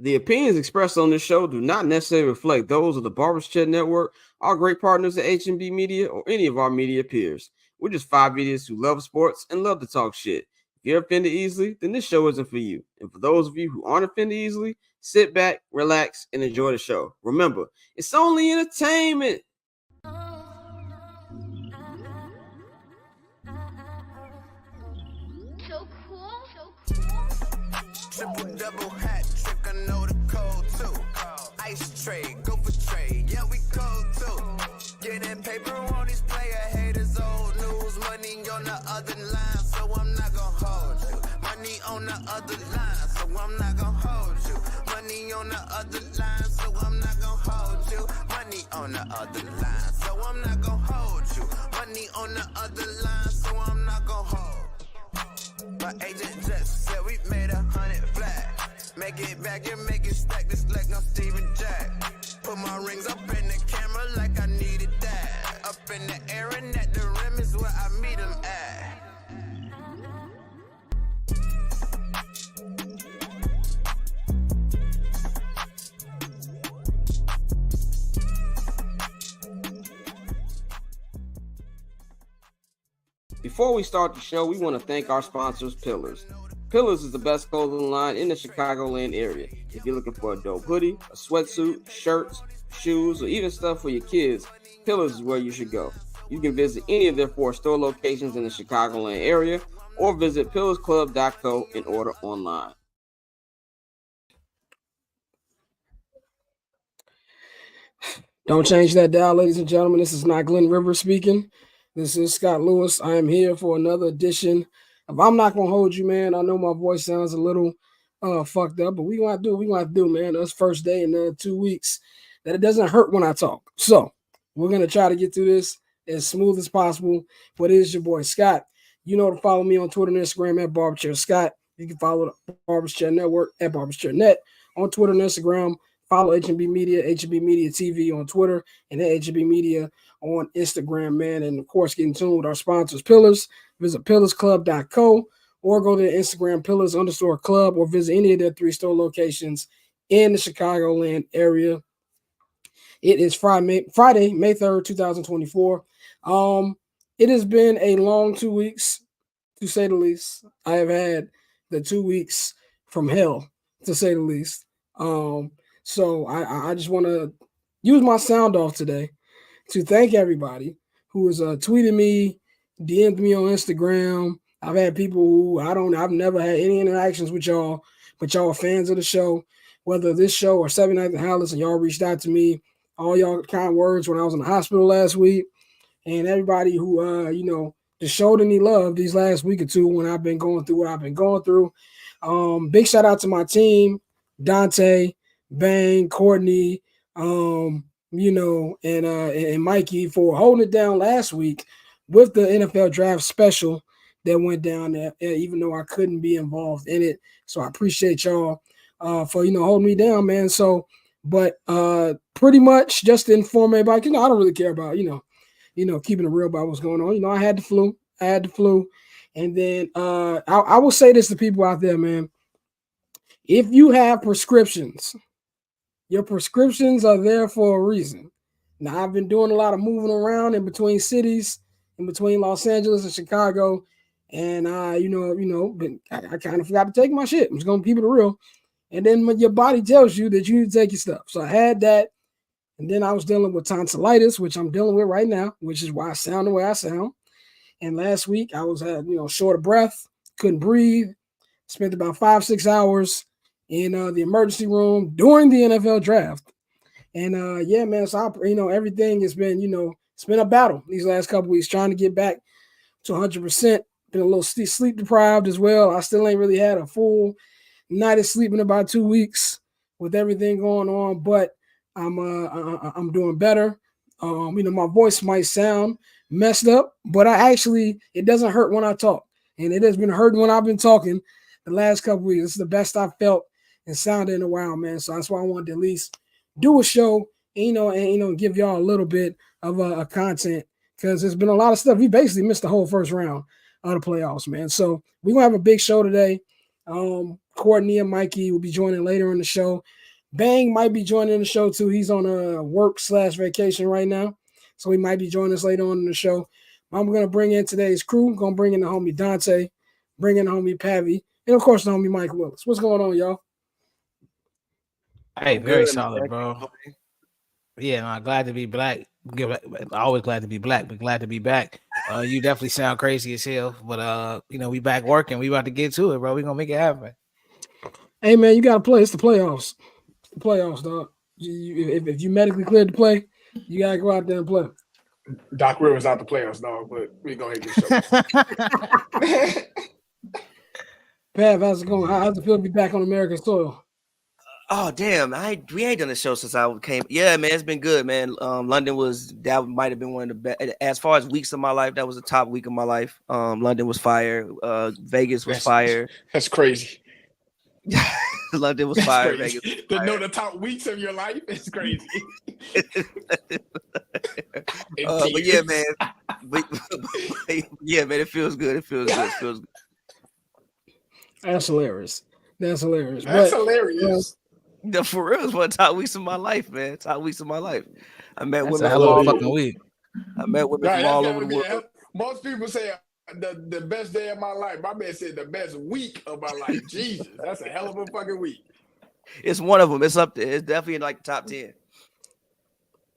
The opinions expressed on this show do not necessarily reflect those of the Barbers Chat Network, our great partners at H&B Media, or any of our media peers. We're just five idiots who love sports and love to talk shit. If you're offended easily, then this show isn't for you. And for those of you who aren't offended easily, sit back, relax, and enjoy the show. Remember, it's only entertainment. So cool. Triple double hat trick, I know the code too. Ice trade, go for trade, yeah we cold too. Getting paper on these player haters, old news. Money on the other line, so I'm not gonna hold you. Money on the other line, so I'm not gonna hold you. Money on the other line, so I'm not gonna hold you. Money on the other line, so I'm not gonna hold you. Money on the other line, so I'm not gonna hold. My agent just said we made 100 flat. Make it back and make it stack, just like I'm Steven Jack. Put my rings up in the camera like I needed that. Up in the air and at the rim is where I meet them at. Before we start the show, we want to thank our sponsors, Pillars. Pillars is the best clothing line in the Chicagoland area. If you're looking for a dope hoodie, a sweatsuit, shirts, shoes, or even stuff for your kids, Pillars is where you should go. You can visit any of their 4 store locations in the Chicagoland area or visit pillarsclub.co and order online. Don't change that dial, ladies and gentlemen. This is not Glenn Rivers speaking. This is Scott Lewis. I am here for another edition of I'm Not Gonna Hold You, man. I know my voice sounds a little fucked up, but we gonna do what we gonna do, man. That's first day in 2 weeks. That it doesn't hurt when I talk. So we're gonna try to get through this as smooth as possible. But it is your boy Scott. You know to follow me on Twitter and Instagram at Barberchair Scott. You can follow the Barberchair Network at BarberchairNet on Twitter and Instagram. Follow H&B Media, H&B Media TV on Twitter, and at H&B Media on Instagram, man. And, of course, get in tune with our sponsors, Pillars. Visit pillarsclub.co or go to the Instagram pillars_club or visit any of their 3 store locations in the Chicagoland area. It is Friday, May 3rd, 2024. It has been a long 2 weeks, to say the least. I have had the 2 weeks from hell, to say the least. So I just want to use my sound off today to thank everybody who has tweeted me, DM'd me on Instagram. I've had people who I've never had any interactions with y'all, but y'all are fans of the show, whether this show or 7 Nights in Hollis, and y'all reached out to me, all y'all kind words when I was in the hospital last week, and everybody who, just showed any love these last week or two when I've been going through what I've been going through. Big shout out to my team, Dante, Bang, Courtney, and Mikey for holding it down last week with the NFL draft special that went down there, even though I couldn't be involved in it. So I appreciate y'all for holding me down, man. So, but pretty much just to inform everybody, I don't really care about keeping it real about what's going on. I had the flu, and then I will say this to people out there, man. If you have prescriptions, your prescriptions are there for a reason. Now, I've been doing a lot of moving around in between cities, in between Los Angeles and Chicago, and I kind of forgot to take my shit. I'm just gonna keep it real. And then when your body tells you that you need to take your stuff, so I had that, and then I was dealing with tonsillitis, which I'm dealing with right now, which is why I sound the way I sound. And last week I was short of breath, couldn't breathe, spent about 5-6 hours in the emergency room during the NFL draft. And man, so everything has been, it's been a battle these last couple weeks trying to get back to 100%. Been a little sleep deprived as well. I still ain't really had a full night of sleep in about 2 weeks with everything going on, but I'm doing better. My voice might sound messed up, but it doesn't hurt when I talk, and it has been hurting when I've been talking the last couple weeks. It's the best I've felt and sounded in a while, man. So that's why I wanted to at least do a show, and give y'all a little bit of a content, because there's been a lot of stuff. We basically missed the whole first round of the playoffs, man. So we're gonna have a big show today. Courtney and Mikey will be joining later in the show. Bang might be joining the show too. He's on a work/vacation right now, so he might be joining us later on in the show. I'm going to bring in today's crew. I'm going to bring in the homie Dante, bring in the homie Pavi, and of course the homie Mike Willis. What's going on, y'all? Hey, very solid, bro. Yeah, I'm glad to be black. Always glad to be black, but glad to be back. You definitely sound crazy as hell, but we back working. We about to get to it, bro. We gonna make it happen. Hey man, you gotta play. It's the playoffs. It's the playoffs, dog. If you medically cleared to play, you gotta go out there and play. Doc Rivers out the playoffs, dog, but we go ahead and get the show. Pav, how's it going? How's it feel to be back on American soil? Oh damn! We ain't done a show since I came. Yeah, man, it's been good, man. London that might have been one of the best as far as weeks of my life. That was the top week of my life. London was fire. Vegas was fire. That's crazy. London was fire. Vegas was to fire. know the top weeks of your life is crazy. But yeah, man. Yeah, man. It feels good. It feels good. It feels good. That's hilarious. That's hilarious. That's hilarious. No, for real, it's one of the top weeks of my life, man. Top weeks of my life. I met women all over fucking week. I met women from all over the world. Most people say the best day of my life. My man said the best week of my life. Jesus, that's a hell of a fucking week. It's one of them. It's up there. It's definitely in like the top 10.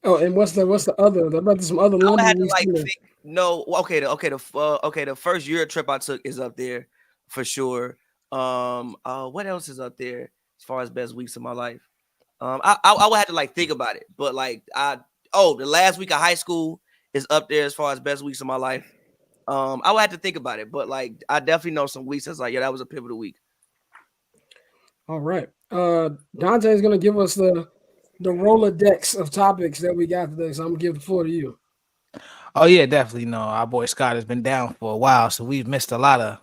Oh, and what's the other? There about some other London weeks. The first Europe trip I took is up there for sure. What else is up there as far as best weeks of my life? I would have to like think about it, but like the last week of high school is up there as far as best weeks of my life. I would have to think about it, but like I definitely know some weeks that's like, yeah, that was a pivotal week. All right. Dante is gonna give us the Rolodex of topics that we got today. So I'm gonna give the floor to you. Oh yeah, definitely. No, our boy Scott has been down for a while, so we've missed a lot of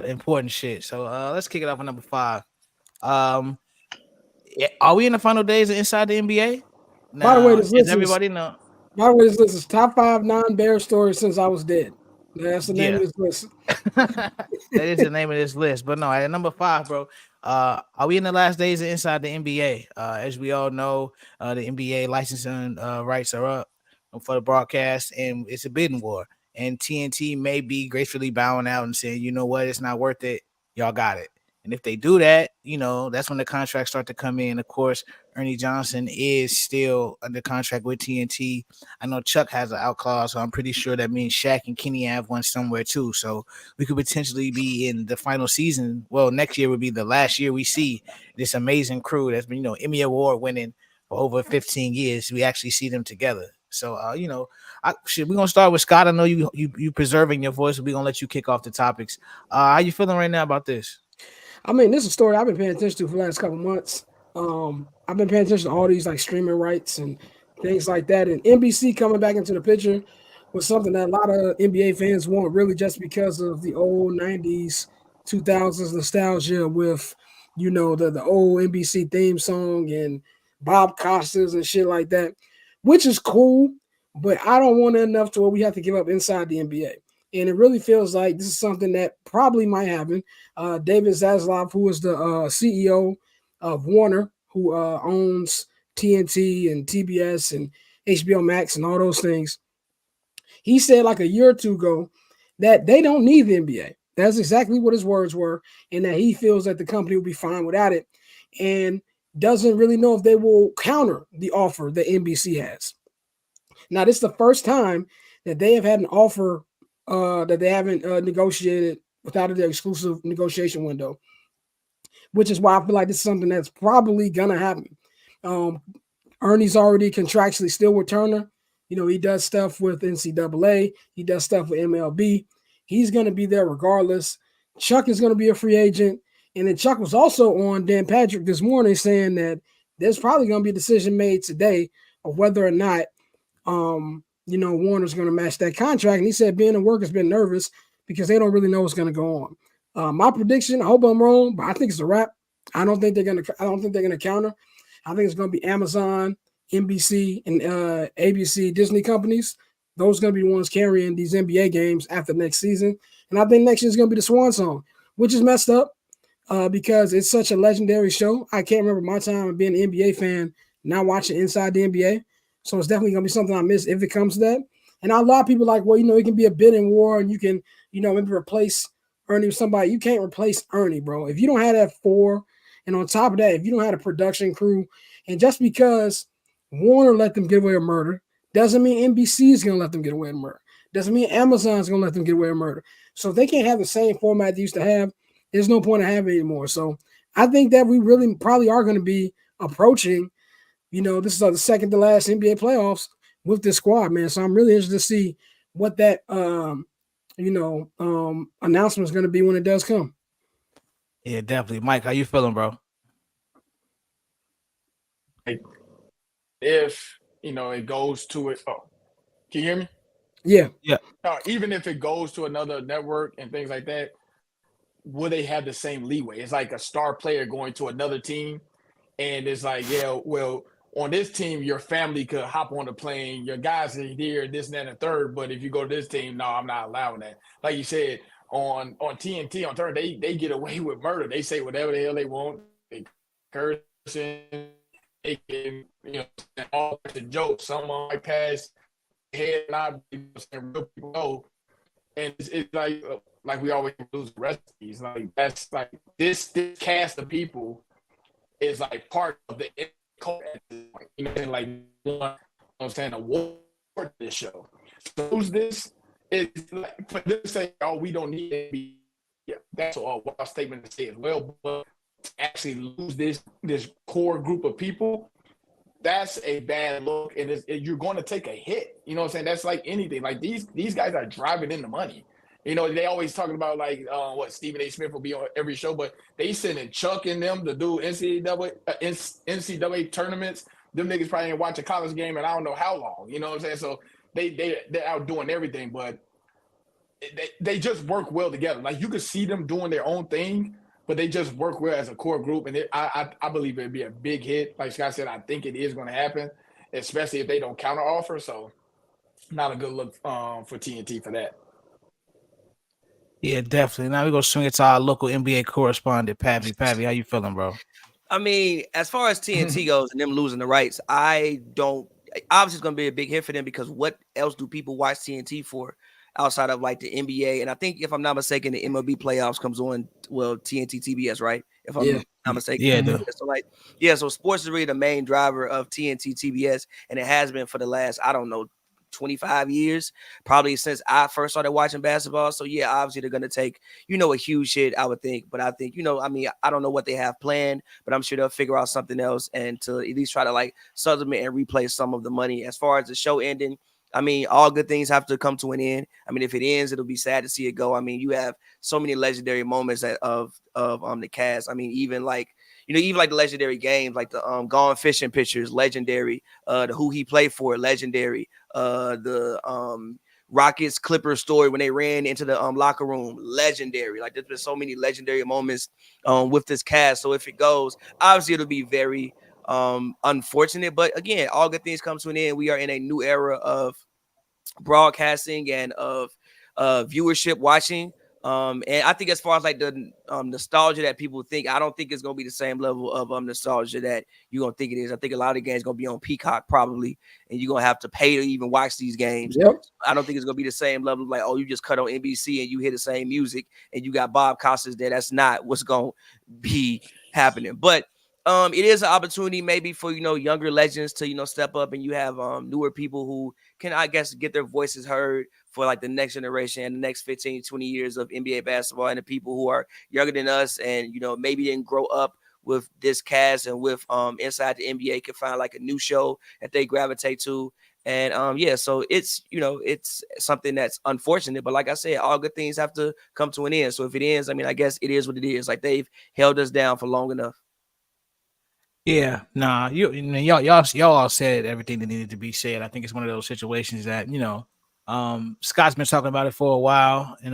important shit. So let's kick it off with number 5. Are we in the final days of Inside the NBA? By the way, this list everybody know. By the way, this list is top 5 non-bear stories since I was dead. That's the name of this list. That is the name of this list. But no, at number 5, bro. Are we in the last days of Inside the NBA? As we all know, the NBA licensing rights are up for the broadcast, and it's a bidding war. And TNT may be gracefully bowing out and saying, you know what, it's not worth it. Y'all got it. And if they do that, that's when the contracts start to come in. Of course, Ernie Johnson is still under contract with TNT. I know Chuck has an out clause, so I'm pretty sure that means Shaq and Kenny have one somewhere too. So we could potentially be in the final season. Well, next year would be the last year we see this amazing crew that's been, Emmy Award winning for over 15 years. We actually see them together. So, we're going to start with Scott. I know you preserving your voice, so we're going to let you kick off the topics. How you feeling right now about this? I mean, this is a story I've been paying attention to for the last couple months. I've been paying attention to all these like streaming rights and things like that. And NBC coming back into the picture was something that a lot of NBA fans want, really just because of the old 90s, 2000s nostalgia with, the old NBC theme song and Bob Costas and shit like that, which is cool. But I don't want it enough to where we have to give up inside the NBA. And it really feels like this is something that probably might happen. David Zaslav, who is the CEO of Warner, who owns TNT and TBS and HBO Max and all those things, he said like a year or two ago that they don't need the NBA. That's exactly what his words were, and that he feels that the company will be fine without it and doesn't really know if they will counter the offer that NBC has. Now, this is the first time that they have had an offer that they haven't negotiated without the exclusive negotiation window, which is why I feel like this is something that's probably going to happen. Ernie's already contractually still with Turner. He does stuff with NCAA. He does stuff with MLB. He's going to be there regardless. Chuck is going to be a free agent. And then Chuck was also on Dan Patrick this morning saying that there's probably going to be a decision made today of whether or not Warner's going to match that contract. And he said being a worker's been nervous because they don't really know what's going to go on. My prediction, I hope I'm wrong, but I think it's a wrap. I don't think they're going to counter. I think it's going to be Amazon, NBC, and ABC Disney companies. Those are going to be the ones carrying these NBA games after next season. And I think next year is going to be the swan song, which is messed up because it's such a legendary show. I can't remember my time of being an NBA fan, not watching Inside the NBA. So it's definitely gonna be something I miss if it comes to that. And a lot of people like, well, it can be a bidding war, and you can, maybe replace Ernie with somebody. You can't replace Ernie, bro. If you don't have that four, and on top of that, if you don't have a production crew, and just because Warner let them get away with murder, doesn't mean NBC is gonna let them get away with murder. Doesn't mean Amazon's gonna let them get away with murder. So if they can't have the same format they used to have, there's no point in having it anymore. So I think that we really probably are going to be approaching, this is the second to last NBA playoffs with this squad, man. So I'm really interested to see what that, announcement is going to be when it does come. Yeah, definitely. Mike, how you feeling, bro? Like, if it goes to it. Oh, can you hear me? Yeah. Even if it goes to another network and things like that, will they have the same leeway? It's like a star player going to another team, and it's like, yeah, well, on this team, your family could hop on the plane, your guys are here, this and that and the third. But if you go to this team, no, I'm not allowing that. Like you said, on TNT on Turner, they get away with murder. They say whatever the hell they want. They cursing, they can, all the jokes. Someone might pass head, not real people know. And it's like we always lose recipes. Like that's like this cast of people is like part of the culture at this point. Like I'm saying, award this show. So who's this? It's like for them to say, oh, we don't need it. Yeah, that's all what our statement to say as well. But to actually lose this core group of people, that's a bad look, and you're going to take a hit. You know what I'm saying? That's like anything. Like these guys are driving in the money. They always talking about like what Stephen A. Smith will be on every show, but they sending Chuck and them to do NCAA tournaments. Them niggas probably ain't watch a college game and I don't know how long. You know what I'm saying? So they're out doing everything, but they just work well together. Like you could see them doing their own thing, but they just work well as a core group. And I believe it'd be a big hit. Like Scott said, I think it is going to happen, especially if they don't counter offer. So not a good look for TNT for that. Yeah, definitely. Now we're going to swing it to our local NBA correspondent, Pappy. Pappy, how you feeling, bro? I mean, as far as TNT goes and them losing the rights, I don't. Obviously, it's going to be a big hit for them because what else do people watch TNT for outside of like the NBA? And I think, if I'm not mistaken, the MLB playoffs comes on, TNT TBS, right? If I'm not mistaken. Yeah, so sports is really the main driver of TNT TBS, and it has been for the last, I don't know, 25 years, probably since I first started watching basketball. So yeah, obviously they're going to take, a huge hit, I would think. But I think, I don't know what they have planned, but I'm sure they'll figure out something else and to at least try to like supplement and replace some of the money. As far as the show ending, I mean, all good things have to come to an end. I mean, if it ends, it'll be sad to see it go. I mean, you have so many legendary moments of the cast. I mean, even like the legendary games, like the Gone Fishing pictures, legendary. The who he played for, legendary. The Rockets Clippers story when they ran into the locker room, legendary. Like there's been so many legendary moments with this cast. So if it goes, obviously it'll be very unfortunate. But again, all good things come to an end. We are in a new era of broadcasting and of viewership watching. And I think as far as like the nostalgia that people think, I don't think it's gonna be the same level of nostalgia that you're gonna think it is. I think a lot of the games gonna be on Peacock probably, and you're gonna have to pay to even watch these games. Yep. I don't think it's gonna be the same level of like, oh, you just cut on NBC and you hear the same music and you got Bob Costas there. That's not what's gonna be happening. But it is an opportunity maybe for younger legends to step up, and you have newer people who can, I guess, get their voices heard for like the next generation and the next 15, 20 years of NBA basketball, and the people who are younger than us and maybe didn't grow up with this cast and with Inside the NBA can find like a new show that they gravitate to. And so it's it's something that's unfortunate, but like I said, all good things have to come to an end. So if it ends, I mean, I guess it is what it is. Like they've held us down for long enough. Yeah, nah, y'all all said everything that needed to be said. I think it's one of those situations that Scott's been talking about it for a while, and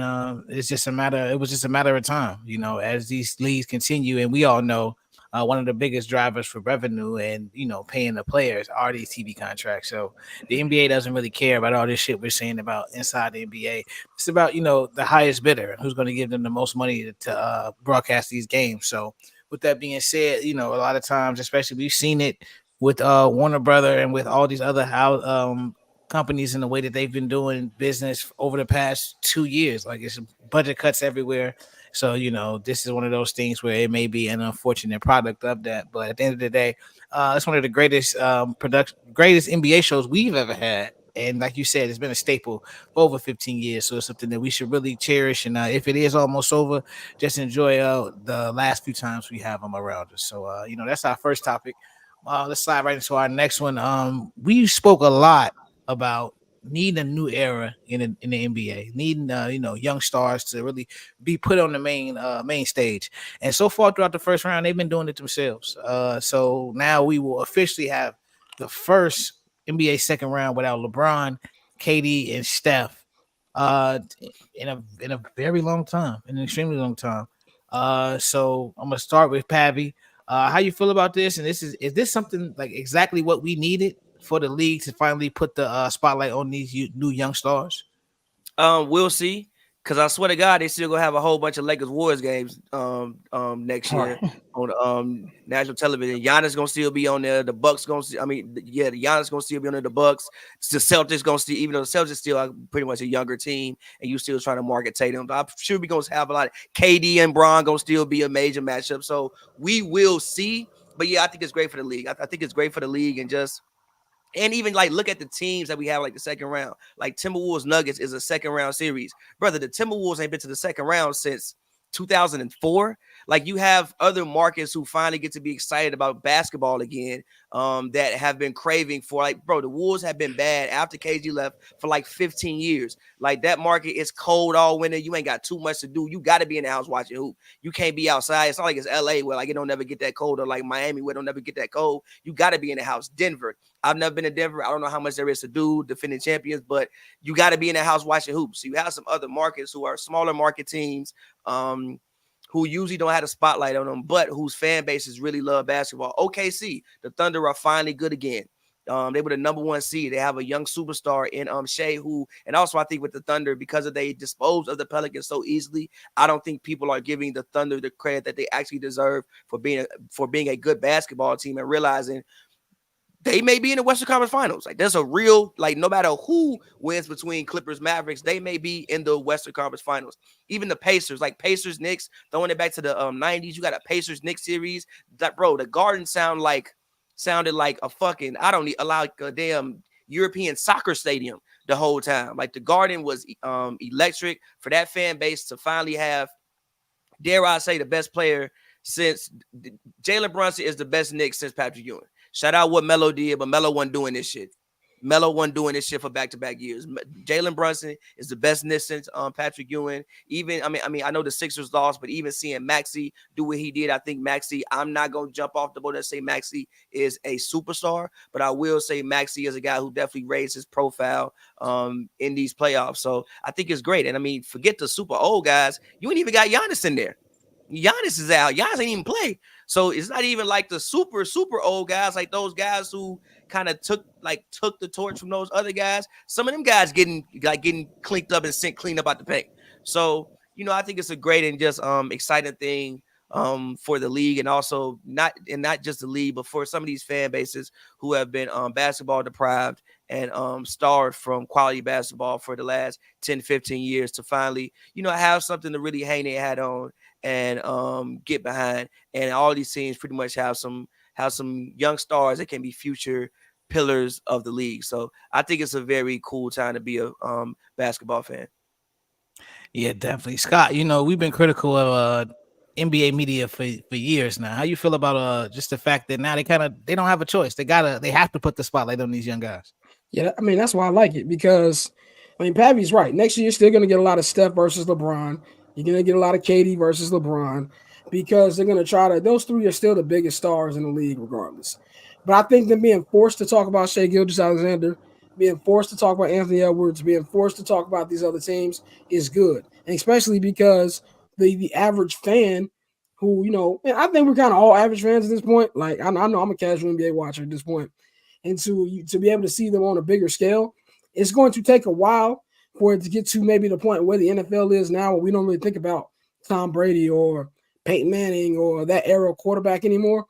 it was just a matter of time, as these leagues continue, and we all know one of the biggest drivers for revenue and paying the players are these TV contracts. So the NBA doesn't really care about all this shit we're saying about inside the NBA. It's about the highest bidder who's going to give them the most money to broadcast these games. So with that being said, a lot of times, especially we've seen it with Warner Brother and with all these other companies in the way that they've been doing business over the past 2 years. Like it's budget cuts everywhere. So, this is one of those things where it may be an unfortunate product of that. But at the end of the day, it's one of the greatest greatest NBA shows we've ever had. And like you said, it's been a staple for over 15 years. So it's something that we should really cherish. And if it is almost over, just enjoy the last few times we have them around us. So, that's our first topic. Let's slide right into our next one. We spoke a lot about needing a new era in the NBA, needing young stars to really be put on the main stage. And so far throughout the first round, they've been doing it themselves. So now we will officially have the first NBA second round without LeBron, KD, and Steph. In a very long time, in an extremely long time. So I'm gonna start with Pavi. How you feel about this? And is this something like exactly what we needed for the league to finally put the spotlight on these new young stars? We'll see. Cause I swear to God, they still gonna have a whole bunch of Lakers Warriors games next year on national television. Giannis gonna still be on there. The Bucks gonna see. The Giannis gonna still be on there. The Bucks, the Celtics gonna still, even though the Celtics still are pretty much a younger team, and you still trying to market Tatum. I'm sure we gonna have a lot of KD and Bron gonna still be a major matchup. So we will see. But yeah, I think it's great for the league. I think it's great for the league and just. And even like look at the teams that we have like the second round. Like Timberwolves Nuggets is a second round series. Brother, the Timberwolves ain't been to the second round since 2004. Like you have other markets who finally get to be excited about basketball again, that have been craving for like, bro, the Wolves have been bad after KG left for like 15 years. Like that market is cold all winter. You ain't got too much to do. You got to be in the house watching hoop. You can't be outside. It's not like it's LA where like it don't never get that cold, or like Miami where it don't never get that cold. You got to be in the house. Denver. I've never been to Denver. I don't know how much there is to do, defending champions, but you got to be in the house watching hoops. So you have some other markets who are smaller market teams, who usually don't have a spotlight on them, but whose fan bases really love basketball. OKC, the Thunder are finally good again. They were the number one seed. They have a young superstar in Shea, who, and also I think with the Thunder, because of they dispose of the Pelicans so easily, I don't think people are giving the Thunder the credit that they actually deserve for being a good basketball team and realizing they may be in the Western Conference Finals. Like there's a real, like no matter who wins between Clippers, Mavericks, they may be in the Western Conference Finals. Even the Pacers, like Pacers, Knicks, throwing it back to the 90s, you got a Pacers Knicks series. That bro, the Garden sounded like a fucking, I don't need allow a damn European soccer stadium the whole time. Like the Garden was electric for that fan base to finally have, dare I say, the best player since Jalen Brunson is the best Knicks since Patrick Ewing. Shout out what Melo did, but Melo wasn't doing this shit. Melo wasn't doing this shit for back-to-back years. Jalen Brunson is the best Knicks since Patrick Ewing. Even I know the Sixers lost, but even seeing Maxey do what he did, I think Maxey. I'm not gonna jump off the boat and say Maxey is a superstar, but I will say Maxey is a guy who definitely raised his profile in these playoffs. So I think it's great. And I mean, forget the super old guys. You ain't even got Giannis in there. Giannis is out. Giannis ain't even play. So it's not even like the super, super old guys, like those guys who kind of took the torch from those other guys. Some of them guys getting clinked up and sent clean up out the paint. So, I think it's a great and just exciting thing for the league, and also not just the league, but for some of these fan bases who have been basketball deprived and starved from quality basketball for the last 10, 15 years to finally, have something to really hang their hat on and get behind. And all these teams pretty much have some young stars that can be future pillars of the league. So I think it's a very cool time to be a basketball fan. Yeah, definitely. Scott, we've been critical of NBA media for years now. How you feel about just the fact that now they don't have a choice. They have to put the spotlight on these young guys. Yeah, I mean, that's why I like it, because Pavi's right. Next year, you're still going to get a lot of Steph versus LeBron. You're going to get a lot of KD versus LeBron, because they're going to those three are still the biggest stars in the league regardless. But I think them being forced to talk about Shai Gilgeous-Alexander, being forced to talk about Anthony Edwards, being forced to talk about these other teams is good. And especially because the average fan who, and I think we're kind of all average fans at this point. Like I know I'm a casual NBA watcher at this point, and to be able to see them on a bigger scale, it's going to take a while for it to get to maybe the point where the NFL is now, where we don't really think about Tom Brady or Peyton Manning or that era quarterback anymore.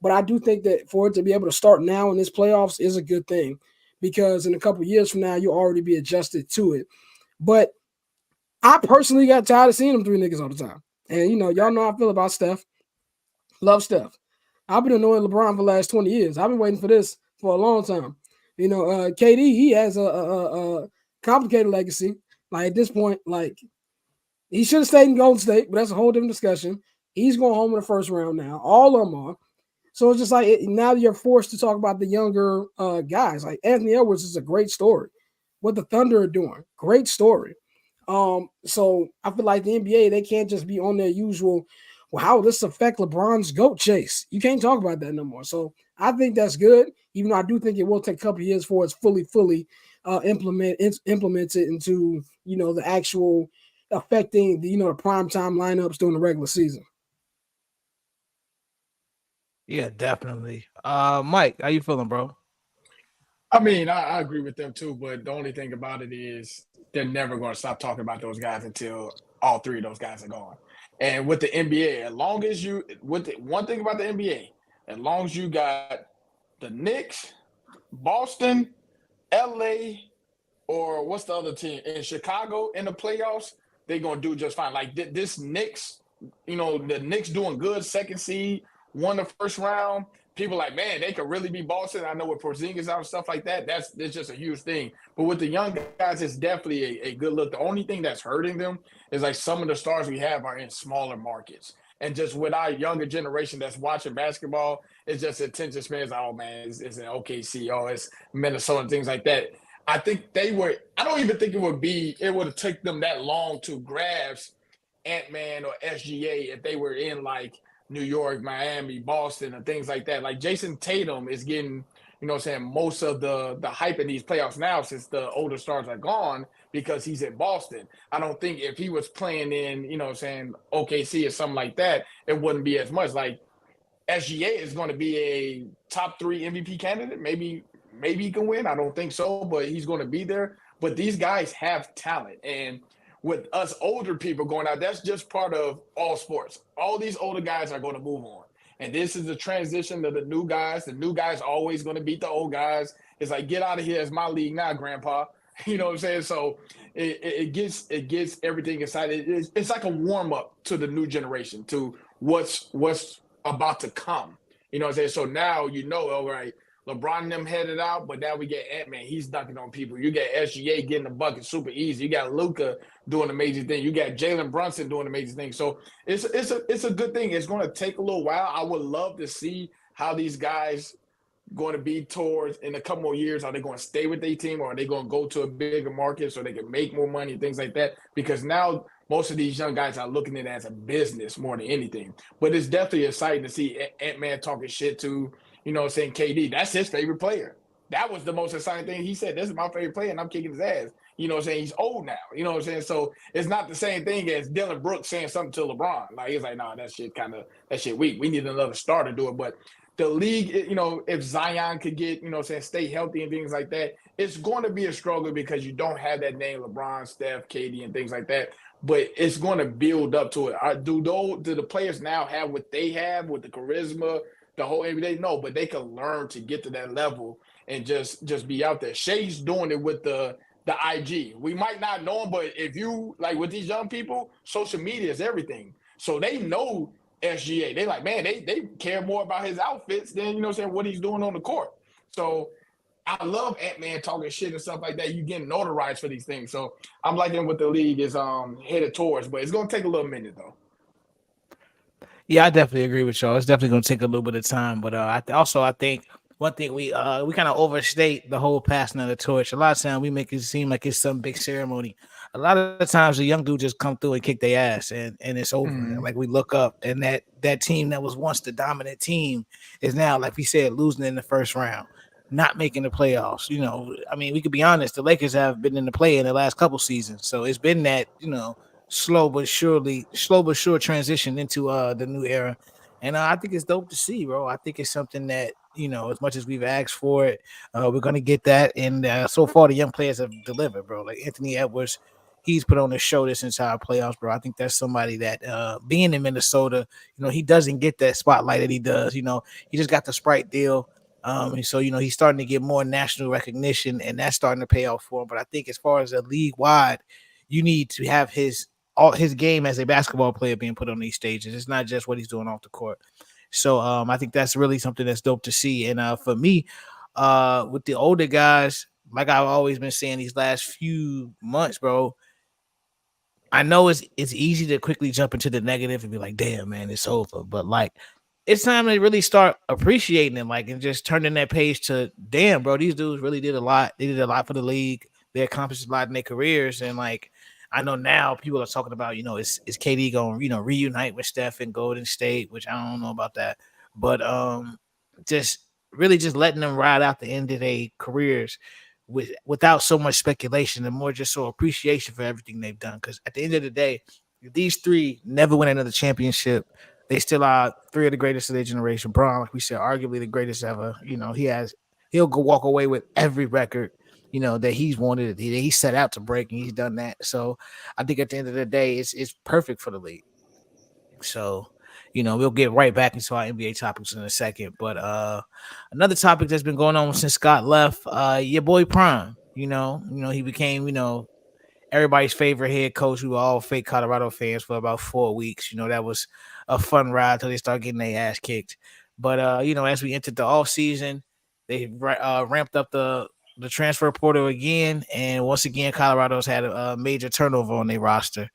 But I do think that for it to be able to start now in this playoffs is a good thing, because in a couple of years from now, you'll already be adjusted to it. But I personally got tired of seeing them three niggas all the time. And, y'all know how I feel about Steph. Love Steph. I've been annoying LeBron for the last 20 years. I've been waiting for this for a long time. KD, he has a complicated legacy. Like, at this point, like, he should have stayed in Golden State, but that's a whole different discussion. He's going home in the first round now. All of them are. So it's just like now you're forced to talk about the younger guys. Like Anthony Edwards is a great story. What the Thunder are doing, great story. So I feel like the NBA, they can't just be on their usual, well, how will this affect LeBron's GOAT chase? You can't talk about that no more. So I think that's good, even though I do think it will take a couple of years for it's fully implemented into, the actual affecting the, the primetime lineups during the regular season. Yeah, definitely. Mike, how you feeling, bro? I mean, I agree with them too, but the only thing about it is they're never going to stop talking about those guys until all three of those guys are gone. And with the NBA, as long as you, one thing about the NBA, as long as you got the Knicks, Boston, LA, or what's the other team in Chicago in the playoffs, they're gonna do just fine. Like this Knicks, the Knicks doing good, second seed, won the first round. People like, man, they could really be Boston. I know with Porzingis out and stuff like that, that's just a huge thing. But with the young guys, it's definitely a good look. The only thing that's hurting them is like some of the stars we have are in smaller markets. And just with our younger generation that's watching basketball, it's just attention spans. Oh man, it's an OKC, oh it's Minnesota, things like that. I think I don't even think it would have taken them that long to grasp Ant-Man or SGA if they were in like New York, Miami, Boston, and things like that. Like Jason Tatum is getting, most of the hype in these playoffs now since the older stars are gone because he's in Boston. I don't think if he was playing in, OKC or something like that, it wouldn't be as much. Like SGA is going to be a top 3 MVP candidate. Maybe he can win. I don't think so, but he's going to be there. But these guys have talent. And with us older people going out, that's just part of all sports. All these older guys are going to move on. And this is the transition to the new guys. The new guys always going to beat the old guys. It's like, get out of here. It's my league now, grandpa. You know what I'm saying? So it gets everything excited. It's like a warm up to the new generation, to what's about to come. You know what I'm saying? So now all right, LeBron and them headed out, but now we get Ant-Man. He's dunking on people. You get SGA getting the bucket super easy. You got Luka doing amazing things. You got Jalen Brunson doing amazing things. So it's a good thing. It's going to take a little while. I would love to see how these guys going to be towards in a couple more years. Are they going to stay with their team, or are they going to go to a bigger market so they can make more money and things like that? Because now most of these young guys are looking at it as a business more than anything. But it's definitely exciting to see Ant-Man talking shit to, saying KD. That's his favorite player. That was the most exciting thing. He said, this is my favorite player, and I'm kicking his ass. Saying? He's old now. You know what I'm saying? So it's not the same thing as Dylan Brooks saying something to LeBron. Like, he's like, nah, that shit weak. We need another star to do it. But the league, if Zion could get, stay healthy and things like that, it's going to be a struggle because you don't have that name LeBron, Steph, KD, and things like that. But it's going to build up to it. Do the players now have what they have with the charisma, the whole NBA? No, but they can learn to get to that level and just be out there. Shay's doing it with the IG. We might not know him, but if you like with these young people, social media is everything. So they know SGA. They like, man, they care more about his outfits than, what he's doing on the court. So I love Ant-Man talking shit and stuff like that. You getting notarized for these things. So I'm liking what the league is headed towards, but it's going to take a little minute though. Yeah, I definitely agree with y'all. It's definitely going to take a little bit of time, but I think one thing we kind of overstate the whole passing of the torch. A lot of times we make it seem like it's some big ceremony. A lot of the times the young dude just come through and kick their ass and it's over. Mhm. Like we look up and that team that was once the dominant team is now, like we said, losing in the first round, not making the playoffs. I mean, we could be honest. The Lakers have been in the play in the last couple seasons, so it's been that slow but sure transition into the new era. And I think it's dope to see, bro. I think it's something that, as much as we've asked for it, we're gonna get that. And so far, the young players have delivered, bro. Like Anthony Edwards, he's put on a show this entire playoffs, bro. I think that's somebody that, being in Minnesota, he doesn't get that spotlight that he does. He just got the Sprite deal. And so, he's starting to get more national recognition, and that's starting to pay off for him. But I think as far as a league wide, you need to have his game as a basketball player being put on these stages. It's not just what he's doing off the court. So I think that's really something that's dope to see. And for me, with the older guys, like I've always been saying these last few months, bro, I know it's easy to quickly jump into the negative and be like, damn, man, it's over. But like, it's time to really start appreciating it, like, and just turning that page to, damn, bro, these dudes really did a lot. They did a lot for the league. They accomplished a lot in their careers. And like, I know now people are talking about, is KD going, reunite with Steph in Golden State, which I don't know about that. But just really just letting them ride out the end of their careers without so much speculation and more just so appreciation for everything they've done. Because at the end of the day, if these three never win another championship, they still are three of the greatest of their generation. Braun, like we said, arguably the greatest ever. He'll go walk away with every record, that he's wanted, that he set out to break, and he's done that. So I think at the end of the day, it's perfect for the league. So, we'll get right back into our NBA topics in a second. But another topic that's been going on since Scott left, your boy Prime. He became, everybody's favorite head coach. We were all fake Colorado fans for about 4 weeks. That was a fun ride until they start getting their ass kicked. But as we entered the off season, they ramped up the transfer portal again, and once again, Colorado's had a major turnover on their roster.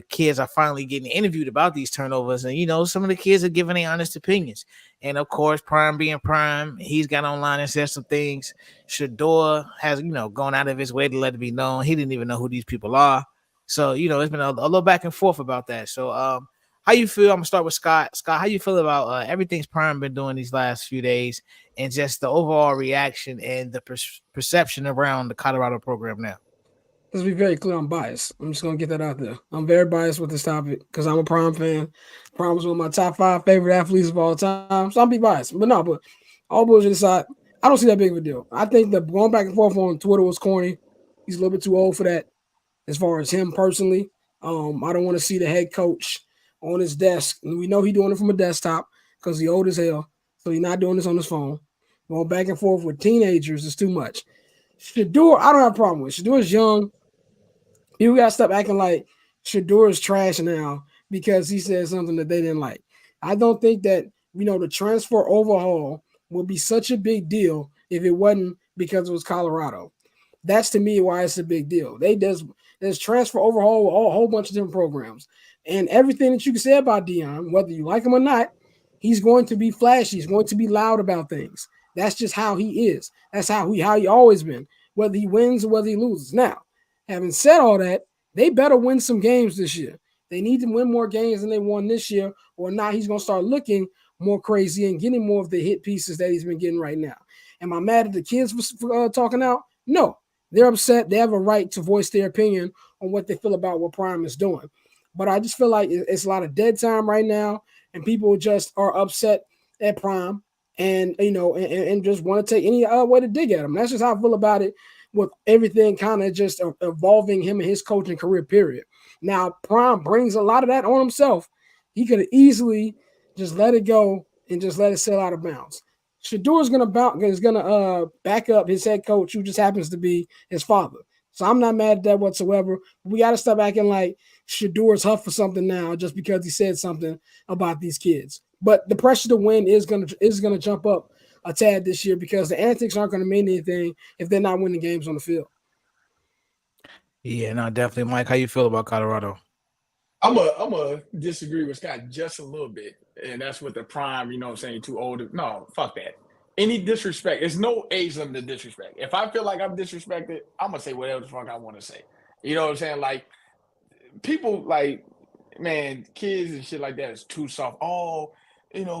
Kids are finally getting interviewed about these turnovers, and some of the kids are giving their honest opinions. And of course, Prime being Prime, he's got online and said some things. Shador has gone out of his way to let it be known he didn't even know who these people are. So it's been a little back and forth about that. So how you feel? I'm gonna start with Scott. Scott, how you feel about everything's Prime been doing these last few days, and just the overall reaction and the perception around the Colorado program now? Let's be very clear, I'm biased. I'm just gonna get that out there. I'm very biased with this topic because I'm a Prime fan. Prime was one of my top 5 favorite athletes of all time, so I'll be biased. But all bullshit aside, I don't see that big of a deal. I think the going back and forth on Twitter was corny. He's a little bit too old for that. As far as him personally, I don't want to see the head coach on his desk. And we know he's doing it from a desktop because he's old as hell, so he's not doing this on his phone. Going back and forth with teenagers is too much. Shador, I don't have a problem with. Shador's young. People gotta stop acting like Shador is trash now because he said something that they didn't like. I don't think that the transfer overhaul would be such a big deal if it wasn't because it was Colorado. That's to me why it's a big deal. There's transfer overhaul with a whole bunch of different programs, and everything that you can say about Dion, whether you like him or not, he's going to be flashy. He's going to be loud about things. That's just how he is. That's how he always been, whether he wins or whether he loses. Now, having said all that, they better win some games this year. They need to win more games than they won this year, or not he's going to start looking more crazy and getting more of the hit pieces that he's been getting right now. Am I mad at the kids for talking out? No. They're upset. They have a right to voice their opinion on what they feel about what Prime is doing. But I just feel like it's a lot of dead time right now, and people just are upset at Prime and just want to take any way to dig at him. That's just how I feel about it, with everything kind of just evolving him and his coaching career, period. Now, Prime brings a lot of that on himself. He could have easily just let it go and just let it sail out of bounds. Shador is gonna back up his head coach, who just happens to be his father. So I'm not mad at that whatsoever. We got to stop acting like Shador's huff for something now just because he said something about these kids. But the pressure to win is gonna jump up a tad this year because the antics aren't going to mean anything if they're not winning games on the field. Yeah, no, definitely. Mike, how you feel about Colorado? I'm a disagree with Scott just a little bit, and that's with the Prime. I'm saying too old. No, fuck that. Any disrespect, there's no age limit to disrespect. If I feel like I'm disrespected, I'm gonna say whatever the fuck I want to say. You know what I'm saying? Like, people like, man, kids and shit like that is too soft. Oh,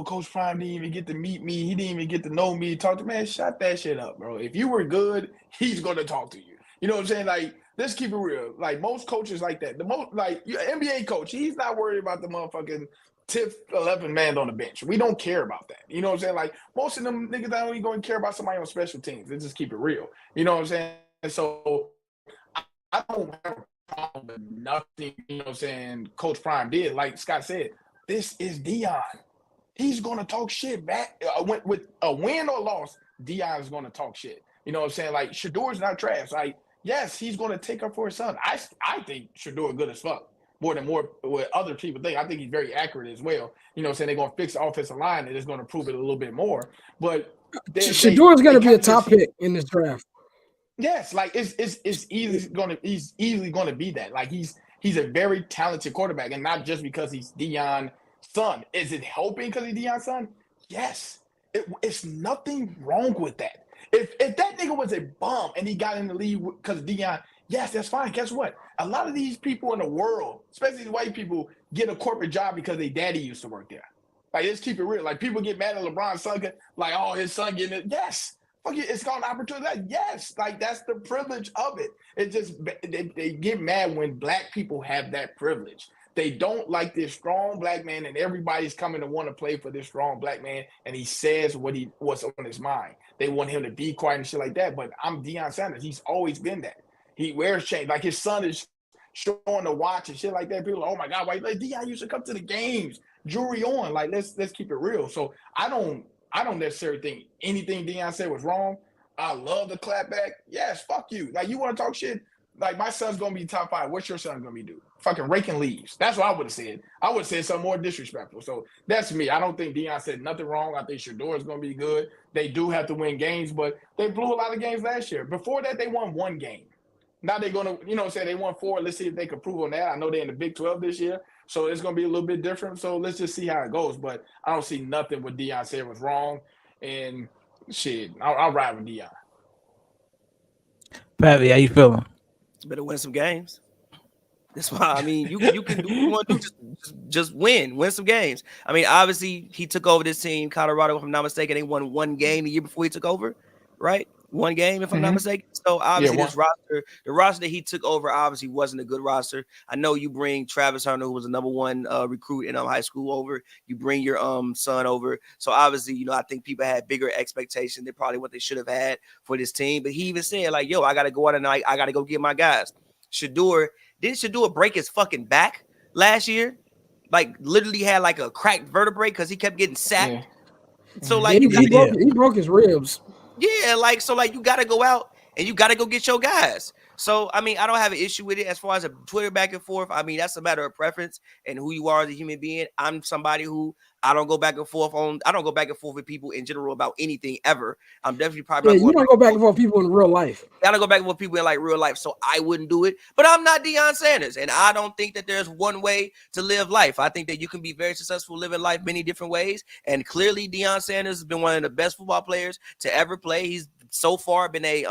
Coach Prime didn't even get to meet me. He didn't even get to know me. Talk to man, shut that shit up, bro. If you were good, he's gonna talk to you. You know what I'm saying? Like, let's keep it real. Like most coaches like that. The most like your NBA coach, he's not worried about the motherfucking 10th, 11th man on the bench. We don't care about that. You know what I'm saying? Like most of them niggas don't even going to care about somebody on special teams. Let's just keep it real. You know what I'm saying? So I don't have a problem with nothing, you know what I'm saying, Coach Prime did. Like Scott said, this is Dion. He's going to talk shit back. With a win or loss, Dion is going to talk shit. You know what I'm saying? Like, Shador's not trash. Like, yes, he's going to take up for his son. I think Shador good as fuck. More what other people think. I think he's very accurate as well. You know what I'm saying? They're going to fix the offensive line and it's going to prove it a little bit more. But Shador's going to be a top pick in this draft. Yes, like he's easily gonna be that. Like he's a very talented quarterback, and not just because he's Deion's son. Is it helping because he's Deion's son? Yes. It's nothing wrong with that. If that nigga was a bum and he got in the league because of Deion, yes, that's fine. Guess what? A lot of these people in the world, especially these white people, get a corporate job because their daddy used to work there. Like, let's keep it real. Like, people get mad at LeBron's son, like, oh, his son getting it. Yes. Fuck it, it's called opportunity. Yes, like that's the privilege of it. It just they get mad when black people have that privilege. They don't like this strong black man, and everybody's coming to want to play for this strong black man, and he says what's on his mind. They want him to be quiet and shit like that. But I'm Deion Sanders. He's always been that. He wears chains. Like his son is showing the watch and shit like that. People are like, oh my God, why like Deion used to come to the games, jewelry on. Like let's keep it real. So I don't necessarily think anything Deion said was wrong. I love the clapback. Yes, fuck you. Like, you want to talk shit? Like, my son's going to be top 5. What's your son going to be doing? Fucking raking leaves. That's what I would have said. I would have said something more disrespectful. So that's me. I don't think Deion said nothing wrong. I think Shador is going to be good. They do have to win games, but they blew a lot of games last year. Before that, they won 1 game. Now they're going to, you know, say they won 4. Let's see if they can prove on that. I know they're in the Big 12 this year, so it's going to be a little bit different. So let's just see how it goes. But I don't see nothing what Deion said was wrong. And shit, I'll ride with Deion. Pappy, how you feeling? Better win some games. That's why, I mean, you can do what you want to do. Just win some games. I mean, obviously, he took over this team, Colorado, if I'm not mistaken. They won 1 game the year before he took over, right? 1 game, if I'm not mistaken. So obviously, this roster, the roster that he took over, obviously wasn't a good roster. I know you bring Travis Hunter, who was the number 1 recruit in high school, over. You bring your son over. So obviously, you know, I think people had bigger expectations than probably what they should have had for this team. But he even said, like, yo, I got to go out and I got to go get my guys. Didn't Shador break his fucking back last year? Like, literally had like a cracked vertebrae because he kept getting sacked. Yeah. So like, he broke his ribs. Yeah, like, so like you got to go out and you got to go get your guys. So, I mean, I don't have an issue with it as far as a Twitter back and forth. I mean, that's a matter of preference and who you are as a human being. I'm somebody who I don't go back and forth with people in general about anything ever. I'm definitely probably you don't go back and forth with people in real life. I don't go back and forth with people in like real life, so I wouldn't do it. But I'm not Deion Sanders, and I don't think that there's one way to live life. I think that you can be very successful living life many different ways, and clearly Deion Sanders has been one of the best football players to ever play. He's so far been a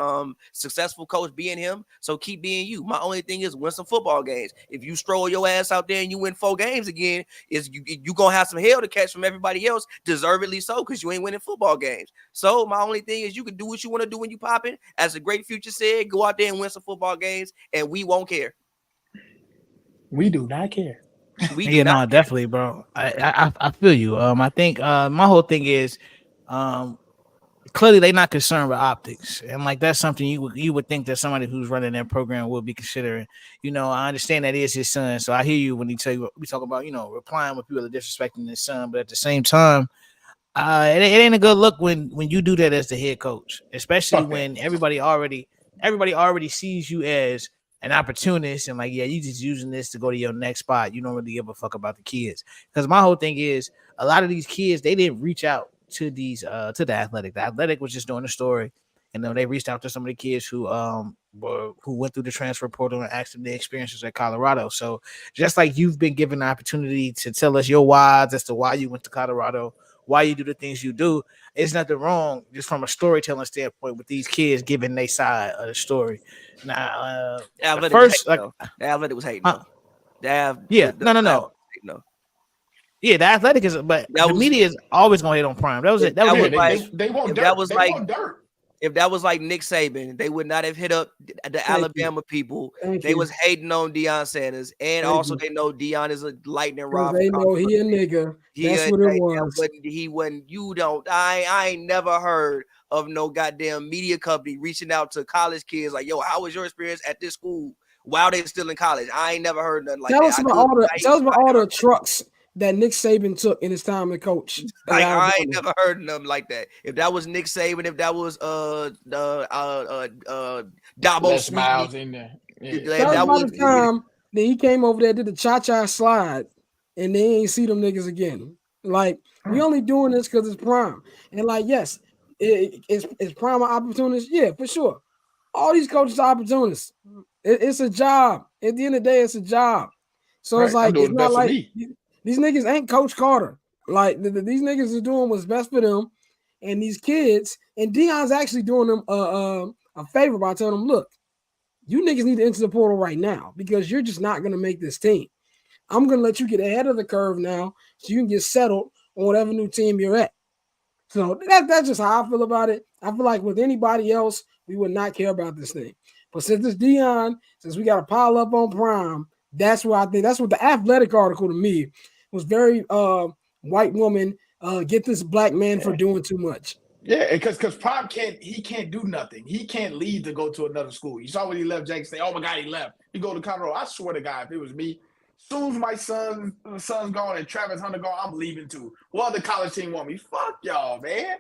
successful coach being him, so keep being you. My only thing is win some football games. If you stroll your ass out there and you win 4 games again, is you gonna have some hell to catch from everybody else, deservedly so, because you ain't winning football games. So my only thing is you can do what you want to do when you popping. As the great Future said, go out there and win some football games, and we won't care. We do not care. Definitely, bro. I feel you. I think my whole thing is clearly they're not concerned with optics, and like that's something you would think that somebody who's running that program would be considering. You know, I understand that is his son, so I hear you when he tell you we talk about, you know, replying when people are disrespecting his son, but at the same time, it ain't a good look when you do that as the head coach, especially when everybody already sees you as an opportunist and like, yeah, you just using this to go to your next spot. You don't really give a fuck about the kids. Because my whole thing is a lot of these kids, they didn't reach out to these to the Athletic. The Athletic was just doing the story, and then they reached out to some of the kids who went through the transfer portal and asked them their experiences at Colorado. So just like you've been given the opportunity to tell us your whys as to why you went to Colorado, why you do the things you do, it's nothing wrong just from a storytelling standpoint with these kids giving their side of the story. Now, the Athletic was hating. No. Yeah, the Athletic is, but the media is always gonna hate on Prime. That was it. They want dirt. if that was like Nick Saban, they would not have hit up the Alabama people. They was hating on Deion Sanders, and also they know Deion is a lightning rod. They know he a nigga. That's what it was. He wasn't. You don't. I ain't never heard of no goddamn media company reaching out to college kids like, yo, how was your experience at this school while they're still in college? I ain't never heard nothing like that. Tell us about all the trucks that Nick Saban took in his time as coach. Like, I ain't never heard of them like that. If that was Nick Saban, if that was Dabo Smiles in there. That was the time that he came over there, did the cha-cha slide, and they ain't see them niggas again. Like, we only doing this because it's prime. And like, yes, it's prime opportunists. Yeah, for sure. All these coaches are opportunists. It's a job. At the end of the day, it's a job. So it's like, it's not like these niggas ain't Coach Carter. Like, these niggas are doing what's best for them and these kids. And Deion's actually doing them a favor by telling them, look, you niggas need to enter the portal right now because you're just not going to make this team. I'm going to let you get ahead of the curve now so you can get settled on whatever new team you're at. So that's just how I feel about it. I feel like with anybody else, we would not care about this thing. But since it's Deion, since we got to pile up on prime, that's what I think. That's what the Athletic article to me was very white woman, get this black man for doing too much. Yeah, because Prime can't do nothing. He can't leave to go to another school. You saw when he left Jackson State. Oh my God, he left. He go to Colorado. I swear to God, if it was me, soon as my son's gone and Travis Hunter gone, I'm leaving too. What other college team want me? Fuck y'all, man.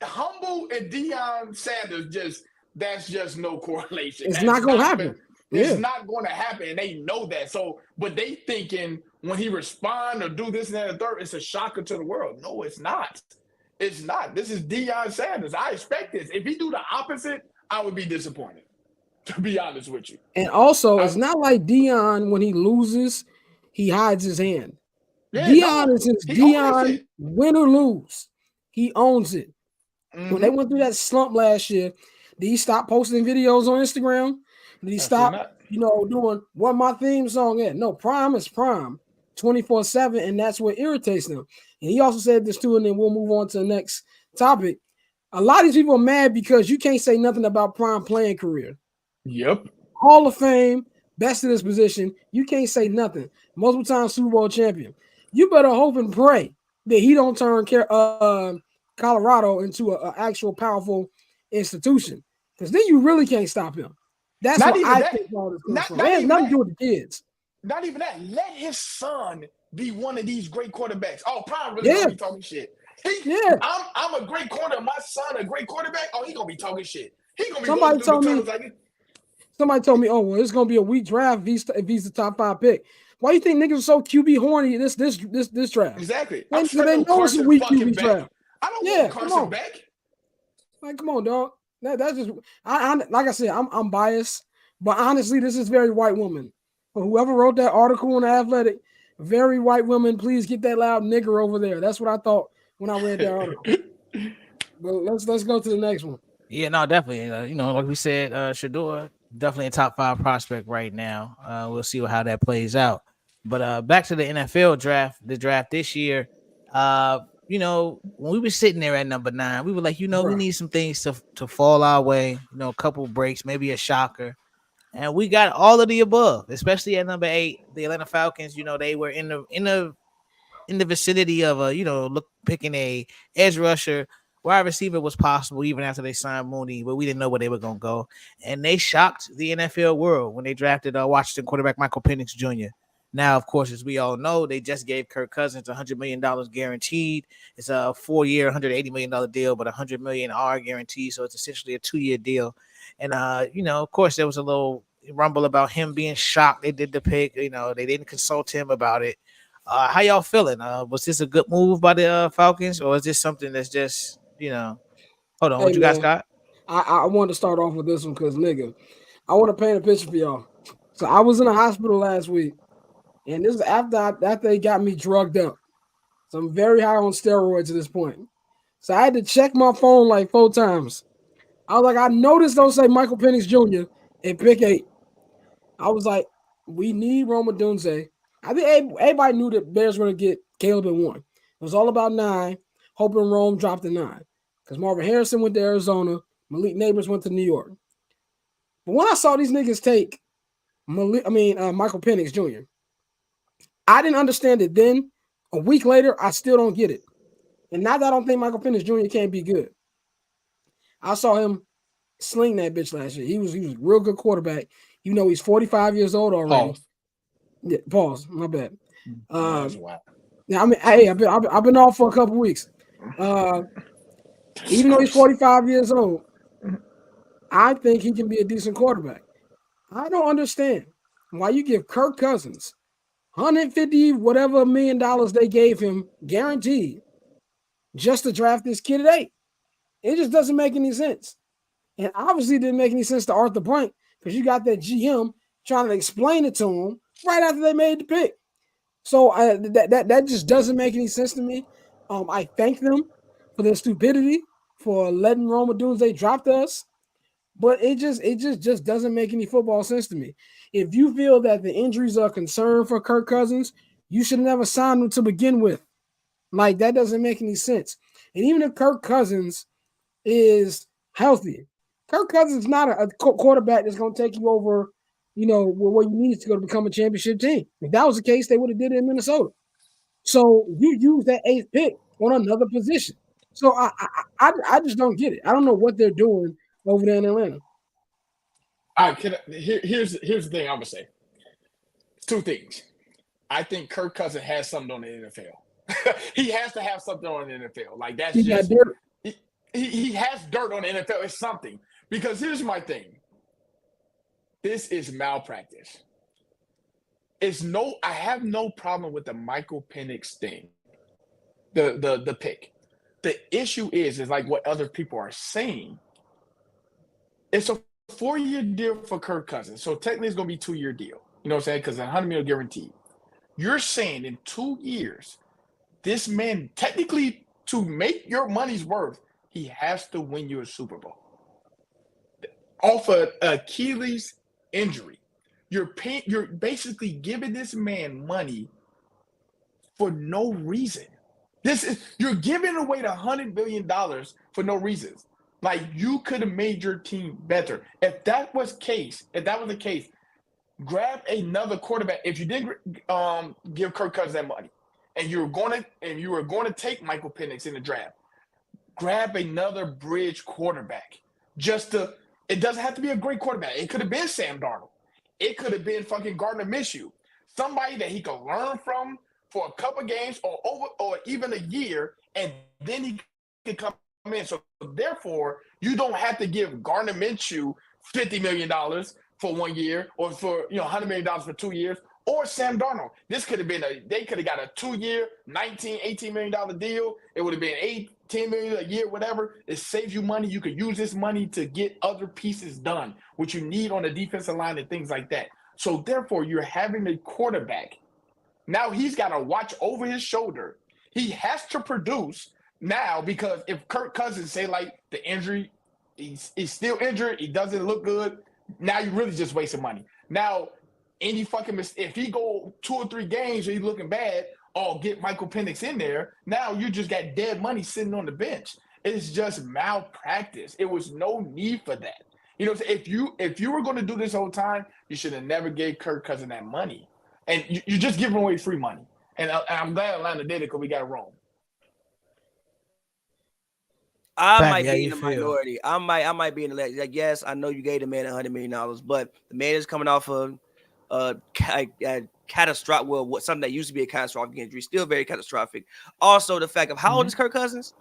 Humble and Deion Sanders that's just no correlation. It's not gonna happen. It's not going to happen, and they know that. So, but they thinking when he respond or do this and that and third, it's a shocker to the world. No, it's not. It's not. This is Deion Sanders. I expect this. If he do the opposite, I would be disappointed, to be honest with you. And also, it's not like Deion, when he loses, he hides his hand. Yeah, Deion is his Deion, win or lose. He owns it. Mm-hmm. When they went through that slump last year, did he stop posting videos on Instagram? Did he stop, doing what my theme song is? No, Prime is Prime 24/7, and that's what irritates them. And he also said this too, and then we'll move on to the next topic. A lot of these people are mad because you can't say nothing about Prime playing career. Yep. Hall of Fame, best in his position. You can't say nothing. Multiple time Super Bowl champion. You better hope and pray that he don't turn Colorado into an actual powerful institution, because then you really can't stop him. That's what I think all this comes from. It has nothing to do with the kids. Not even that. Let his son be one of these great quarterbacks. Oh, Prime really gonna be talking shit. I'm a great quarterback. My son a great quarterback. Oh, he gonna be talking shit. He gonna be somebody told me, oh well, it's gonna be a weak draft if he's the top 5 pick. Why do you think niggas are so QB horny this draft? Exactly. So they know it's a weak QB draft. I don't want Carson back. Like, come on, dog. That's just I like I said, I'm biased, but honestly, this is very white woman. For whoever wrote that article on the Athletic, very white woman, please get that loud nigger over there. That's what I thought when I read that article. But let's go to the next one. Yeah, no, definitely. Like we said, Shedeur, definitely a top 5 prospect right now. We'll see how that plays out. But back to the NFL draft, the draft this year. When we were sitting there at number 9, we were like, we need some things to fall our way. A couple breaks, maybe a shocker. And we got all of the above, especially at number 8, the Atlanta Falcons. They were in the vicinity of picking a edge rusher. Wide receiver was possible even after they signed Mooney, but we didn't know where they were going to go. And they shocked the NFL world when they drafted Washington quarterback Michael Penix Jr. Now, of course, as we all know, they just gave Kirk Cousins $100 million guaranteed. It's a 4-year, $180 million deal, but $100 million are guaranteed. So it's essentially a 2-year deal. And, of course, there was a little rumble about him being shocked. They did the pick. They didn't consult him about it. How y'all feeling? Was this a good move by the Falcons, or is this something that's just, hold on, what you guys got? I want to start off with this one because, nigga, I want to paint a picture for y'all. So I was in a hospital last week, and this is after they got me drugged up. So I'm very high on steroids at this point. So I had to check my phone like 4 times. I was like, I noticed don't say Michael Penix Jr. and pick 8. I was like, we need Rome Odunze. I think everybody knew that Bears were going to get Caleb at 1. It was all about 9, hoping Rome dropped to 9. because Marvin Harrison went to Arizona, Malik Neighbors went to New York. But when I saw these niggas take Michael Penix Jr., I didn't understand it then. A week later, I still don't get it. And now that I don't think Michael Penix Jr. can't be good. I saw him sling that bitch last year. He was a real good quarterback. You know, he's 45 years old already. Pause. Yeah, pause. My bad. That's wild. Now, I mean, hey, I've been off for a couple weeks. Even though he's 45 years old, I think he can be a decent quarterback. I don't understand why you give Kirk Cousins 150 whatever $1 million they gave him guaranteed just to draft this kid at 8. It just doesn't make any sense. And obviously it didn't make any sense to Arthur Blank because you got that GM trying to explain it to him right after they made the pick. So that just doesn't make any sense to me. I thank them for their stupidity for letting Roma Dunze drop to us, but it just doesn't make any football sense to me. If you feel that the injuries are a concern for Kirk Cousins, you should have never signed him to begin with. Like, that doesn't make any sense. And even if Kirk Cousins is healthy, Kirk Cousins is not a quarterback that's going to take you over, where you need to go to become a championship team. If that was the case, they would have did it in Minnesota. So you use that 8th pick on another position. So I just don't get it. I don't know what they're doing over there in Atlanta. All right, here's the thing I'm gonna say. 2 things. I think Kirk Cousins has something on the NFL. He has to have something on the NFL. Like, that's just dirt. He has dirt on the NFL. It's something. Because here's my thing. This is malpractice. I have no problem with the Michael Penix thing. The pick. The issue is like what other people are saying. It's a 4-year deal for Kirk Cousins. So technically it's going to be a 2-year deal. You know what I'm saying? Because $100 million guaranteed. You're saying in 2 years, this man, technically, to make your money's worth, he has to win you a Super Bowl. Off an Achilles injury. You're basically giving this man money for no reason. You're giving away the $100 million for no reason. Like, you could have made your team better. If that was the case, grab another quarterback. If you didn't give Kirk Cousins that money, and you were going to take Michael Penix in the draft, grab another bridge quarterback. It doesn't have to be a great quarterback. It could have been Sam Darnold. It could have been fucking Gardner Minshew. Somebody that he could learn from for a couple games or even a year, and then he could come in. So therefore, you don't have to give Gardner Minshew $50 million for 1 year, or for $100 million for 2 years, or Sam Darnold. This could have been they could have got a 2-year, $18 million deal. It would have been $10 million a year, whatever. It saves you money. You could use this money to get other pieces done, which you need on the defensive line and things like that. So therefore, you're having a quarterback. Now he's got to watch over his shoulder. He has to produce now, because if Kirk Cousins say like the injury, he's still injured, he doesn't look good. Now you're really just wasting money. Now, if he go 2 or 3 games and he's looking bad, get Michael Penix in there. Now you just got dead money sitting on the bench. It's just malpractice. It was no need for that. If you were going to do this whole time, you should have never gave Kirk Cousins that money. And you're just giving away free money. And I'm glad Atlanta did it because we got it wrong. I might be in the minority. I might be in the like. Yes, I know you gave the man $100 million, but the man is coming off of a catastrophic. Well, something that used to be a catastrophic injury, still very catastrophic. Also, the fact of how old is Kirk Cousins?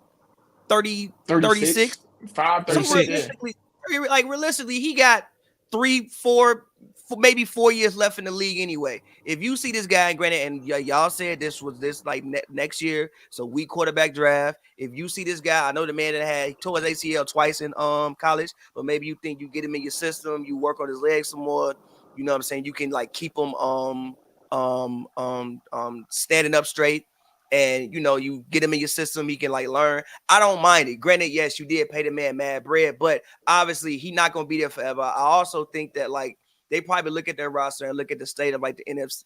30, 36? 36. Like, realistically, he got 3, 4, maybe 4 years left in the league anyway. If you see this guy, and granted, and y'all said this like next year, so we quarterback draft. If you see this guy, I know the man that he tore his ACL twice in college, but maybe you think you get him in your system, you work on his legs some more. You know what I'm saying? You can like keep him standing up straight, and you get him in your system, he can like learn. I don't mind it. Granted, yes, you did pay the man mad bread, but obviously he's not gonna be there forever. I also think that like they probably look at their roster and look at the state of like the NFC,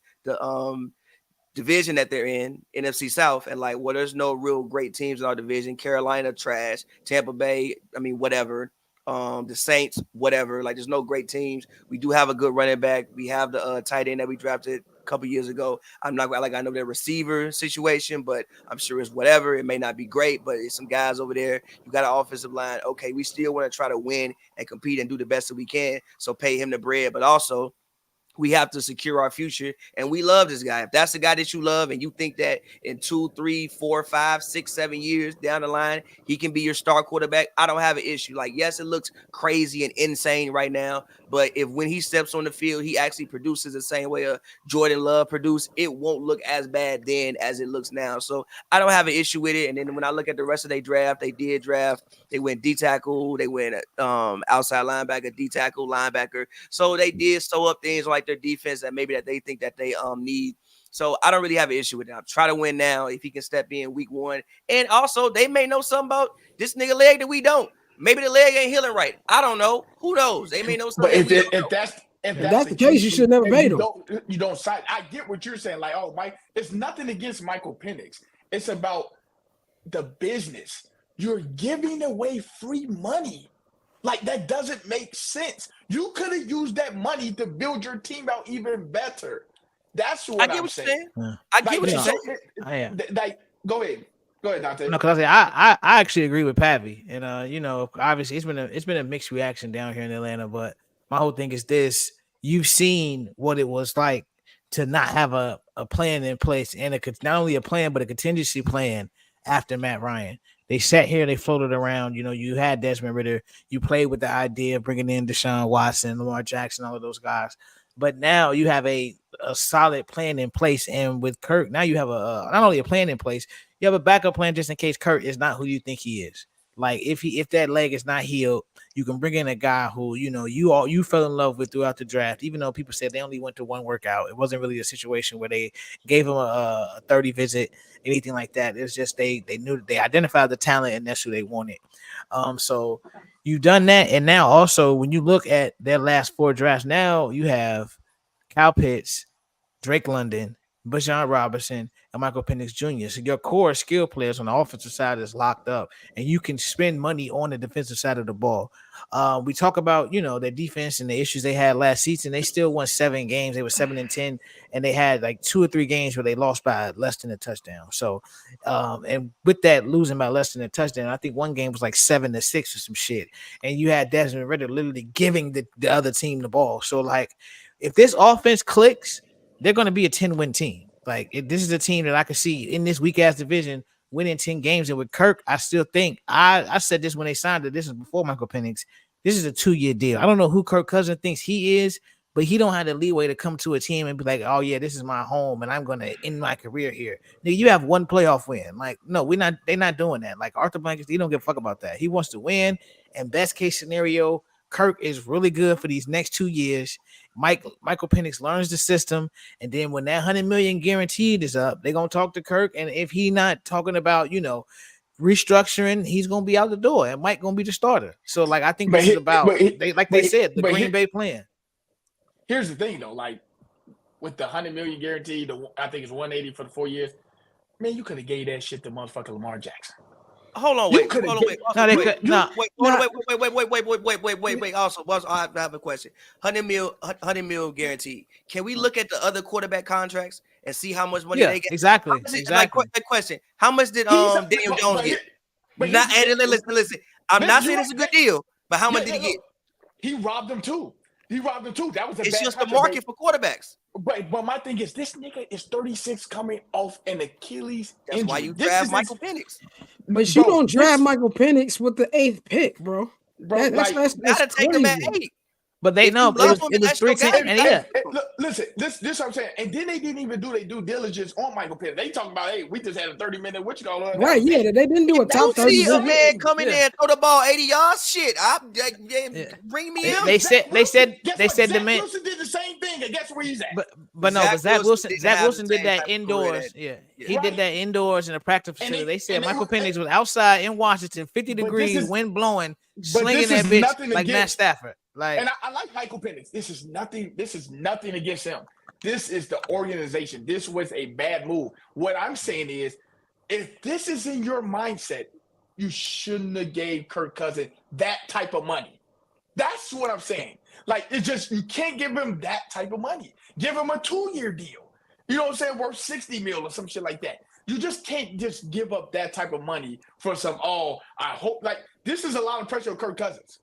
division that they're in, NFC South, and like, well, there's no real great teams in our division. Carolina, trash. Tampa Bay, I mean, whatever. The Saints, whatever. Like, there's no great teams. We do have a good running back. We have the tight end that we drafted a couple years ago. I'm not like I know their receiver situation, but I'm sure it's whatever. It may not be great, but it's some guys over there. You got an offensive line. Okay, we still want to try to win and compete and do the best that we can. So pay him the bread, but also we have to secure our future, and we love this guy. If that's the guy that you love, and you think that in 2, 3, 4, 5, 6, 7 years down the line, he can be your star quarterback, I don't have an issue. Like, yes, it looks crazy and insane right now, but if when he steps on the field, he actually produces the same way Jordan Love produced, it won't look as bad then as it looks now. So I don't have an issue with it. And then when I look at the rest of their draft, they went D tackle, they went outside linebacker, D tackle, linebacker. So they did sew up things like their defense that maybe that they think that they need. So I don't really have an issue with that. Try to win now if he can step in week 1. And also, they may know something about this nigga leg that we don't. Maybe the leg ain't healing right. I don't know. Who knows? They may know something. But if that's the case, you should never paid him. You don't sign. I get what you're saying. Like, oh, Mike, it's nothing against Michael Penix. It's about the business. You're giving away free money. Like, that doesn't make sense. You could have used that money to build your team out even better. That's what I'm saying. I get what you're saying. Like, go ahead. Go ahead, Dante. No, because I actually agree with Pappy, and obviously it's been a mixed reaction down here in Atlanta. But my whole thing is this: you've seen what it was like to not have a plan in place, and not only a plan but a contingency plan after Matt Ryan. They sat here, they floated around. You had Desmond Ridder, you played with the idea of bringing in Deshaun Watson, Lamar Jackson, all of those guys. But now you have a solid plan in place, and with Kirk, now you have not only a plan in place, you have a backup plan just in case Kirk is not who you think he is. Like, if that leg is not healed, you can bring in a guy who you fell in love with throughout the draft. Even though people said they only went to one workout, it wasn't really a situation where they gave him a 30 visit, anything like that. It's just they knew, they identified the talent, and that's who they wanted. So you've done that, and now also when you look at their last 4 drafts, now you have Kyle Pitts, Drake London, Bijan Robinson, and Michael Penix Jr. So your core skill players on the offensive side is locked up, and you can spend money on the defensive side of the ball. We talk about their defense and the issues they had last season. They still won 7 games. They were 7-10, and they had like 2 or 3 games where they lost by less than a touchdown. So, and with that losing by less than a touchdown, I think one game was like 7-6 or some shit. And you had Desmond Ridder literally giving the other team the ball. So like, if this offense clicks, they're going to be a 10-win team. Like, this is a team that I could see in this weak-ass division winning 10 games. And with Kirk, I still think, I said this when they signed it, this is before Michael Penix, this is a 2-year deal. I don't know who Kirk Cousins thinks he is, but he don't have the leeway to come to a team and be like, oh, yeah, this is my home, and I'm going to end my career here. Nigga, you have 1 playoff win. Like, no, they're not doing that. Like, Arthur Blank, he don't give a fuck about that. He wants to win, and best case scenario, Kirk is really good for these next 2 years. Michael Penix learns the system, and then when that $100 million guaranteed is up, they're gonna talk to Kirk. And if he not talking about restructuring, he's gonna be out the door, and Mike gonna be the starter. So like, I think this is about the Green Bay plan. Here's the thing though, like with the $100 million guaranteed, I think it's 180 for the 4 years. Man, you could have gave that shit to motherfucking Lamar Jackson. Hold on, wait. Also, I have a question. 100 mil guaranteed. Can we look at the other quarterback contracts and see how much money they get? Exactly. Like, question: how much did Daniel Jones get? Listen. I'm not saying it's a good deal, but how much did he get? He robbed them too. That was it's just the market for quarterbacks. But my thing is, this nigga is 36 coming off an Achilles injury. That's why you draft Michael Penix. But you don't draft Michael Penix with the 8th pick, bro. That's gotta take him at 8. But they know it was 3 teams. And listen, this is what I'm saying. And then they didn't even do their due diligence on Michael Penix. They talking about, hey, we just had a 30-minute right? Yeah, they didn't do a top 30. See a man come in there and throw the ball 80 yards. Shit, bring me in. They said the man Wilson did the same thing, and guess where he's at. But Zach Wilson did that indoors. Yeah, he did that indoors in a practice facility. They said Michael Penix was outside in Washington, 50 degrees, wind blowing, slinging that bitch like Matt Stafford. Like, And I like Michael Penix. This is nothing against him. This is the organization. This was a bad move. What I'm saying is, if this is in your mindset, you shouldn't have gave Kirk Cousins that type of money. That's what I'm saying. Like, it's just, you can't give him that type of money. Give him a 2-year deal. You know what I'm saying? Worth 60 mil or some shit like that. You just can't just give up that type of money for some, I hope, like, this is a lot of pressure on Kirk Cousins.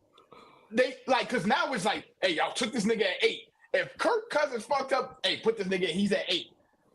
They, like, because now it's like, hey, y'all took this nigga at 8. If Kirk Cousins fucked up, hey, put this nigga, he's at 8.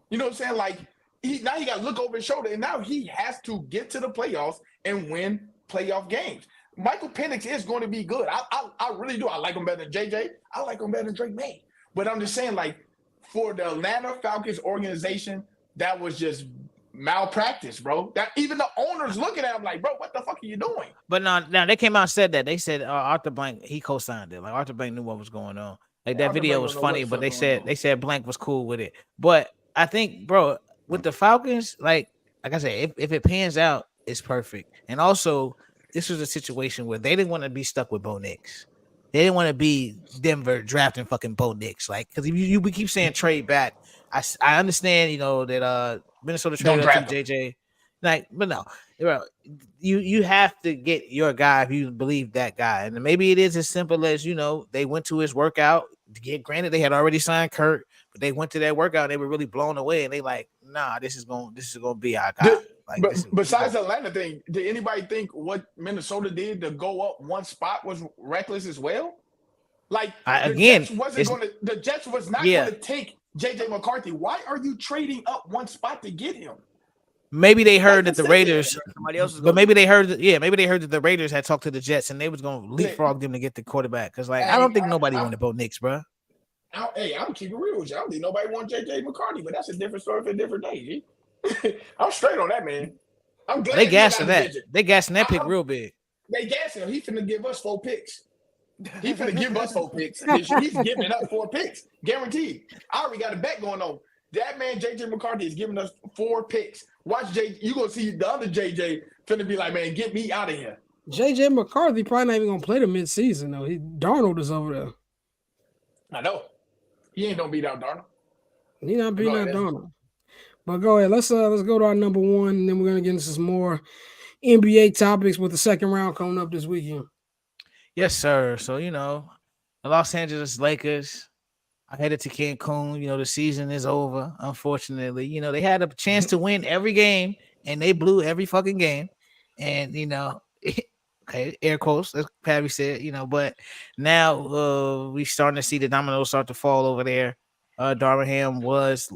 You know what I'm saying? Like, now he got to look over his shoulder, and now he has to get to the playoffs and win playoff games. Michael Penix is going to be good. I really do. I like him better than JJ. I like him better than Drake May. But I'm just saying, like, for the Atlanta Falcons organization, that was just malpractice, bro. That even the owners looking at him like, bro, what the fuck are you doing? but now they came out and said that. They said Arthur Blank, he co-signed it. Like, Arthur Blank knew what was going on. Like, that Arthur video Blank was don't know what funny, the but fuck they going said Blank was cool with it. But I think, bro, with the Falcons, like I said, if it pans out, it's perfect. And also, this was a situation where they didn't want to be stuck with Bo Nix. They didn't want to be Denver drafting fucking Bo Nix. Like, because we keep saying trade back. I understand, you know, that Minnesota Don't traded up draft to him. JJ. Like, but no, bro, you have to get your guy if you believe that guy. And maybe it is as simple as, you know, they went to his workout. Granted, they had already signed Kurt, but they went to that workout and they were really blown away. And they like, nah, this is gonna be our guy. Like, But this is besides the Atlanta thing, did anybody think what Minnesota did to go up one spot was reckless as well? Like, the again, Jets was not yeah. going to take JJ McCarthy. Why are you trading up one spot to get him? Maybe they heard that the Raiders, Somebody else is but gonna maybe they heard that the Raiders had talked to the Jets and they was gonna leapfrog them to get the quarterback. Because, like, I don't think nobody wanted Bo Nix, bro. Hey, I'm keeping it real with you. I don't think nobody want JJ McCarthy, but that's a different story for a different day. G. I'm straight on that, man. I'm glad They he's gassing not a that. digit. They gassing that pick real big. They gassing him. He finna give us 4 picks. He finna give us 4 picks. He's giving us 4 picks, guaranteed. I already got a bet going on. That man, JJ McCarthy, is giving us 4 picks. Watch JJ. You gonna see the other JJ finna be like, man, get me out of here. JJ McCarthy probably not even gonna play the midseason though. Darnold is over there. I know. He ain't gonna beat out Darnold. He not beating out Darnold. But go ahead. Let's go to our number one, and then we're gonna get into some more NBA topics with the second round coming up this weekend. Yes, sir. So, you know, the Los Angeles Lakers are headed to Cancun. You know, the season is over, unfortunately. You know, they had a chance to win every game, and they blew every fucking game. And, you know, okay, air quotes, as Pappy said, you know, but now we starting to see the dominoes start to fall over there. Darvin Ham was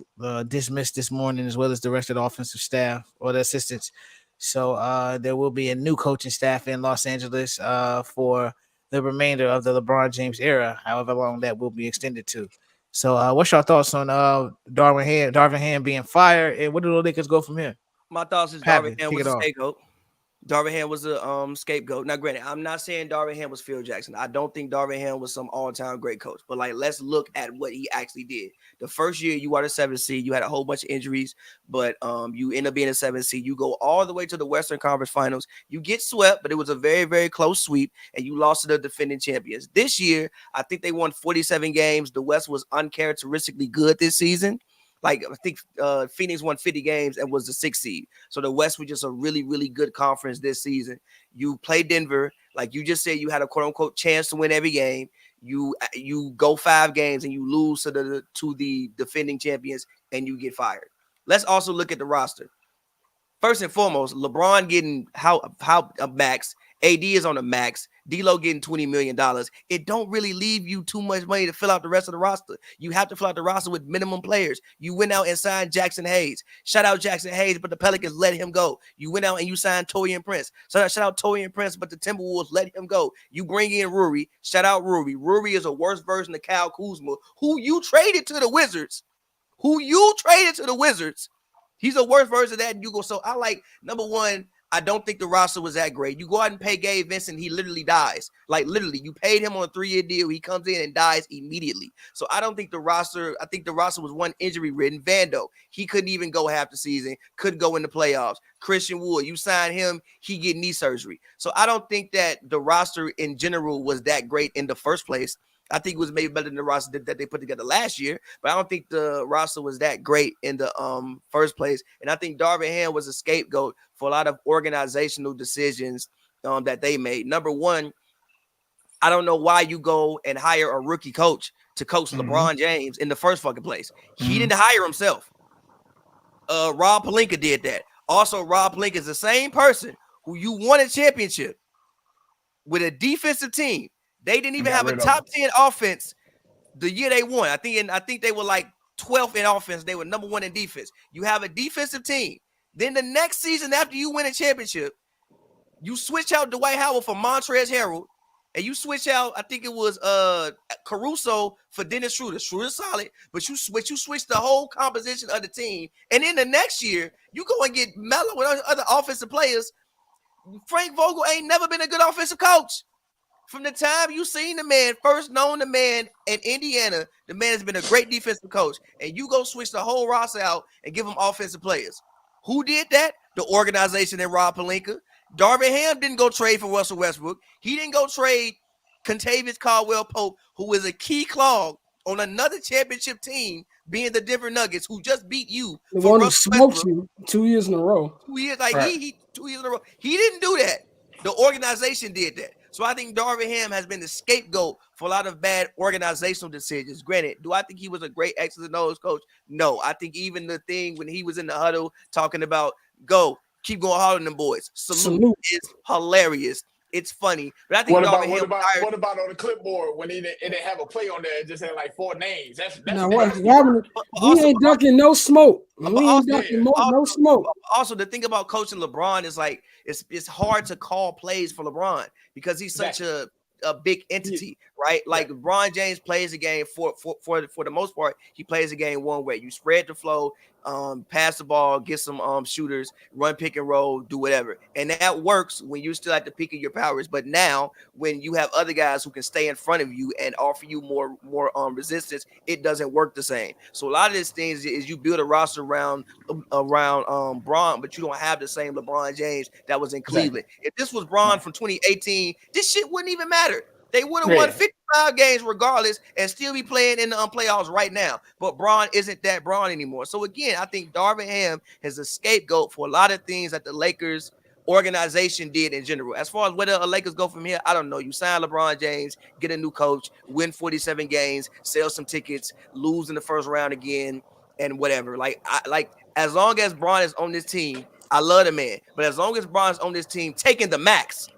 dismissed this morning, as well as the rest of the offensive staff or the assistants. So there will be a new coaching staff in Los Angeles for the remainder of the LeBron James era, however long that will be extended to. So what's your thoughts on Darvin Ham being fired, and where do the Lakers go from here? My thoughts is Pappy, Darvin Ham was a scapegoat. Darvin Ham was a scapegoat. Now, granted, I'm not saying Darvin Ham was Phil Jackson. I don't think Darvin Ham was some all-time great coach. But, like, let's look at what he actually did. The first year you were the 7th seed, you had a whole bunch of injuries, but you end up being a 7th seed. You go all the way to the Western Conference Finals. You get swept, but it was a very, very close sweep, and you lost to the defending champions. This year, I think they won 47 games. The West was uncharacteristically good this season. Like, I think Phoenix won 50 games and was the 6th seed. So the West was just a really, really good conference this season. You play Denver, like you just said, you had a quote unquote chance to win every game. You go 5 games and you lose to the defending champions and you get fired. Let's also look at the roster. First and foremost, LeBron getting how a max. AD is on a max. D'Lo getting $20 million. It don't really leave you too much money to fill out the rest of the roster. You have to fill out the roster with minimum players. You went out and signed Jackson Hayes. Shout out Jackson Hayes, but the Pelicans let him go. You went out and you signed Taurean Prince. So shout out Taurean Prince, but the Timberwolves let him go. You bring in Ruri. Shout out Ruri. Ruri is a worse version of Kyle Kuzma, who you traded to the Wizards. He's a worse version of that. And you go. So I like, number one, I don't think the roster was that great. You go out and pay Gabe Vincent, he literally dies. Like literally, you paid him on a 3-year deal. He comes in and dies immediately. So I don't think the roster. I think the roster was one injury ridden. Vando, he couldn't even go half the season. Couldn't go in the playoffs. Christian Wood, you sign him, he get knee surgery. So I don't think that the roster in general was that great in the first place. I think it was maybe better than the roster that they put together last year, but I don't think the roster was that great in the first place. And I think Darvin Ham was a scapegoat for a lot of organizational decisions that they made. Number one, I don't know why you go and hire a rookie coach to coach LeBron James in the first fucking place. He didn't hire himself. Rob Pelinka did that. Also, Rob Pelinka is the same person who you won a championship with a defensive team. They didn't even have a top 10 offense the year they won. I think they were like 12th in offense. They were number 1 in defense. You have a defensive team. Then the next season after you win a championship, you switch out Dwight Howard for Montrezl Harrell, and you switch out, I think it was Caruso for Dennis Schroeder. Schroeder's solid, but you switch the whole composition of the team. And then the next year, you go and get Melo with other offensive players. Frank Vogel ain't never been a good offensive coach. From the time you seen the man, first known the man in Indiana, the man has been a great defensive coach. And you go switch the whole roster out and give him offensive players. Who did that? The organization and Rob Pelinka. Darvin Ham didn't go trade for Russell Westbrook. He didn't go trade Contavious Caldwell-Pope, who is a key cog on another championship team, being the Denver Nuggets, who just beat you. The one who smoked you 2 years in a row. 2 years, like he 2 years in a row. He didn't do that. The organization did that. So I think Darvin Ham has been the scapegoat for a lot of bad organizational decisions. Granted, do I think he was a great X's and O's coach? No. I think even the thing when he was in the huddle talking about keep going harder than them boys. Salute is hilarious. It's funny. But I think what about on the clipboard when it didn't have a play on there? It just had like 4 names. We ain't ducking no smoke. We ain't ducking no smoke. Also, the thing about coaching LeBron is like it's hard to call plays for LeBron because he's such a big entity, right? Like LeBron James plays a game for the most part. He plays a game one way. You spread the flow, pass the ball, get some shooters, run pick and roll, do whatever. And that works when you're still at the peak of your powers. But now when you have other guys who can stay in front of you and offer you more resistance, it doesn't work the same. So a lot of these things is you build a roster around Bron, but you don't have the same LeBron James that was in Cleveland. If this was Bron from 2018, this shit wouldn't even matter. They would have won 55 games regardless and still be playing in the playoffs right now. But Bron isn't that Bron anymore. So again, I think Darvin Ham is a scapegoat for a lot of things that the Lakers organization did in general. As far as where the Lakers go from here, I don't know. You sign LeBron James, get a new coach, win 47 games, sell some tickets, lose in the first round again, and whatever. Like as long as Bron is on this team, I love the man. But as long as Bron's on this team, taking the max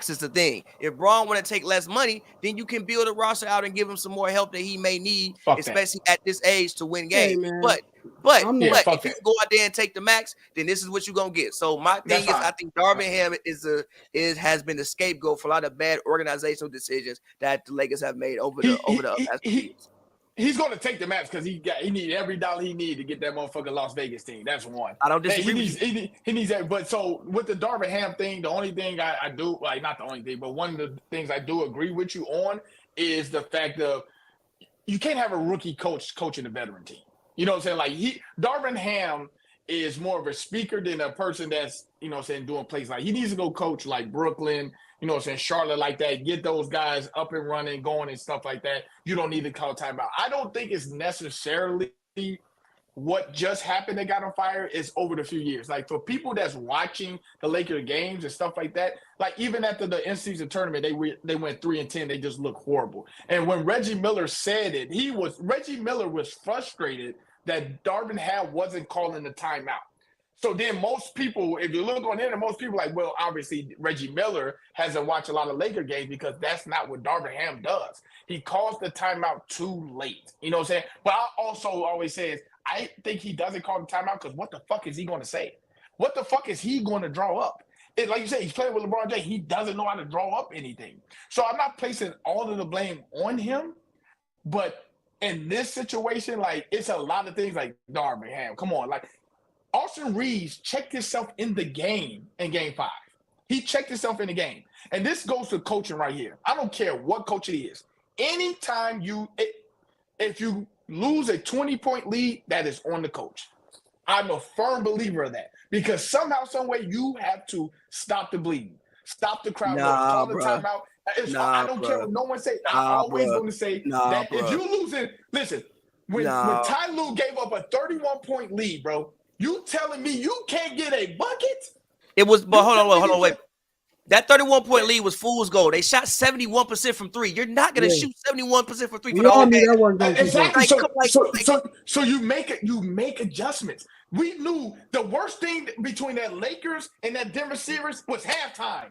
is the thing. If Bron want to take less money, then you can build a roster out and give him some more help that he may need, especially at this age to win games. But if you go out there and take the max, then this is what you're gonna get. So my thing is, I think Darvin Ham has been the scapegoat for a lot of bad organizational decisions that the Lakers have made over the past few years. He's going to take the max because he need every dollar he need to get that motherfucking Las Vegas team. That's one. I don't disagree. He needs that. But so with the Darvin Ham thing, the only thing I do, like not the only thing, but one of the things I do agree with you on is the fact of you can't have a rookie coach coaching a veteran team. You know what I'm saying? Like Darvin Ham is more of a speaker than a person that's, you know what I'm saying, doing plays. Like he needs to go coach like Brooklyn, you know what I'm saying, Charlotte like that, get those guys up and running, going and stuff like that. You don't need to call timeout. I don't think it's necessarily what just happened that got him fired is over the few years. Like for people that's watching the Lakers games and stuff like that, like even after the in-season tournament, they went 3-10. They just looked horrible. And when Reggie Miller said it, Reggie Miller was frustrated that Darvin Ham wasn't calling the timeout. So then most people, if you look on the internet, most people are like, well, obviously Reggie Miller hasn't watched a lot of Laker games because that's not what Darvin Ham does. He calls the timeout too late. You know what I'm saying? But I also always say I think he doesn't call the timeout because what the fuck is he going to say? What the fuck is he going to draw up? Like you said, he's playing with LeBron James. He doesn't know how to draw up anything. So I'm not placing all of the blame on him, but in this situation, like it's a lot of things like Darvin Ham. Come on, like Austin Reeves checked himself in the game in Game 5. He checked himself in the game. And this goes to coaching right here. I don't care what coach it is. Anytime if you lose a 20-point lead, that is on the coach. I'm a firm believer of that because somehow, some way, you have to stop the bleeding, stop the crowd, call the timeout. I don't care what no one say. I'm always going to say that if you lose it, listen. When Ty Lue gave up a 31-point lead, bro, you telling me you can't get a bucket? It was, but hold on, wait. That 31-point lead was fool's gold. They shot 71% from three. You're not going to shoot 71% from three for the whole game. Exactly. So you make adjustments. We knew the worst thing between that Lakers and that Denver series was halftime.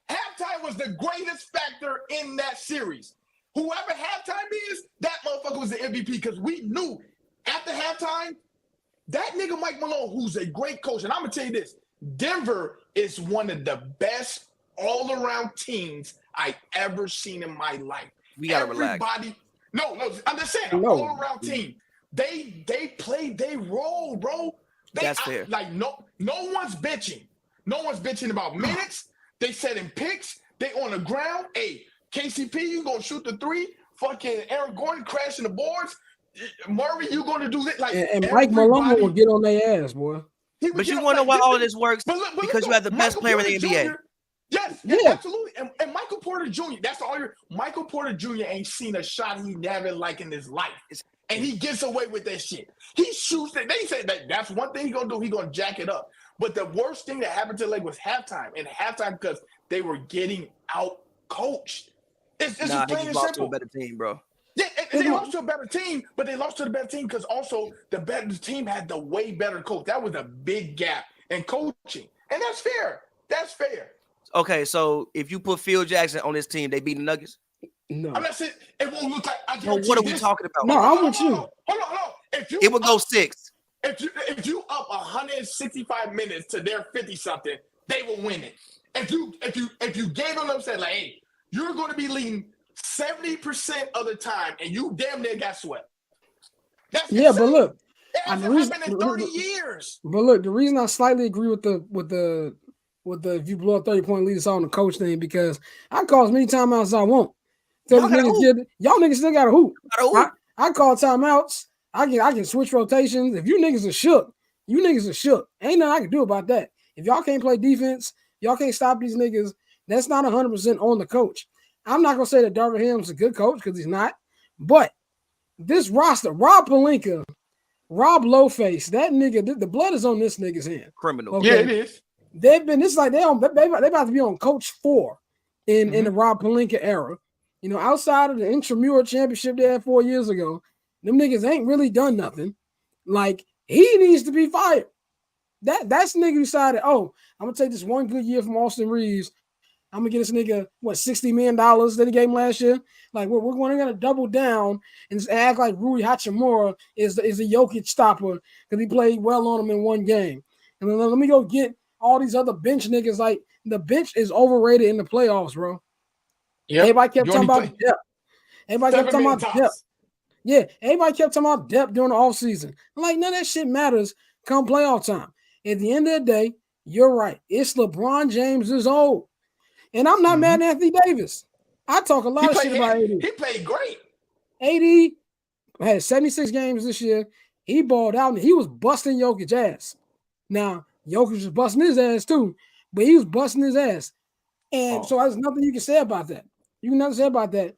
Halftime was the greatest factor in that series. Whoever halftime is, that motherfucker was the MVP because we knew after halftime, that nigga Mike Malone, who's a great coach, and I'm going to tell you this, Denver is one of the best all-around teams I ever seen in my life. We got to relax. No, I'm just saying, an all-around team. They play, they roll, bro. That's fair. Like, no one's bitching. No one's bitching about minutes. They setting picks. They on the ground. Hey, KCP, you going to shoot the three. Fucking Aaron Gordon crashing the boards. Murray, you going to do this. Like, and Mike Malone will get on their ass, boy. But you want to know why all of this works? Because you have the best player in the NBA. Yes, absolutely. And Michael Porter Jr., that's the only Michael Porter Jr. ain't seen a shot he never like in his life. And he gets away with that shit. He shoots it. They say that's one thing he's going to do. He's going to jack it up. But the worst thing that happened to the Lakers was halftime. And halftime because they were getting out-coached. It's just plain and lost simple. To a better team, bro. Yeah, and they lost to a better team, but they lost to the better team because also the team had the way better coach. That was a big gap in coaching. And that's fair. That's fair. Okay, so if you put Phil Jackson on this team, they beat the Nuggets? No. I'm not saying it won't look like what are we talking about? No, I'm with you. Hold on. It would go 6. If you up 165 minutes to their 50-something, they will win it. If you gave them said like, hey, you're going to be leading 70% of the time, and you damn near got swept. That's but look, it hasn't happened in 30 years. But look, the reason I slightly agree with the if you blow a 30-point lead, it's on the coach thing because I call as many timeouts as I want. Y'all niggas still got a hoop. I call timeouts. I can switch rotations. If you niggas are shook, you niggas are shook. Ain't nothing I can do about that. If y'all can't play defense, y'all can't stop these niggas. That's not 100% on the coach. I'm not gonna say that Darvin Ham's a good coach because he's not. But this roster, Rob Pelinka, Rob Lowface, that nigga, the blood is on this nigga's hand. Criminal. Okay? Yeah, it is. They've been. It's like they about to be on Coach 4 in the Rob Pelinka era. You know, outside of the intramural championship they had 4 years ago, them niggas ain't really done nothing. Like he needs to be fired. That's the nigga who decided, I'm gonna take this one good year from Austin Reeves. I'm gonna get this nigga $60 million that he gave him last year. Like we're gonna double down and just act like Rui Hachimura is a Jokic stopper because he played well on him in one game. And then let me go get all these other bench niggas. Like the bench is overrated in the playoffs, bro. Yep. Everybody kept talking about depth. Everybody kept talking about depth. Yeah, everybody kept talking about depth during the offseason. I'm like, none of that shit matters come playoff time. At the end of the day, you're right. It's LeBron James is old. And I'm not mad at Anthony Davis. I talk a lot of shit about AD. He played great. AD had 76 games this year. He balled out and he was busting Jokic's ass. Now, Jokic was busting his ass too, but he was busting his ass. And so there's nothing you can say about that. You can nothing say about that.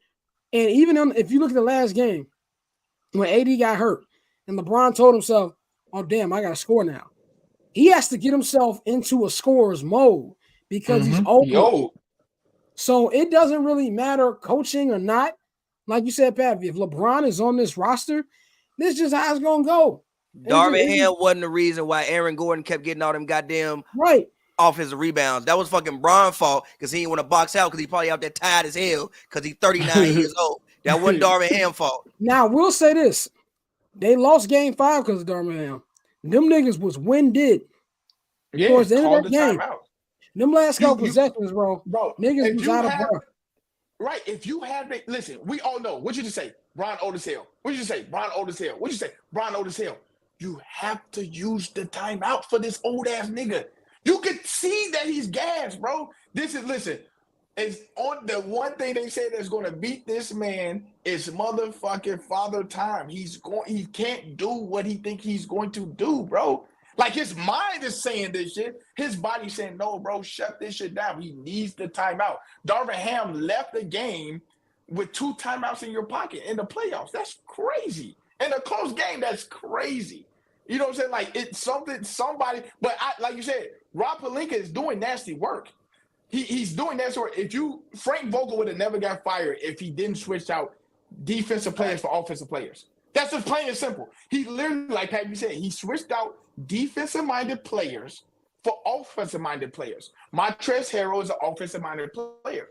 And even if you look at the last game, when AD got hurt and LeBron told himself, oh, damn, I got to score now. He has to get himself into a scorer's mode because he's open. So it doesn't really matter coaching or not. Like you said, Pat, if LeBron is on this roster, this is just how it's going to go. Darvin Ham wasn't the reason why Aaron Gordon kept getting all them goddamn offensive rebounds. That was fucking Bron's fault because he didn't want to box out because he probably out there tired as hell because he's 39 years old. That wasn't Darvin Ham's fault. Now, we'll say this. They lost game 5 because of Darvin Ham. Them niggas was winded. Yeah, towards the end of that game. Timeout. Them last couple possessions, bro. Niggas was out of breath. Right. If you have it, listen, we all know. What you just say? Bron old as hell. What you just say? Bron old as hell. What you say? Bron old as hell. you have to use the timeout for this old ass nigga. You can see that he's gassed, bro. Listen, it's on the one thing they say that's going to beat this man is motherfucking father time. He can't do what he think he's going to do, bro. Like his mind is saying this shit. His body saying, no, bro, shut this shit down. He needs the timeout. Darvin Ham left the game with 2 timeouts in your pocket in the playoffs. That's crazy. In a close game, that's crazy. You know what I'm saying? Like it's somebody, but like you said, Rob Pelinka is doing nasty work. He's doing that sort. Frank Vogel would have never got fired if he didn't switch out defensive players for offensive players. That's just plain and simple. He literally, like Pat said, he switched out defensive-minded players for offensive-minded players. Montrezl Harrell is an offensive-minded player.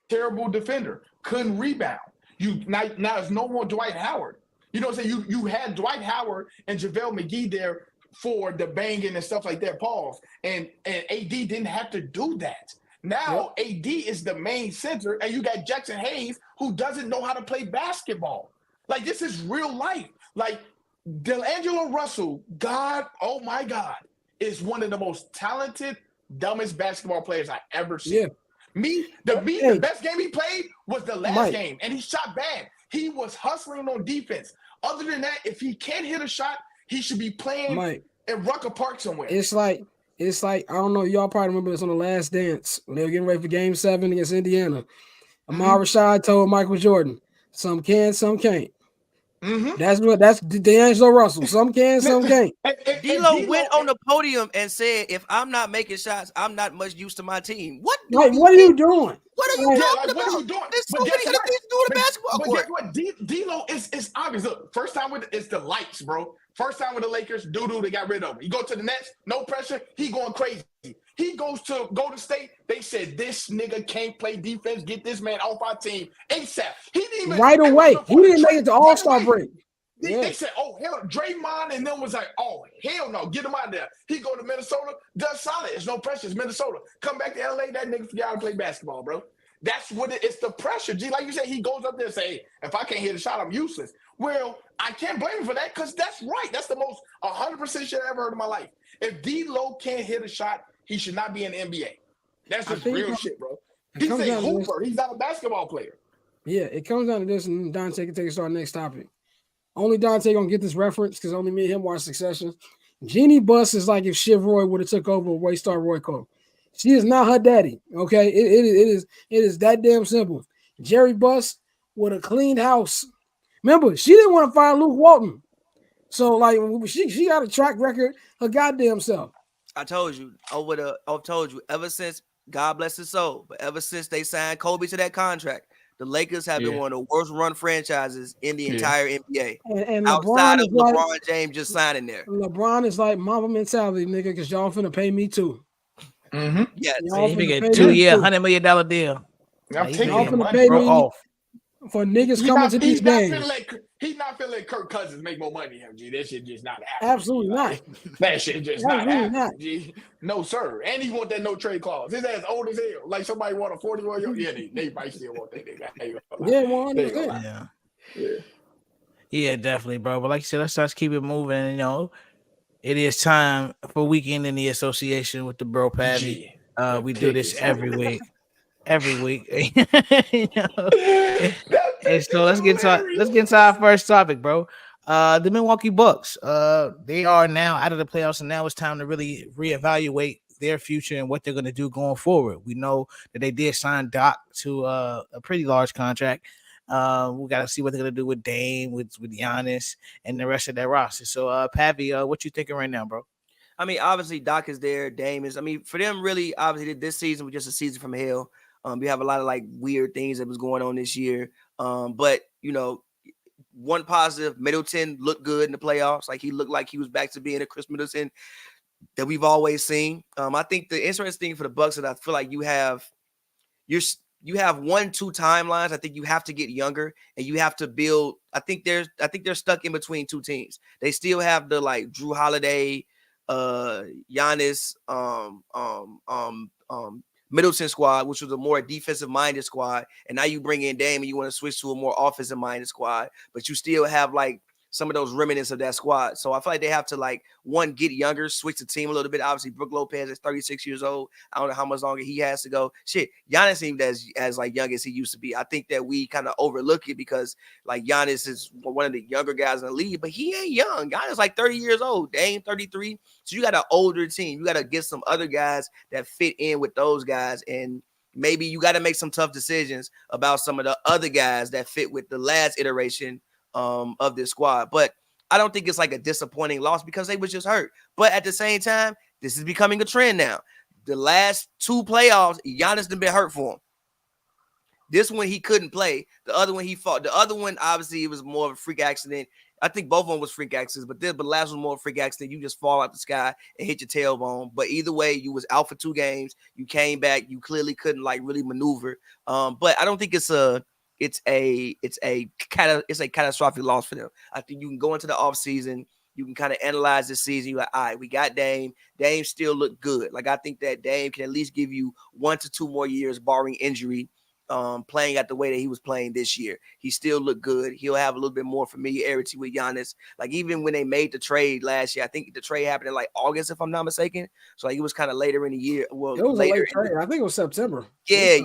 Terrible defender. Couldn't rebound. Now there's no more Dwight Howard. You know what I'm saying? You had Dwight Howard and JaVale McGee there for the banging and stuff like that, pause. And AD didn't have to do that. Now AD is the main center, and you got Jackson Hayes who doesn't know how to play basketball. Like, this is real life. Like, D'Angelo Russell, God, oh my God, is one of the most talented, dumbest basketball players I ever seen. Yeah. The best game he played was the last game, and he shot bad. He was hustling on defense. Other than that, if he can't hit a shot, he should be playing in Rucker Park somewhere. It's like I don't know. Y'all probably remember this on The Last Dance when they were getting ready for Game 7 against Indiana. Ahmad Rashad told Michael Jordan, "Some can, some can't." That's D'Angelo Russell. Some can, some can't. D'Lo went on the podium and said, "If I'm not making shots, I'm not much use to my team." What are you doing? What are you talking about? What are you doing? There's so many other things to do in a basketball court. Guess what? D'Lo is obvious. Look, first time it's the lights, bro. First time with the Lakers, they got rid of him. He go to the Nets, no pressure. He going crazy. He goes to Golden State. They said this nigga can't play defense. Get this man off our team ASAP. He didn't even right away. He didn't make it to All-Star break. They said, oh, hell, Draymond, and then was like, oh, hell no, get him out of there. He go to Minnesota, does solid. It's no pressure. It's Minnesota. Come back to LA, that nigga forgot how to play basketball, bro. That's what it's the pressure. G, like you said, he goes up there and say, hey, if I can't hit a shot, I'm useless. Well, I can't blame him for that because that's right. That's the most 100% shit I ever heard in my life. If D'Lo can't hit a shot, he should not be in the NBA. That's just real shit, bro. He's a hooper. He's not a basketball player. Yeah, it comes down to this, and Dante can take us to our next topic. Only Dante gonna get this reference because only me and him watch Succession. Jeannie Buss is like if Shiv Roy would have took over Waystar Royco. She is not her daddy. Okay, it is that damn simple. Jerry Buss would have cleaned house. Remember, she didn't want to fire Luke Walton, so like she got a track record her goddamn self. I told you, I've told you ever since, God bless his soul, but ever since they signed Kobe to that contract, the Lakers have been one of the worst run franchises in the entire NBA. And outside of LeBron James just signing there. LeBron is like mama mentality, nigga, because y'all finna pay me too. Yeah, so he get a 2-year, $100 million deal. I'm taking y'all finna pay me off for niggas coming to these games. He's not feeling like Kirk Cousins make more money than him, G. That shit just not happening. Absolutely not. That shit just not happening, G. No, sir. And he want that no trade clause. His ass old as hell. Like somebody want a 41-year-old. Yeah, they might still want that nigga. Yeah, definitely, bro. But like you said, let's keep it moving. You know, it is time for Weekend in the Association with the Bro Pavy. We do this every week. You know? And so let's get into our first topic, bro. The Milwaukee Bucks. They are now out of the playoffs, and now it's time to really reevaluate their future and what they're going to do going forward. We know that they did sign Doc to a pretty large contract. We got to see what they're going to do with Dame, with Giannis, and the rest of that roster. So, Pavi, what you thinking right now, bro? I mean, obviously, Doc is there. Dame is. I mean, for them, really, obviously, this season was just a season from hell. We have a lot of like weird things that was going on this year. But you know, one positive, Middleton looked good in the playoffs. Like he looked like he was back to being a Chris Middleton that we've always seen. I think the interesting thing for the Bucks is I feel like you have 1-2 timelines. I think you have to get younger and you have to build. I think they're stuck in between two teams. They still have the like Drew Holiday, Giannis, Middleton squad, which was a more defensive-minded squad, and now you bring in Dame and you want to switch to a more offensive-minded squad, but you still have like some of those remnants of that squad. So I feel like they have to like one get younger, switch the team a little bit. Obviously, Brook Lopez is 36 years old. I don't know how much longer he has to go. Shit, Giannis seemed as like young as he used to be. I think that we kind of overlook it because like Giannis is one of the younger guys in the league, but he ain't young. Giannis like 30 years old. Dame 33. So you got an older team. You got to get some other guys that fit in with those guys, and maybe you got to make some tough decisions about some of the other guys that fit with the last iteration of this squad. But I don't think it's like a disappointing loss because they was just hurt. But at the same time, this is becoming a trend now. The last 2 playoffs, Giannis done been hurt for him. This one he couldn't play. The other one he fought. The other one, obviously, it was more of a freak accident. I think both of them was freak accidents, but the last one more freak accident. You just fall out the sky and hit your tailbone. But either way, you was out for 2 games. You came back. You clearly couldn't like really maneuver. But I don't think it's a catastrophic loss for them. I think you can go into the offseason. You can kind of analyze this season. You're like, all right, we got Dame. Dame still look good. Like I think that Dame can at least give you 1 to 2 more years, barring injury. Playing at the way that he was playing this year. He still looked good. He'll have a little bit more familiarity with Giannis. Like even when they made the trade last year, I think the trade happened in like August, if I'm not mistaken. So like it was kind of later in the year. Well, It was later a late trade. I think it was September. Yeah.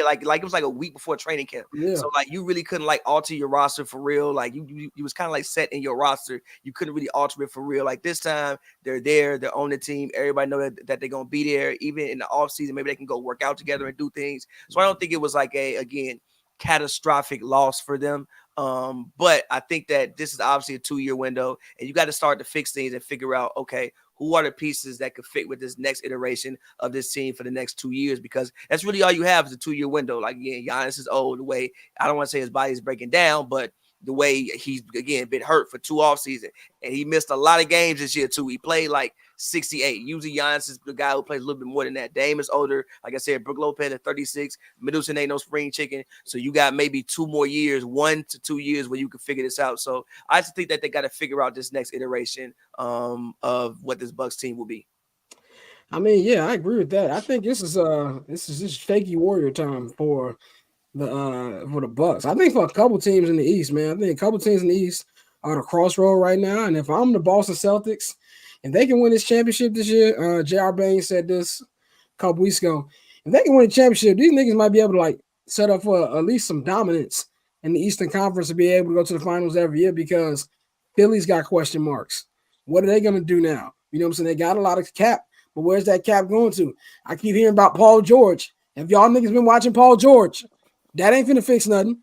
Like it was like a week before training camp. Yeah. So like you really couldn't like alter your roster for real. Like you was kind of like set in your roster. You couldn't really alter it for real. Like this time they're there, they're on the team. Everybody know that they're gonna be there. Even in the offseason, maybe they can go work out together and do things. So I don't think it was like again catastrophic loss for them. But I think that this is obviously a 2-year window, and you got to start to fix things and figure out, okay, who are the pieces that could fit with this next iteration of this team for the next 2 years? Because that's really all you have is a 2-year window. Like, again, Giannis is old. The way, I don't want to say his body's breaking down, but the way he's, again, been hurt for 2 offseasons. And he missed a lot of games this year, too. He played like 68. Usually Giannis is the guy who plays a little bit more than that. Dame is older. Like I said, Brook Lopez at 36. Middleton ain't no spring chicken. So you got maybe 2 more years, 1 to 2 years where you can figure this out. So I just think that they got to figure out this next iteration of what this Bucks team will be. I mean, yeah, I agree with that. I think this is just shaky warrior time for the Bucks. I think for a couple teams in the East, man. I think a couple teams in the East are at a crossroad right now. And if I'm the Boston Celtics, and they can win this championship this year, J.R. Baines said this a couple weeks ago. If they can win a championship, these niggas might be able to like set up for at least some dominance in the Eastern Conference to be able to go to the finals every year because Philly's got question marks. What are they going to do now? You know what I'm saying? They got a lot of cap, but where's that cap going to? I keep hearing about Paul George. If y'all niggas been watching Paul George, that ain't finna fix nothing.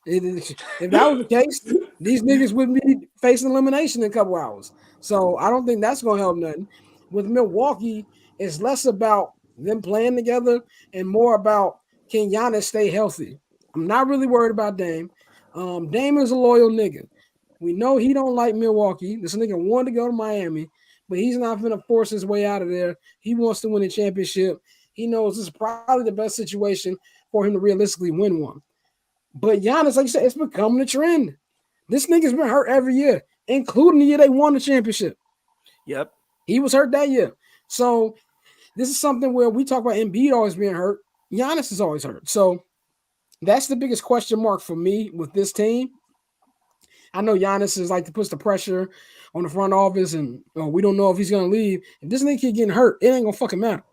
If that was the case, these niggas wouldn't be facing elimination in a couple hours. So I don't think that's going to help nothing. With Milwaukee, it's less about them playing together and more about can Giannis stay healthy. I'm not really worried about Dame. Dame is a loyal nigga. We know he don't like Milwaukee. This nigga wanted to go to Miami, but he's not going to force his way out of there. He wants to win a championship. He knows this is probably the best situation for him to realistically win one. But Giannis, like you said, it's becoming a trend. This nigga's been hurt every year, including the year they won the championship. Yep. He was hurt that year. So this is something where we talk about Embiid always being hurt. Giannis is always hurt. So that's the biggest question mark for me with this team. I know Giannis is like to put the pressure on the front office, and we don't know if he's going to leave. If this nigga keep getting hurt, it ain't going to fucking matter.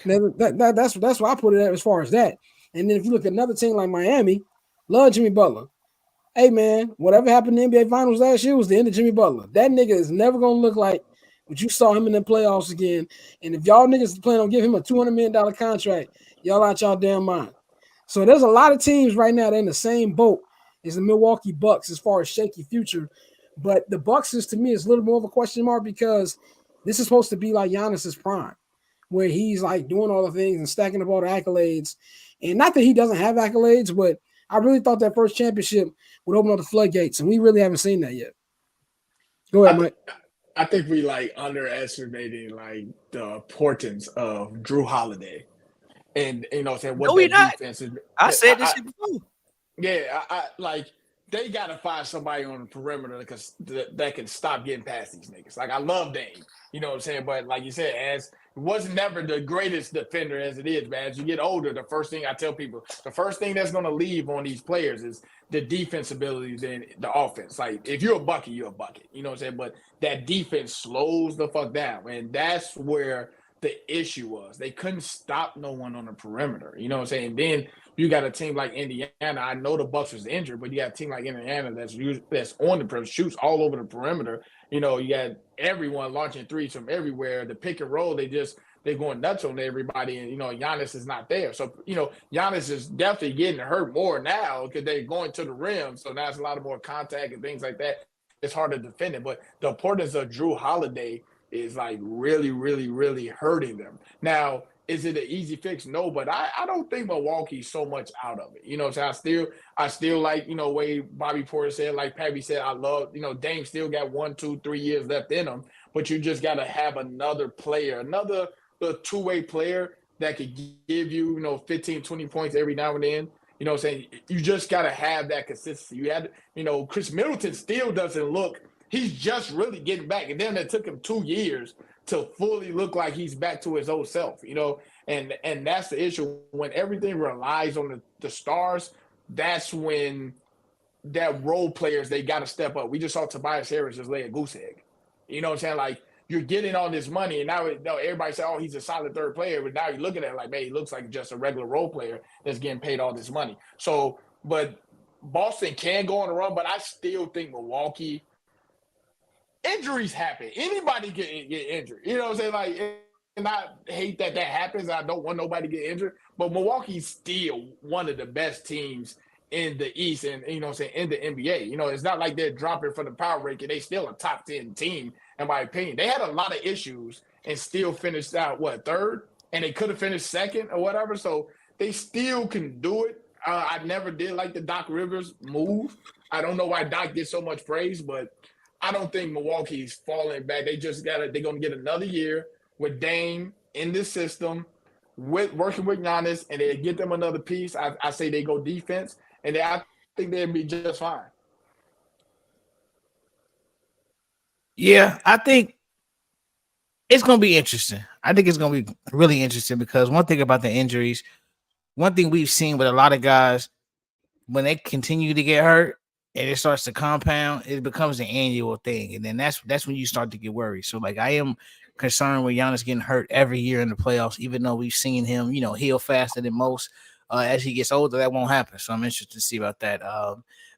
That's why I put it at as far as that. And then if you look at another team like Miami, love Jimmy Butler. Hey, man, whatever happened in the NBA Finals last year was the end of Jimmy Butler. That nigga is never going to look like what you saw him in the playoffs again. And if y'all niggas plan on giving him a $200 million contract, y'all out y'all damn mind. So there's a lot of teams right now that are in the same boat as the Milwaukee Bucks as far as shaky future. But the Bucks is, to me, is a little more of a question mark because this is supposed to be like Giannis's prime, where he's like doing all the things and stacking up all the accolades. And not that he doesn't have accolades, but I really thought that first championship would open up the floodgates, and we really haven't seen that yet. Go ahead, Mike. I think we like underestimating like the importance of Drew Holiday, and you know, saying what No, that defense is. I said this shit before. Yeah, I like they got to find somebody on the perimeter that can stop getting past these niggas. Like I love Dame, you know what I'm saying, but like you said, as wasn't never the greatest defender as it is, man. As you get older, the first thing I tell people, the first thing that's going to leave on these players is the defense abilities and the offense. Like, if you're a bucket, you're a bucket. You know what I'm saying? But that defense slows the fuck down. And that's where the issue was. They couldn't stop no one on the perimeter. You know what I'm saying? Then you got a team like Indiana. I know the Bucks was injured, but you got a team like Indiana that's on the perimeter, shoots all over the perimeter. You know, you got everyone launching threes from everywhere. The pick and roll, they're going nuts on everybody, and Giannis is not there. So Giannis is definitely getting hurt more now because they're going to the rim. So now it's a lot of more contact and things like that. It's hard to defend it. But the importance of Drew Holiday is like really, really, really hurting them. Now, is it an easy fix? No, but I don't think Milwaukee's so much out of it. So I still like, way Bobby Porter said, like Pappy said, I love, Dame still got 1, 2, 3 years left in him, but you just got to have another player, another two-way player that could give you, 15, 20 points every now and then. You know what I'm saying? You just got to have that consistency. You had, Chris Middleton still doesn't look, he's just really getting back. And then it took him 2 years to fully look like he's back to his old self, and that's the issue. When everything relies on the stars, that's when that role players, they got to step up. We just saw Tobias Harris just lay a goose egg. You know what I'm saying? Like, you're getting all this money, and now everybody say, oh, he's a solid third player, but now you're looking at it like, man, he looks like just a regular role player that's getting paid all this money. So, but Boston can go on a run, but I still think Milwaukee, injuries happen. Anybody get injured. You know what I'm saying? Like, and I hate that happens. I don't want nobody to get injured. But Milwaukee's still one of the best teams in the East and, in the NBA. It's not like they're dropping from the power ranking. They still a top 10 team, in my opinion. They had a lot of issues and still finished out, third? And they could have finished second or whatever. So they still can do it. I never did like the Doc Rivers move. I don't know why Doc gets so much praise, but I don't think Milwaukee's falling back. They're going to get another year with Dame in this system, working with Giannis, and they get them another piece. I say they go defense, and I think they'll be just fine. Yeah, I think it's going to be interesting. I think it's going to be really interesting because one thing about the injuries, one thing we've seen with a lot of guys, when they continue to get hurt, and it starts to compound, it becomes an annual thing. And then that's when you start to get worried. So, like, I am concerned with Giannis getting hurt every year in the playoffs, even though we've seen him, heal faster than most. As he gets older, that won't happen. So I'm interested to see about that.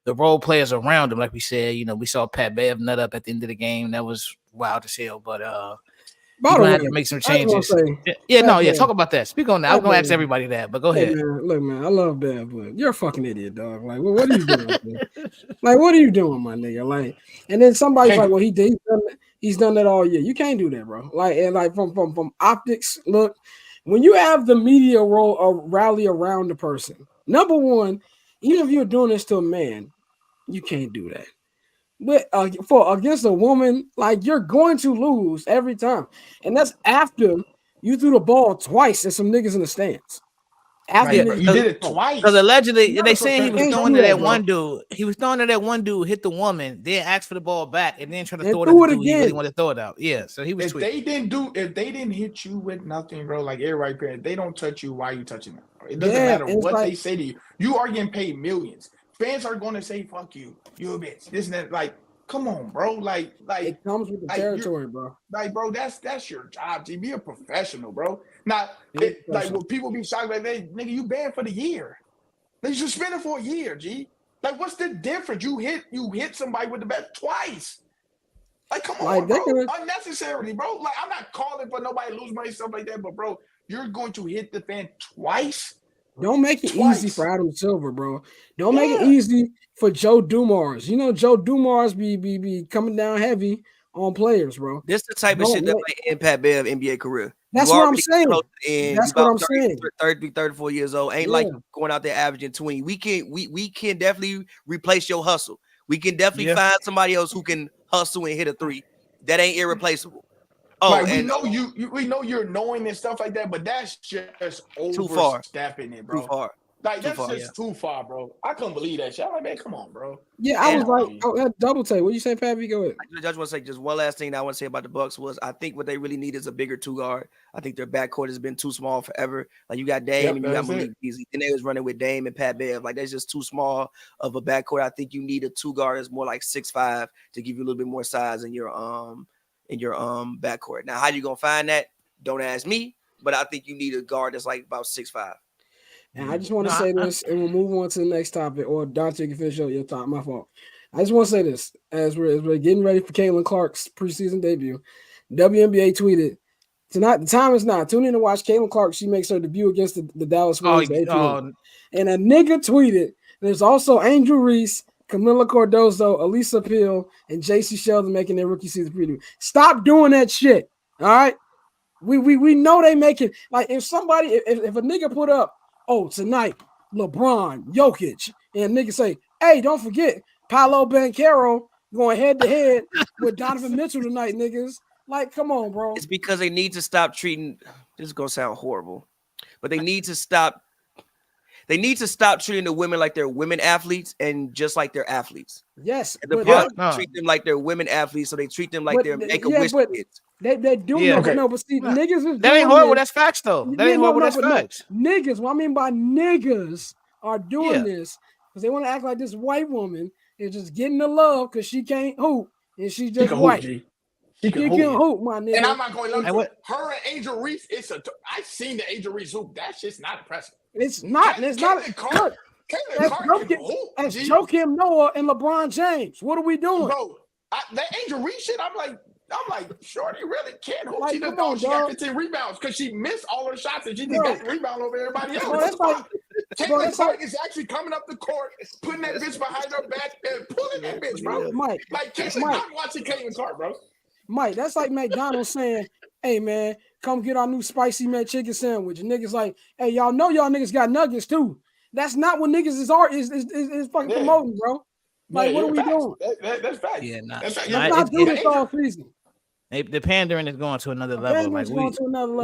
The role players around him, like we said, we saw Pat Bev nut up at the end of the game. That was wild as hell. But you're going to have to make some changes. Talk about that. Speak on that. I was going to ask everybody that, but go ahead. Look, man, I love Bev, but you're a fucking idiot, dog. Like, what are you doing? Like, what are you doing, my nigga? Like, and then somebody's like, well, he's done that all year. You can't do that, bro. Like, and like from optics, look, when you have the media rally around the person, number one, even if you're doing this to a man, you can't do that. But against a woman, like, you're going to lose every time, and that's after you threw the ball twice at some niggas in the stands. After you did it twice, because allegedly they saying he was throwing to that one dude. He was throwing to that one dude, hit the woman, then asked for the ball back, and then trying to throw it at the dude. He really wanted to throw it out. Yeah, so he was. If they didn't hit you with nothing, bro, like everybody parent, they don't touch you. Why are you touching them? It doesn't matter what they say to you. You are getting paid millions. Fans are going to say, "Fuck you, you a bitch." This and that, like. Come on, bro. Like it comes with the territory, bro. Like, bro, that's your job. G. Be a professional, bro. Not like when people be shocked like, "Hey, nigga, you banned for the year. They suspended for a year, G." Like, what's the difference? You hit somebody with the bat twice. Like, come on, bro. Unnecessarily, bro. Like, I'm not calling for nobody to lose money, stuff like that, but bro, you're going to hit the fan twice. Don't make it easy for Adam Silver, bro. Don't make it easy for Joe Dumars. Joe Dumars be coming down heavy on players, bro. This the type of shit that might impact Bev NBA career. That's what I'm saying. That's what I'm saying. 34 years old. Ain't like going out there averaging 20. We can definitely replace your hustle. We can definitely find somebody else who can hustle and hit a three. That ain't irreplaceable. Oh, like, we know you're knowing and stuff like that, but that's just overstepping it, bro. Too far. Like Too that's far, just too far, bro. I couldn't believe that shit. I'm like, man, come on, bro. Yeah, I was And- like, double take. What you say, Pappy? Go ahead. I just want to say just one last thing that I want to say about the Bucks was I think what they really need is a bigger two guard. I think their backcourt has been too small forever. Like you got Dame and you got Malik Beasley. And they was running with Dame and Pat Bev. Like that's just too small of a backcourt. I think you need a two guard that's more like 6'5" to give you a little bit more size in your backcourt. Now, how you gonna find that? Don't ask me, but I think you need a guard that's like about 6'5". And I just want to say this, and we'll move on to the next topic. Or Dante can finish up your top. My fault. I just want to say this as we're getting ready for Caitlin Clark's preseason debut. WNBA tweeted tonight. The time is now. Tune in to watch Caitlin Clark. She makes her debut against the Dallas Wings. And a nigga tweeted. There's also Angel Reese, Camila Cardozo, Elisa Peel, and JC Sheldon making their rookie season preview. Stop doing that shit. All right. We know they make it. Like if a nigga put up, oh, tonight, LeBron, Jokic, and niggas say, hey, don't forget, Paolo Banchero going head-to-head with Donovan Mitchell tonight, niggas. Like, come on, bro. It's because they need to stop treating – this is going to sound horrible, but they need to stop treating the women like they're women athletes and just like they're athletes. Yes. And the Bucks treat them like they're women athletes, so they treat them like they're Make-A-Wish kids. They do but see, niggas is that ain't horrible. That's facts, though. That ain't horrible. That's facts. Niggas, what I mean by niggas are doing this because they want to act like this white woman is just getting the love because she can't hoop and she's just white. She can hoop, my nigga. And I'm not going to lie. Her and Angel Reese, I've seen the Angel Reese hoop. That shit's not impressive. It's not. It's not. Caitlin Clark can hoop. That's Joakim Noah and LeBron James. What are we doing? Bro, that Angel Reese shit, I'm like, shorty really can't hoop. Like, She got 15 rebounds because she missed all her shots and she just got the rebound over everybody else. Bro, that's like, Caitlin Clark is actually coming up the court, putting that bitch behind her back and pulling that bitch, bro. Mike, like, I'm watching Caitlin Clark, bro. Mike, that's like McDonald's saying, hey, man, come get our new spicy chicken sandwich. And niggas like, hey, y'all know y'all niggas got nuggets, too. That's not what niggas is fucking promoting, bro. Like, what are we doing? That's fact. Yeah, nah. Let's not do this all season. The pandering is going to another level. Like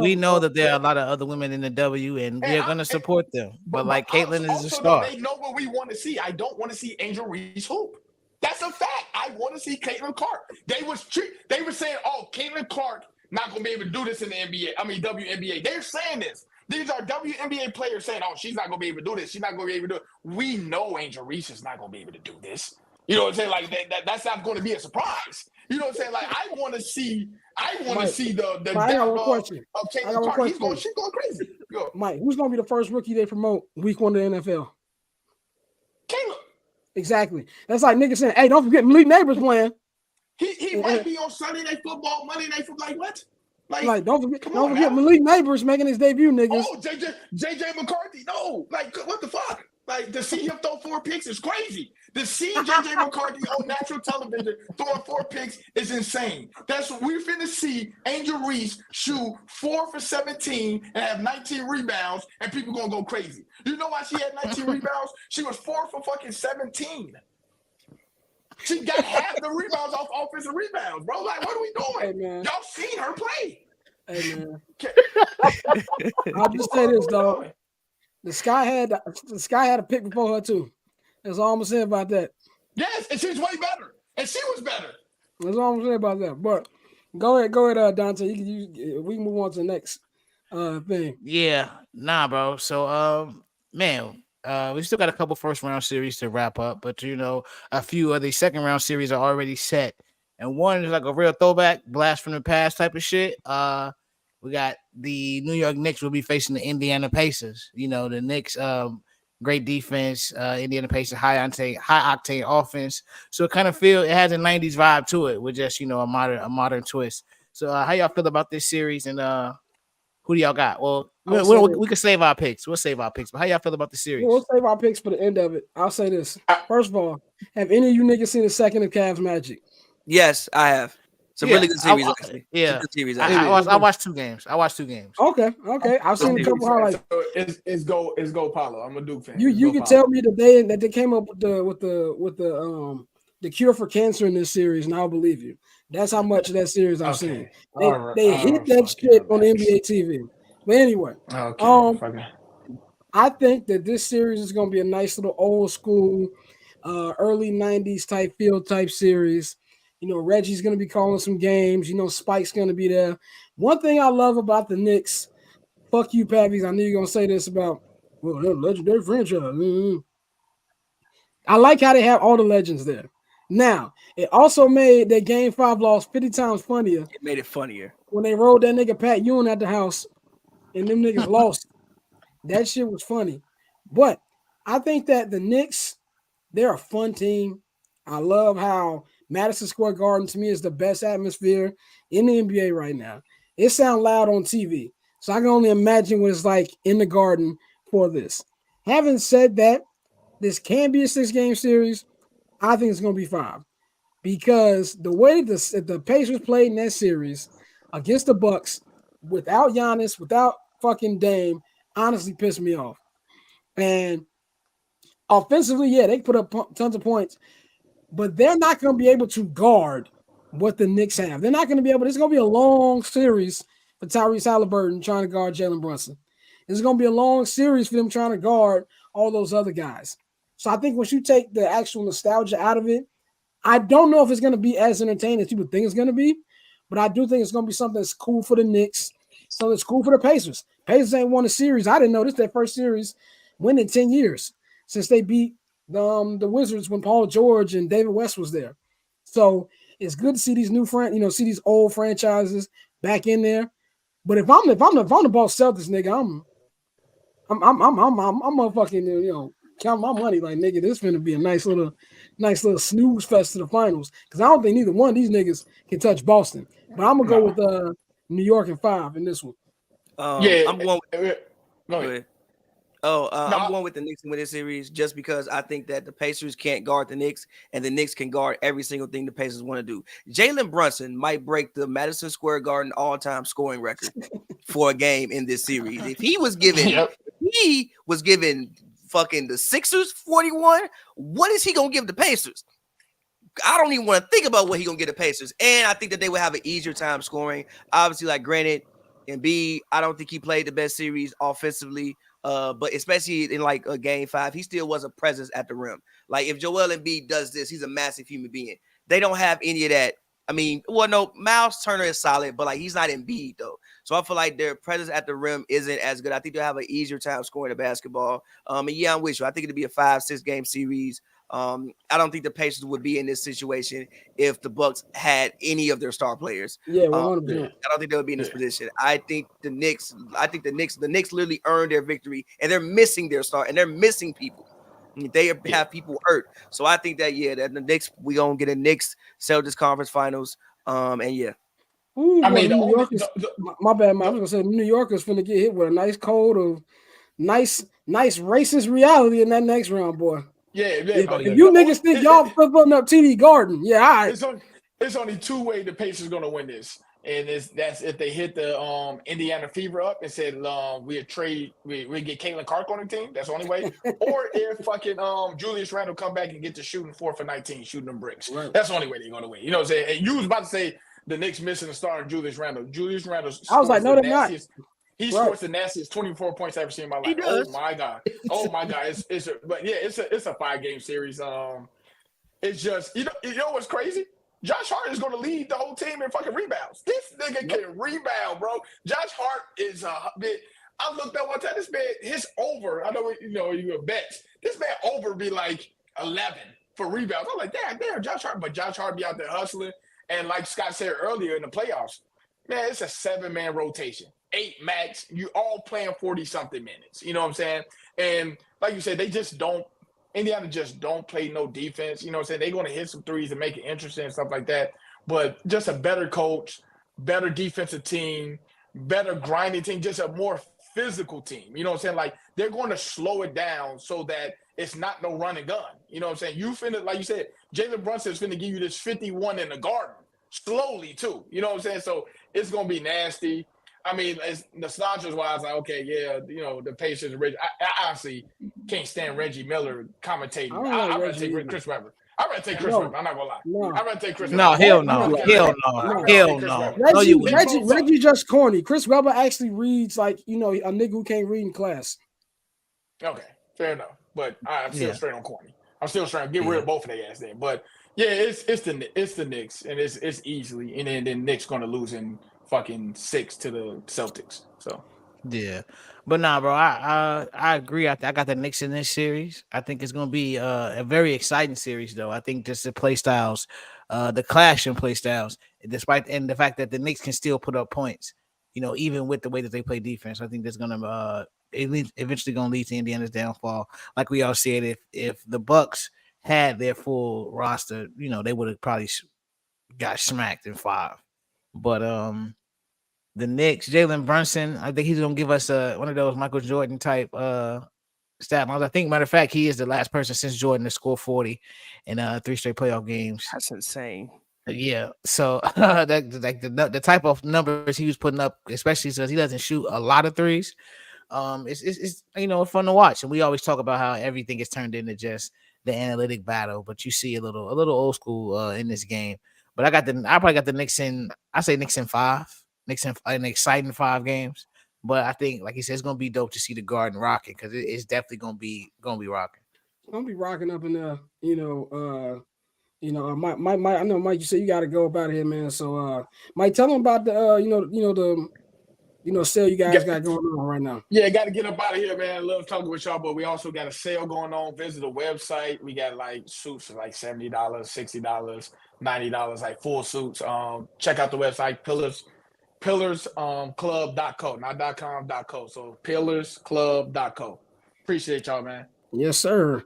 we know that there are a lot of other women in the W, and we're going to support them. But like Caitlin is a star. They know what we want to see. I don't want to see Angel Reese hoop. That's a fact. I want to see Caitlin Clark. They were saying, oh, Caitlin Clark not going to be able to do this in the NBA. I mean, WNBA. They're saying this. These are WNBA players saying, oh, she's not going to be able to do this. She's not going to be able to do it. We know Angel Reese is not going to be able to do this. You know what I'm saying? Like that's not going to be a surprise. You know what I'm saying? Like I want to see the depth of Caitlin Clark. She's going crazy. Go. Mike, who's going to be the first rookie they promote week 1 of the NFL? Caleb. Exactly. That's like niggas saying, hey, don't forget Malik Neighbors playing. He might be on Sunday Night Football, Monday Night Football. Like what? Like don't forget Malik Neighbors making his debut, niggas. Oh, JJ McCarthy. No, like what the fuck? Like to see him throw 4 picks is crazy. To see JJ McCarthy on national television throwing 4 picks is insane. That's what we're finna see. Angel Reese shoot 4 for 17 and have 19 rebounds, and people gonna go crazy. You know why she had 19 rebounds? She was 4 for fucking 17. She got half the rebounds off offensive rebounds, bro. Like, what are we doing? Hey, man. Y'all seen her play? Hey, man. I'll just say this, dog. The Sky had a pick before her too. That's all I'm gonna say about that. Yes, and she's way better, and she was better. That's all I'm gonna say about that. But go ahead, Dante. We can move on to the next thing. Yeah, nah, bro. So, man, we still got a couple first round series to wrap up, but a few of the second round series are already set, and one is like a real throwback, blast from the past type of shit. We got the New York Knicks will be facing the Indiana Pacers. The Knicks, great defense. Indiana Pacers, high octane offense. So it kind of it has a 90s vibe to it with just, a modern twist. So how y'all feel about this series, and who do y'all got? Well, we can save our picks. We'll save our picks. But how y'all feel about the series? We'll save our picks for the end of it. I'll say this. First of all, have any of you niggas seen the second of Cavs Magic? Yes, I have. It's a really good series, actually. Yeah. Good series, I watched 2 games. Okay. I've seen a couple highlights. It's go Paulo. I'm a Duke fan. You can tell me that they came up with the cure for cancer in this series, and I'll believe you. That's how much of that series I've seen. They hit that shit on NBA TV. But anyway, I think that this series is going to be a nice little old school, early '90s type field type series. Reggie's going to be calling some games. Spike's going to be there. One thing I love about the Knicks, fuck you, Pavies. I knew you were going to say this about, well, they're a legendary franchise. I like how they have all the legends there. Now, it also made that Game 5 loss 50 times funnier It made it funnier. when they rolled that nigga Pat Ewing at the house and them niggas lost. That shit was funny. But I think that the Knicks, they're a fun team. I love how Madison Square Garden to me is the best atmosphere in the NBA right now. It sounds loud on TV. So I can only imagine what it's like in the Garden for this. Having said that, this can be a 6-game series. I think it's going to be 5 because the way the Pacers played in that series against the Bucks without Giannis, without fucking Dame, honestly pissed me off. And offensively, yeah, they put up tons of points, but they're not going to be able to guard what the Knicks have. They're not going to be able. It's going to be a long series for Tyrese Halliburton trying to guard Jalen Brunson. It's going to be a long series for them trying to guard all those other guys. So I think once you take the actual nostalgia out of it, I don't know if it's going to be as entertaining as people think it's going to be, but I do think it's going to be something that's cool for the Knicks, something that's cool for the Pacers. Pacers ain't won a series. I didn't know this is their first series win in 10 years since they beat the Wizards when Paul George and David West was there. So it's good to see these see these old franchises back in there. But if I'm the Boston Celtics, nigga, I'm motherfucking count my money like nigga. This finna be a nice little snooze fest to the finals because I don't think neither one of these niggas can touch Boston. But I'm gonna go with New York in 5 in this one. I'm going. Go ahead. I'm going with the Knicks to win this series just because I think that the Pacers can't guard the Knicks and the Knicks can guard every single thing the Pacers want to do. Jalen Brunson might break the Madison Square Garden all-time scoring record for a game in this series. If he was given fucking the Sixers 41, what is he gonna give the Pacers? I don't even want to think about what he's gonna get the Pacers. And I think that they would have an easier time scoring. Obviously, like granted, Embiid, I don't think he played the best series offensively. But especially in like a game 5, he still was a presence at the rim. Like if Joel Embiid does this, he's a massive human being. They don't have any of that. I mean, well, no, Miles Turner is solid, but like he's not Embiid though. So I feel like their presence at the rim isn't as good. I think they'll have an easier time scoring the basketball. And yeah, I'm with you. I think it'll be a 5-6 game series. I don't think the Pacers would be in this situation if the Bucks had any of their star players. Yeah, 100%. I don't think they would be in this position. I think the Knicks literally earned their victory, and they're missing their star, and they're missing people. They have people hurt. So I think that that the Knicks, we gonna get a Knicks Celtics conference finals. And yeah. Ooh, I mean, my bad, man. I was gonna say New Yorkers finna get hit with a nice cold of nice racist reality in that next round, boy. Yeah. If you niggas think y'all putting up TD Garden, yeah, all right. It's only 2 ways the Pacers gonna win this, and that's if they hit the Indiana Fever up and said we get Caitlin Clark on the team. That's the only way. Or if fucking Julius Randle come back and get to shooting 4 for 19, shooting them bricks. Right. That's the only way they're gonna win. You know what I'm saying? And you was about to say the Knicks missing a star in Julius Randle. Julius Randle. I was like, no, they're not. He scores the nastiest 24 points I've ever seen in my life. Oh my god! It's a 5-game series. It's just you know what's crazy? Josh Hart is going to lead the whole team in fucking rebounds. This nigga can rebound, bro. Josh Hart is a bit. I looked up one time. This man, his over. I know you a bet. This man over be like 11 for rebounds. I'm like, damn, Josh Hart. But Josh Hart be out there hustling. And like Scott said earlier in the playoffs, man, it's a 7-man rotation. 8 max, you all playing 40-something minutes. You know what I'm saying? And like you said, Indiana just don't play no defense. You know what I'm saying? They're going to hit some threes and make it interesting and stuff like that. But just a better coach, better defensive team, better grinding team, just a more physical team. You know what I'm saying? Like they're going to slow it down so that it's not no run and gun. You know what I'm saying? Like you said, Jalen Brunson is finna give you this 51 in the Garden slowly too. You know what I'm saying? So it's going to be nasty. I mean, as nostalgia wise, like, okay, yeah, the Pacers. I honestly can't stand Reggie Miller commentating. I'd rather take Chris Webber. I'd rather take Chris Webber. I'm not gonna lie. No. I'd rather take Chris No, Webber. hell no. Reggie just corny. Chris Webber actually reads like a nigga who can't read in class. Okay, fair enough. But I'm still Yeah, straight on corny. I'm still trying to get rid yeah. of both of their ass then. But yeah, it's the Knicks, and it's easily, and then Knicks gonna lose in fucking 6 to the Celtics. So Yeah, but nah, bro, I agree. I got the Knicks in this series. I think it's gonna be a very exciting series, though. I think just the play styles, the clash in play styles, despite and the fact that the Knicks can still put up points, even with the way that they play defense. I think that's gonna eventually gonna lead to Indiana's downfall. Like we all said, if the Bucks had their full roster, they would have probably got smacked in five. But the Knicks, Jalen Brunson, I think he's gonna give us one of those Michael Jordan type stat lines. I think, matter of fact, he is the last person since Jordan to score 40 in three straight playoff games. That's insane. Yeah, so that like the type of numbers he was putting up, especially since he doesn't shoot a lot of threes. It's fun to watch, and we always talk about how everything is turned into just the analytic battle, but you see a little old school in this game. But I probably got the Knicks in. I say Knicks in five, Knicks in an exciting 5 games. But I think, like he said, it's gonna be dope to see the Garden rocking because it's definitely gonna be rocking. I'm be rocking up in there, Mike, I know Mike. You said you got to go about here, man. So, Mike, tell them about the, the sale you guys yeah, got going on right now. yeah, got to get up out of here, man. I love talking with y'all, but we also got a sale going on. Visit the website. We got like suits for like $70, $60, $90, like full suits. Check out the website, Club.co, not .com.co. So pillarsclub.co. Appreciate y'all, man. Yes, sir.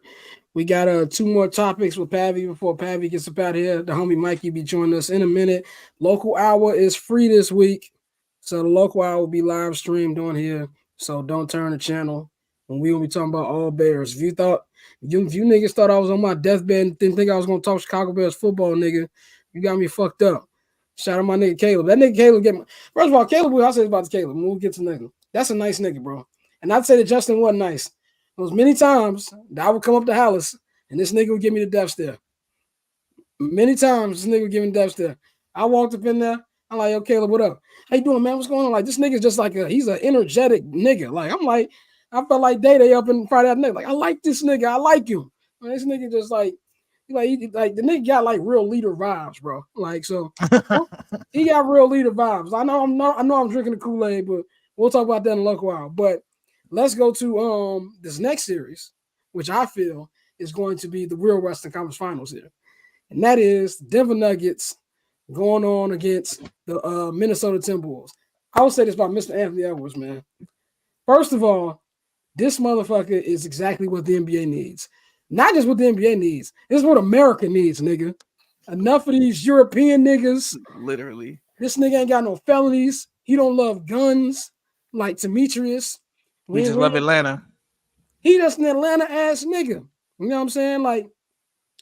We got 2 more topics with Pavi before Pavi gets up out of here. The homie Mikey be joining us in a minute. Local hour is free this week. So the local hour will be live streamed on here. So don't turn the channel. And we will be talking about all Bears. If you niggas thought I was on my deathbed and didn't think I was gonna talk Chicago Bears football, nigga, you got me fucked up. Shout out my nigga Caleb. That nigga Caleb first of all, Caleb, I'll say about Caleb. We'll get to nigga. That's a nice nigga, bro. And I'd say that Justin wasn't nice. There was many times that I would come up to Hallis and this nigga would give me the death stare. Many times this nigga would give me the death stare. I walked up in there. I'm like, yo, Caleb, what up? How you doing, man? What's going on? Like, this nigga's just like he's an energetic nigga. Like, I felt like Day up in Friday night. Like, I like this nigga. I like him. This nigga just like the nigga got like real leader vibes, bro. Like, so he got real leader vibes. I know I'm drinking the Kool-Aid, but we'll talk about that in a little while. But let's go to this next series, which I feel is going to be the real Western Conference Finals here. And that is Denver Nuggets going on against the Minnesota Timberwolves. I will say this about Mr. Anthony Edwards, man. First of all, this motherfucker is exactly what the NBA needs. Not just what the NBA needs. This is what America needs, nigga. Enough of these European niggas. Literally. This nigga ain't got no felonies. He don't love guns like Demetrius. We just love Atlanta. He just an Atlanta ass nigga. You know what I'm saying? Like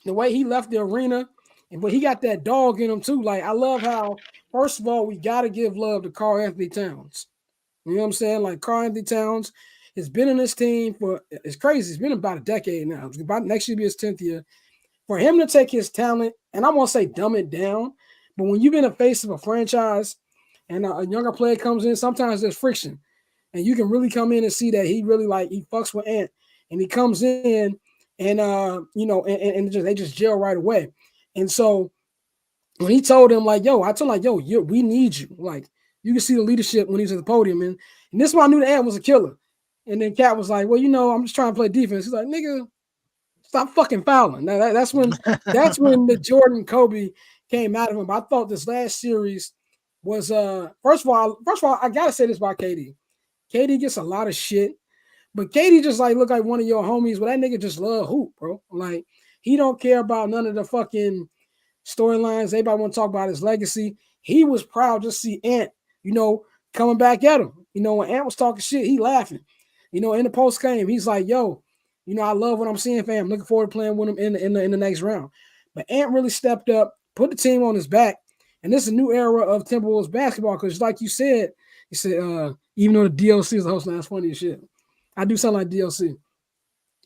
the way he left the arena, but he got that dog in him too. Like I love how, first of all, we gotta give love to Karl Anthony Towns. You know what I'm saying? Like Karl Anthony Towns has been in this team it's crazy. It's been about a decade now. It's about next year be his 10th year. For him to take his talent, and I'm gonna say dumb it down, but when you've been a face of a franchise and a younger player comes in, sometimes there's friction. And you can really come in and see that he really he fucks with Ant. And he comes in and they just gel right away. And so when he told him, like, yo, I told him, like, yo, we need you. Like, you can see the leadership when he's at the podium. And this is why I knew the Ant was a killer. And then Cat was like, well, I'm just trying to play defense. He's like, nigga, stop fucking fouling. Now, that's when the Jordan Kobe came out of him. But I thought this last series was first of all, I gotta say this about KD. KD gets a lot of shit, but KD just look like one of your homies. But that nigga just love hoop, bro. Like he don't care about none of the fucking storylines. Everybody want to talk about his legacy. He was proud to see Ant, coming back at him. When Ant was talking shit, he laughing. In the post game, he's like, yo, I love what I'm seeing, fam. Looking forward to playing with him in the next round. But Ant really stepped up, put the team on his back. And this is a new era of Timberwolves basketball. Because like you said, even though the DLC is the host, that's funny as shit. I do sound like DLC.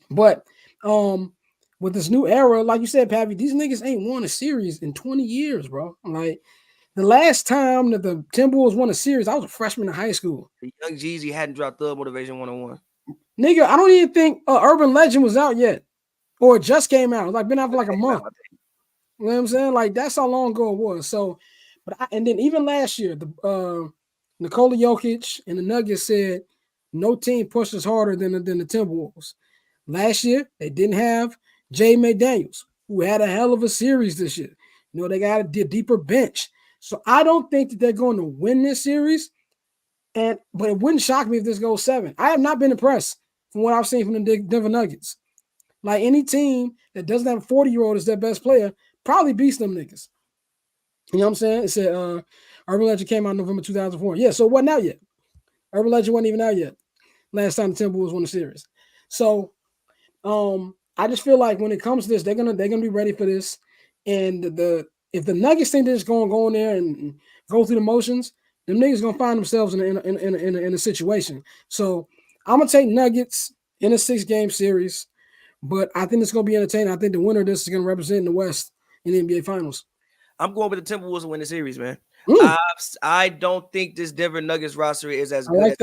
But with this new era, like you said, Pappy, these niggas ain't won a series in 20 years, bro. Like the last time that the Timberwolves won a series, I was a freshman in high school. The young Jeezy hadn't dropped Thug Motivation 101. Nigga, I don't even think Urban Legend was out yet. Or it just came out. It's like been out for like a month. You know what I'm saying? Like that's how long ago it was. So, and then even last year, the Nikola Jokic and the Nuggets said no team pushed us harder than the Timberwolves. Last year, they didn't have Jay McDaniels, who had a hell of a series this year. You know, they got a deeper bench. So I don't think that they're going to win this series. But it wouldn't shock me if this goes 7. I have not been impressed from what I've seen from the Denver Nuggets. Like any team that doesn't have a 40-year-old as their best player probably beats them niggas. You know what I'm saying? It said Urban Legend came out in November 2004. Yeah, so it wasn't out yet. Urban Legend wasn't even out yet. Last time the Timberwolves won the series. So I just feel like when it comes to this, they're gonna be ready for this. And if the Nuggets think they're just gonna go in there and go through the motions, them niggas gonna find themselves in a situation. So I'm gonna take Nuggets in a 6-game series, but I think it's gonna be entertaining. I think the winner of this is gonna represent the West in the NBA Finals. I'm going with the Timberwolves to win the series, man. Mm. I don't think this Denver Nuggets roster is as good.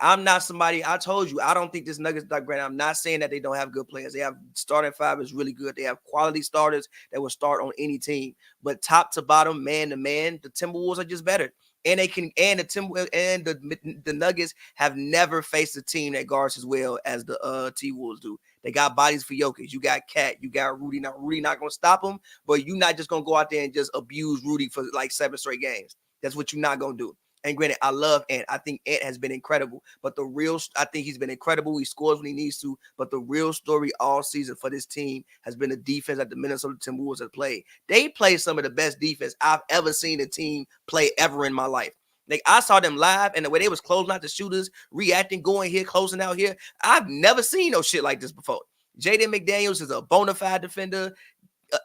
I'm not somebody. I told you I don't think this Nuggets. Granted, I'm not saying that they don't have good players. They have starting 5 is really good. They have quality starters that will start on any team. But top to bottom, man to man, the Timberwolves are just better. And they can, and the Nuggets have never faced a team that guards as well as the T-Wolves do. They got bodies for Jokic. You got Cat. You got Rudy. Now Rudy not gonna stop him, but you're not just gonna go out there and just abuse Rudy for like 7 straight games. That's what you're not gonna do. And granted, I love Ant. I think Ant has been incredible. But I think he's been incredible. He scores when he needs to. But the real story all season for this team has been the defense that the Minnesota Timberwolves have played. They play some of the best defense I've ever seen a team play ever in my life. Like I saw them live, and the way they was closing out the shooters, reacting, going here, closing out here. I've never seen no shit like this before. Jaden McDaniels is a bona fide defender.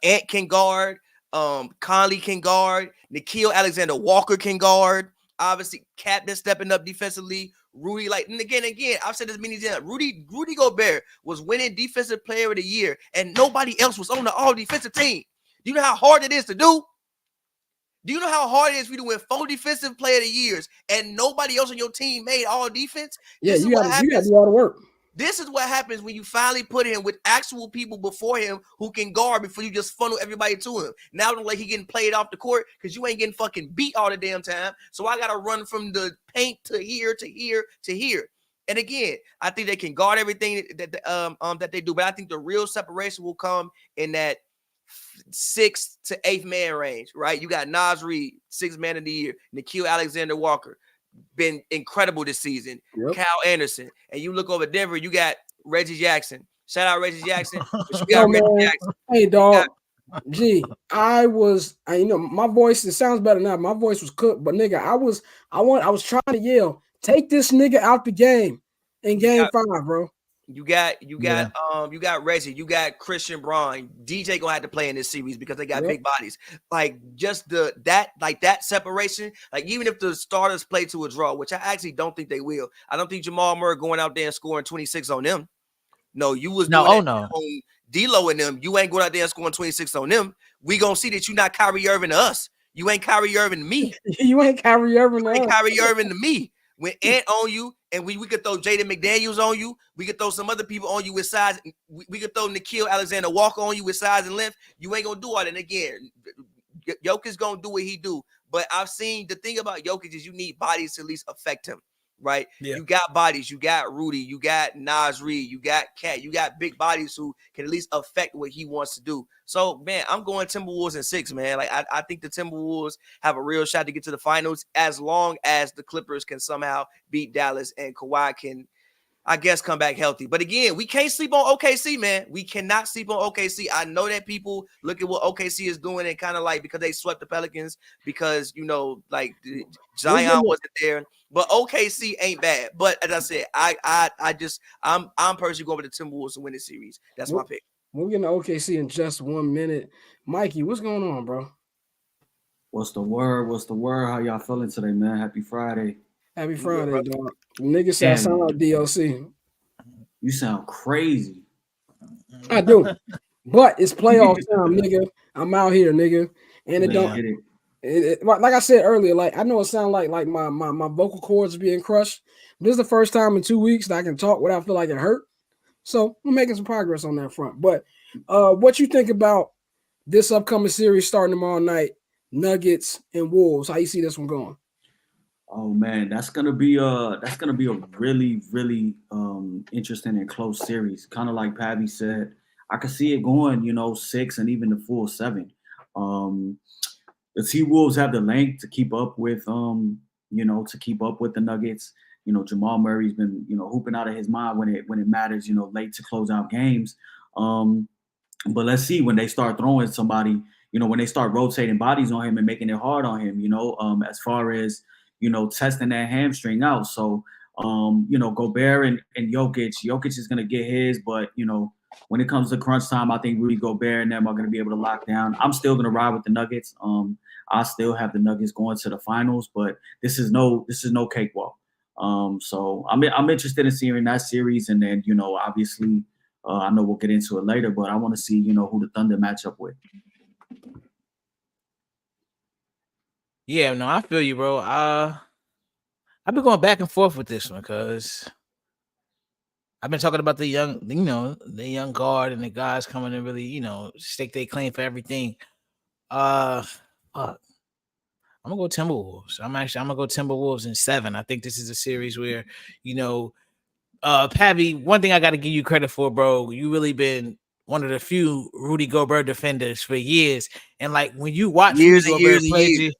Ant can guard. Conley can guard. Nickeil Alexander-Walker can guard. Obviously, Cat been stepping up defensively. Rudy, and again, I've said this many times. Rudy Gobert was winning Defensive Player of the Year, and nobody else was on the all-defensive team. Do you know how hard it is to do? Do you know how hard it is for you to win 4 Defensive Player of the Years and nobody else on your team made all defense? Yeah, you got to do all the work. This is what happens when you finally put him with actual people before him who can guard before you just funnel everybody to him. Now it like he getting played off the court because you ain't getting fucking beat all the damn time. So I got to run from the paint to here, to here, to here. And again, I think they can guard everything that they do. But I think the real separation will come in that 6th to 8th man range, right? You got Naz Reid, 6th man of the year. Nickeil Alexander-Walker. Been incredible this season. Yep. Kyle Anderson. And you look over Denver, you got Reggie Jackson. Shout out Reggie Jackson. Reggie Jackson. Hey, dog. My voice, it sounds better now. My voice was cooked, but nigga, I was trying to yell, take this nigga out the game in game 5, bro. You got Reggie, you got Christian Braun. DJ gonna have to play in this series because they got big bodies. Like just that separation. Like even if the starters play to a draw, which I actually don't think they will. I don't think Jamal Murray going out there and scoring 26 on them. No, you was doing on D'Lo and them. You ain't going out there and scoring 26 on them. We gonna see that you not Kyrie Irving to us. You ain't Kyrie Irving to me. You ain't Kyrie Irving. You ain't Kyrie Irving to me. When Ant on you, and we could throw Jaden McDaniels on you, we could throw some other people on you with size. We could throw Nickeil Alexander-Walker on you with size and length. You ain't gonna do all that. And again, Jokic gonna do what he do. But I've seen the thing about Jokic is you need bodies to at least affect him, right? Yeah. You got bodies. You got Rudy. You got Naz Reid. You got Cat. You got big bodies who can at least affect what he wants to do. So, man, I'm going Timberwolves in 6, man. Like I think the Timberwolves have a real shot to get to the finals as long as the Clippers can somehow beat Dallas and Kawhi can, I guess, come back healthy. But again, we can't sleep on OKC, man. We cannot sleep on OKC. I know that people look at what OKC is doing and kind of like because they swept the Pelicans because, like Zion wasn't there. But OKC ain't bad. But as I said, I'm personally going with the Timberwolves to win this series. That's my pick. We'll get to OKC in just 1 minute. Mikey, what's going on, bro? What's the word? How y'all feeling today, man? Happy Friday. Happy Friday, dog. Nigga say I sound like DLC. You sound crazy. I do. But it's playoff time, nigga. I'm out here, nigga. And it Like I said earlier, like I know it sounds like my vocal cords are being crushed. This is the first time in 2 weeks that I can talk without feel like it hurt. So we're making some progress on that front. But what you think about this upcoming series starting tomorrow night, Nuggets and Wolves? How you see this one going? Oh man, that's gonna be a really really interesting and close series. Kind of like Pavi said, I could see it going, 6 and even the full 7. Um, the T Wolves have the length to keep up with the Nuggets. Jamal Murray's been hooping out of his mind when it matters. Late to close out games. Um, but let's see when they start throwing somebody. When they start rotating bodies on him and making it hard on him. As far as testing that hamstring out. So Gobert and Jokic is gonna get his, but when it comes to crunch time, I think Rudy Gobert and them are gonna be able to lock down. I'm still gonna ride with the Nuggets. I still have the Nuggets going to the finals, but this is no cakewalk. So I'm interested in seeing that series, and then obviously I know we'll get into it later, but I want to see who the Thunder match up with. Yeah, no, I feel you, bro. I've been going back and forth with this one because I've been talking about the young guard and the guys coming to really, stake their claim for everything. Fuck. I'm gonna go Timberwolves. I'm gonna go Timberwolves in 7. I think this is a series where, Pavi, one thing I gotta give you credit for, bro. You really been one of the few Rudy Gobert defenders for years. And like when you watch Rudy Years and years Gobert and play, years. G,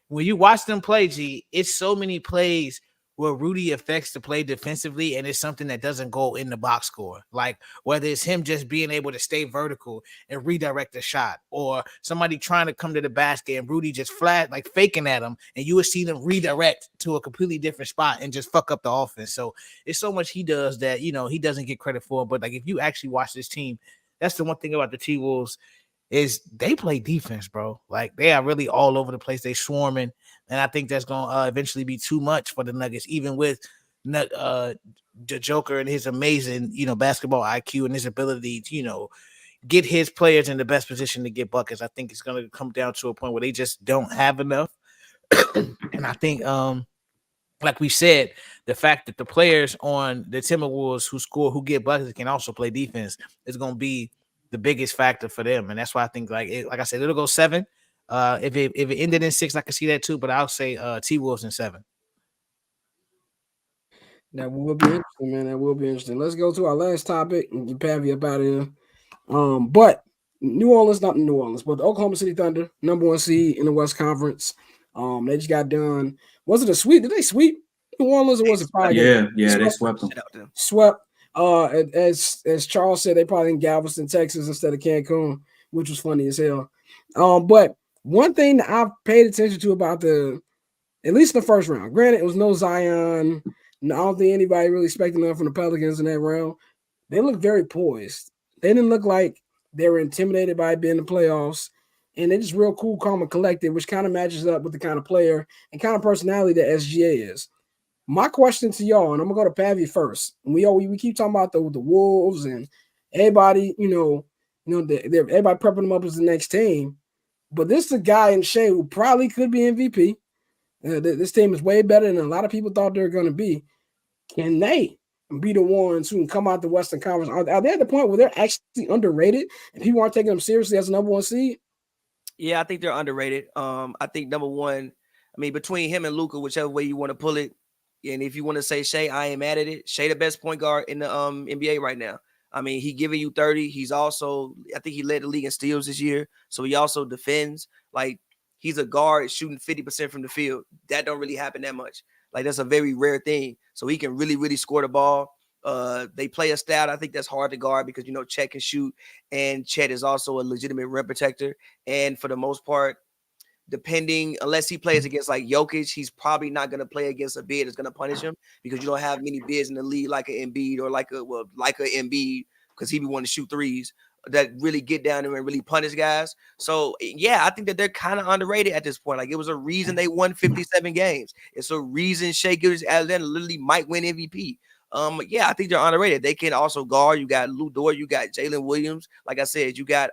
when you watch them play, G, it's so many plays where Rudy affects the play defensively, and it's something that doesn't go in the box score. Like whether it's him just being able to stay vertical and redirect the shot, or somebody trying to come to the basket and Rudy just flat like faking at him, and you would see them redirect to a completely different spot and just fuck up the offense. So it's so much he does that he doesn't get credit for. But like if you actually watch this team, that's the one thing about the T Wolves is they play defense, bro. Like they are really all over the place. They swarming, and I think that's gonna eventually be too much for the Nuggets, even with the Joker and his amazing, basketball IQ and his ability to, get his players in the best position to get buckets. I think it's gonna come down to a point where they just don't have enough, and I think like we said, the fact that the players on the Timberwolves who get buckets can also play defense is going to be the biggest factor for them, and that's why I think like I said, it'll go 7. If it ended in 6, I can see that too, but I'll say T Wolves in 7. That will be interesting, man. That will be interesting. Let's go to our last topic and get Pavi up out of here. But New Orleans, not New Orleans, but the Oklahoma City Thunder, number 1 seed in the West Conference. They just got done. Was it a sweep? Did they sweep New Orleans or was it 5 games? Yeah, they swept them. Swept. As Charles said, they probably in Galveston, Texas instead of Cancun, which was funny as hell. But one thing that I've paid attention to about at least the first round, granted, it was no Zion. I don't think anybody really expected nothing from the Pelicans in that round. They looked very poised. They didn't look like they were intimidated by being in the playoffs. And they're just real cool, calm, and collected, which kind of matches up with the kind of player and kind of personality that SGA is. My question to y'all, and I'm gonna go to Pavi first. We keep talking about the Wolves and everybody, everybody prepping them up as the next team. But this is a guy in Shea who probably could be MVP. This team is way better than a lot of people thought they were going to be. Can they be the ones who can come out the Western Conference? Are they at the point where they're actually underrated and people aren't taking them seriously as a number 1 seed? Yeah, I think they're underrated. I think number 1, between him and Luka, whichever way you want to pull it, and if you want to say Shea, I ain't mad at it. Shea the best point guard in the NBA right now. He giving you 30. He's also, I think he led the league in steals this year. So he also defends. Like he's a guard shooting 50% from the field. That don't really happen that much. Like that's a very rare thing. So he can really, really score the ball. They play a stat. I think that's hard to guard because Chet can shoot, and Chet is also a legitimate rim protector. And for the most part, unless he plays against like Jokic, he's probably not going to play against a bid that's going to punish him because you don't have many bids in the league like an Embiid or like a Embiid because he be wanting to shoot threes that really get down there and really punish guys. So yeah, I think that they're kind of underrated at this point. Like it was a reason they won 57 games. It's a reason Shea Gilgeous-Alexander literally might win MVP. Yeah, I think they're underrated. They can also guard. You got Lou Dort, you got Jalen Williams. Like I said, you got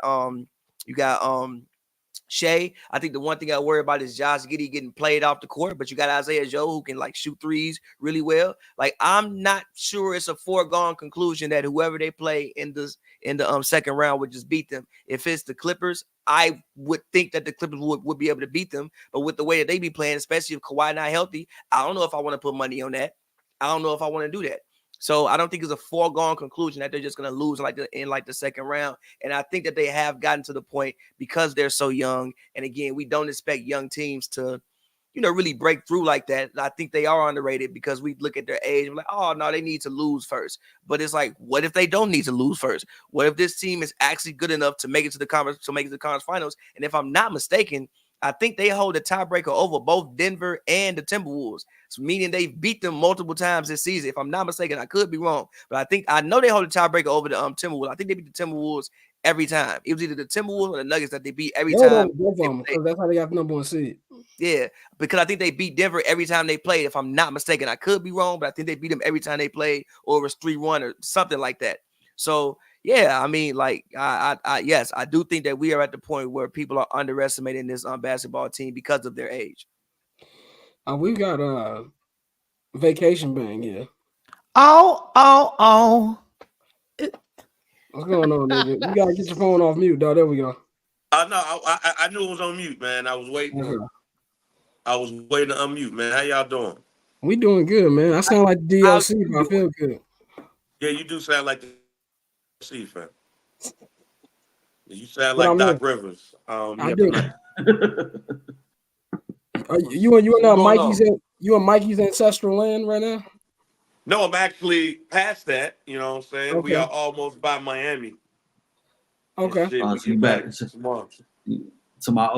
Shea, I think the one thing I worry about is Josh Giddey getting played off the court, but you got Isaiah Joe who can like shoot threes really well. Like I'm not sure it's a foregone conclusion that whoever they play in the second round would just beat them. If it's the Clippers, I would think that the Clippers would be able to beat them. But with the way that they be playing, especially if Kawhi not healthy, I don't know if I want to put money on that. I don't know if I want to do that. So I don't think it's a foregone conclusion that they're just going to lose in the second round. And I think that they have gotten to the point because they're so young. And again, we don't expect young teams to, really break through like that. I think they are underrated because we look at their age and we're like, oh no, they need to lose first. But it's like, what if they don't need to lose first? What if this team is actually good enough to make it to the conference finals? And if I'm not mistaken, I think they hold a tiebreaker over both Denver and the Timberwolves, meaning they beat them multiple times this season. If I'm not mistaken, I could be wrong, but I know they hold a tiebreaker over the Timberwolves. I think they beat the Timberwolves every time. It was either the Timberwolves or the Nuggets that they beat every time. Both of them, because that's how they got the number one seed. Yeah, because I think they beat Denver every time they played. If I'm not mistaken, I could be wrong, but I think they beat them every time they played, or it was 3-1 or something like that. So yeah, I mean, like, yes, I do think that we are at the point where people are underestimating this basketball team because of their age. We've got Vacation Bang here. Oh. What's going on, nigga? You gotta get your phone off mute, dog. There we go. No, I knew it was on mute, man. I was waiting. Okay. I was waiting to unmute, man. How y'all doing? We doing good, man. I sound like DLC, but I feel good. Yeah, you do sound like the DLC fan. You sound like Doc Rivers. I do. You and Mikey's ancestral land right now? No, I'm actually past that. You know what I'm saying? Okay. We are almost by Miami. Okay. So you back tomorrow.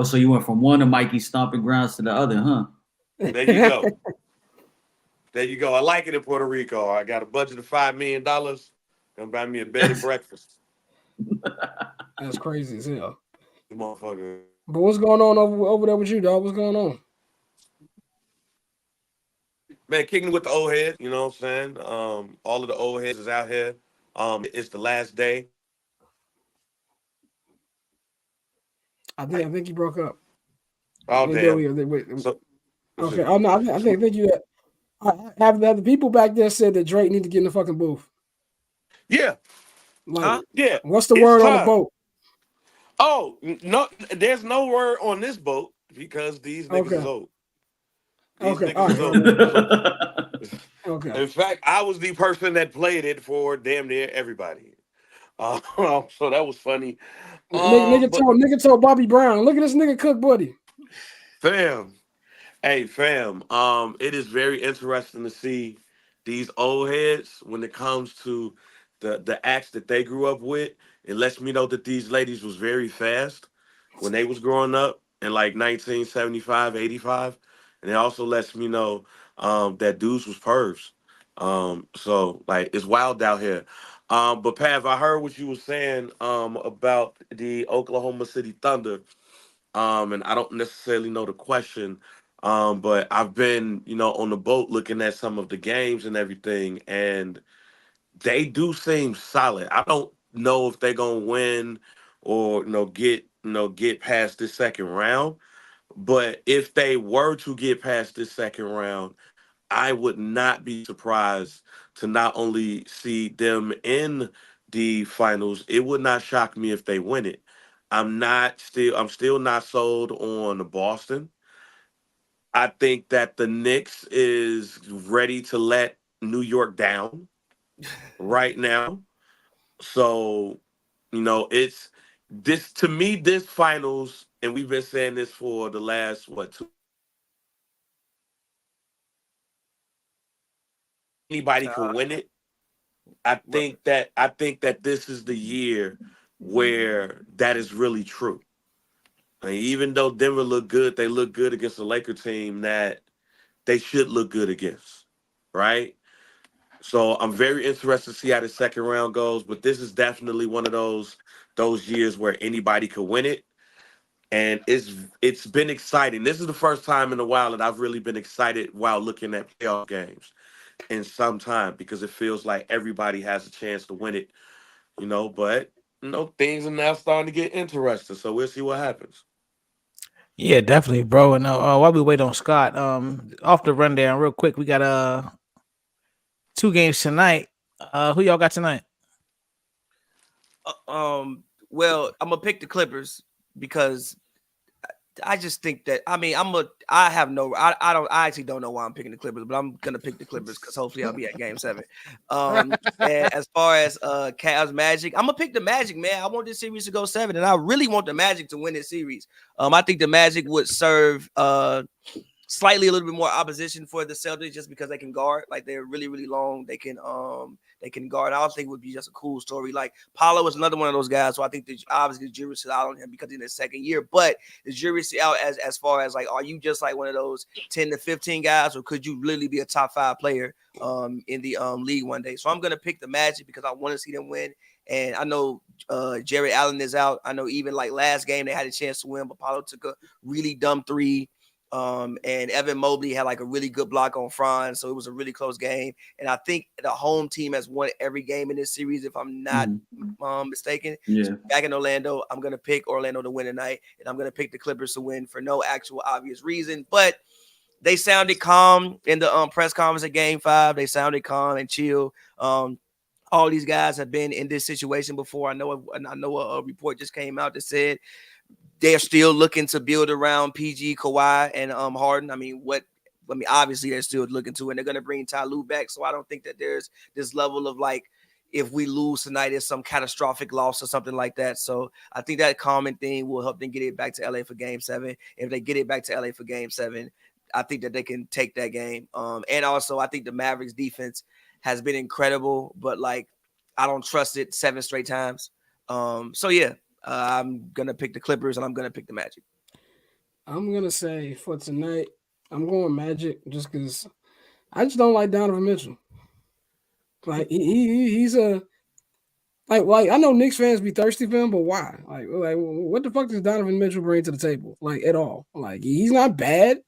So you went from one of Mikey's stomping grounds to the other, huh? There you go. There you go. I like it in Puerto Rico. I got a budget of $5 million. Gonna buy me a bed and breakfast. That's crazy as hell. Motherfucker. But what's going on over there with you, dog? What's going on? Man, kicking with the old heads, you know what I'm saying? All of the old heads is out here. It's the last day. I think you broke up. Oh, damn. Wait. Okay. Oh no, I think you have the people back there said that Drake need to get in the fucking booth. Yeah. Yeah. What's the word on the boat? Oh, no, there's no word on this boat because these niggas is old. These niggas is old. Okay. In fact, I was the person that played it for damn near everybody. So that was funny. Nigga told Bobby Brown, look at this nigga cook buddy. Fam. Hey, fam. It is very interesting to see these old heads when it comes to the acts that they grew up with. It lets me know that these ladies was very fast when they was growing up in like 1975, 85. And it also lets me know that dudes was pervs. So like it's wild out here. But Pav, I heard what you were saying about the Oklahoma City Thunder. And I don't necessarily know the question. But I've been, on the boat looking at some of the games and everything, and they do seem solid. I don't know if they're gonna win or get past this second round. But if they were to get past this second round, I would not be surprised to not only see them in the finals. It would not shock me if they win it. I'm still not sold on Boston. I think that the Knicks is ready to let New York down right now. So, it's this to me, this finals, and we've been saying this for the last two. Anybody can win it. I think that this is the year where that is really true. I mean, even though Denver looked good, they look good against the Laker team that they should look good against, right? So I'm very interested to see how the second round goes, but this is definitely one of those years where anybody could win it. And it's been exciting. This is the first time in a while that I've really been excited while looking at playoff games in some time because it feels like everybody has a chance to win it, but things are now starting to get interesting. So we'll see what happens. Yeah, definitely, bro. And while we wait on Scott, off the rundown real quick, we got 2 games tonight. Who y'all got tonight? Well, I'm gonna pick the Clippers because I just think that I have no I actually don't know why I'm picking the Clippers, but I'm gonna pick the Clippers because hopefully I'll be at game 7. And as far as Cavs Magic, I'm gonna pick the Magic, man. I want this series to go 7, and I really want the Magic to win this series. I think the Magic would serve slightly a little bit more opposition for the Celtics just because they can guard. Like they're really, really long. They can guard. I also think it would be just a cool story. Like Paulo was another one of those guys. So I think that obviously the jury's out on him because in his second year. But the jury's out as far as like, are you just like one of those 10 to 15 guys, or could you literally be a top 5 player in the league one day? So I'm gonna pick the Magic because I want to see them win. And I know Jerry Allen is out. I know even like last game they had a chance to win, but Paulo took a really dumb 3. And Evan Mobley had like a really good block on Franz, so it was a really close game. And I think the home team has won every game in this series, if I'm not mistaken. Yeah. So back in Orlando, I'm gonna pick Orlando to win tonight, and I'm gonna pick the Clippers to win for no actual obvious reason. But they sounded calm in the press conference at Game 5. They sounded calm and chill. All these guys have been in this situation before. I know a report just came out that said they're still looking to build around PG, Kawhi, and Harden. Obviously they're still looking to, and they're gonna bring Ty Lue back. So I don't think that there's this level of like, if we lose tonight, it's some catastrophic loss or something like that. So I think that common thing will help them get it back to LA for game 7. If they get it back to LA for game 7, I think that they can take that game. And also I think the Mavericks defense has been incredible, but like I don't trust it 7 straight times. So yeah. I'm gonna pick the Clippers and I'm gonna pick the Magic. I'm gonna say for tonight, I'm going Magic just because I just don't like Donovan Mitchell. Like he's a like I know Knicks fans be thirsty for him, but why? Like what the fuck does Donovan Mitchell bring to the table? Like at all? Like he's not bad.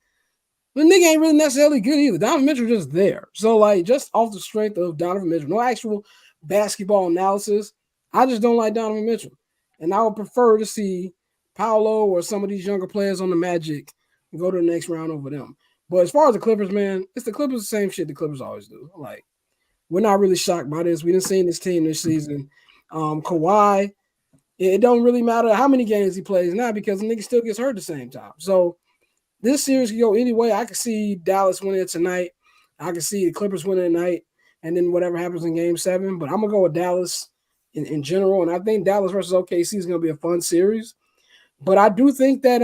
The nigga ain't really necessarily good either. Donovan Mitchell just there. So like just off the strength of Donovan Mitchell, no actual basketball analysis. I just don't like Donovan Mitchell. And I would prefer to see Paolo or some of these younger players on the Magic go to the next round over them. But as far as the Clippers, man, it's the Clippers, the same shit the Clippers always do. Like, we're not really shocked by this. We didn't see this team this season. Kawhi, it don't really matter how many games he plays now because the nigga still gets hurt at the same time. So this series can go any way. I can see Dallas winning it tonight. I can see the Clippers winning tonight, and then whatever happens in game 7. But I'm going to go with Dallas in general. And I think Dallas versus OKC is going to be a fun series. But I do think that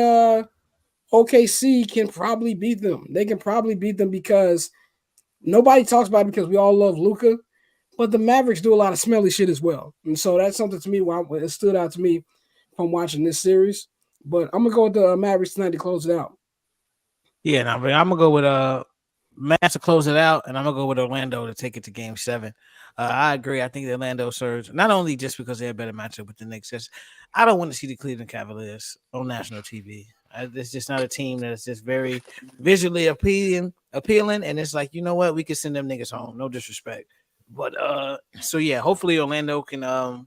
OKC can probably beat them. They can probably beat them because nobody talks about it because we all love Luka. But the Mavericks do a lot of smelly shit as well. And so that's something to me why it stood out to me from watching this series. But I'm going to go with the Mavericks tonight to close it out. Yeah, I'm gonna go with Mavs to close it out, and I'm gonna go with Orlando to take it to Game 7. I agree. I think the Orlando serves not only just because they're a better matchup with the Knicks. Just, I don't want to see the Cleveland Cavaliers on national TV. It's just not a team that's just very visually appealing, and it's like, you know what, we can send them niggas home. No disrespect, but so yeah, hopefully Orlando can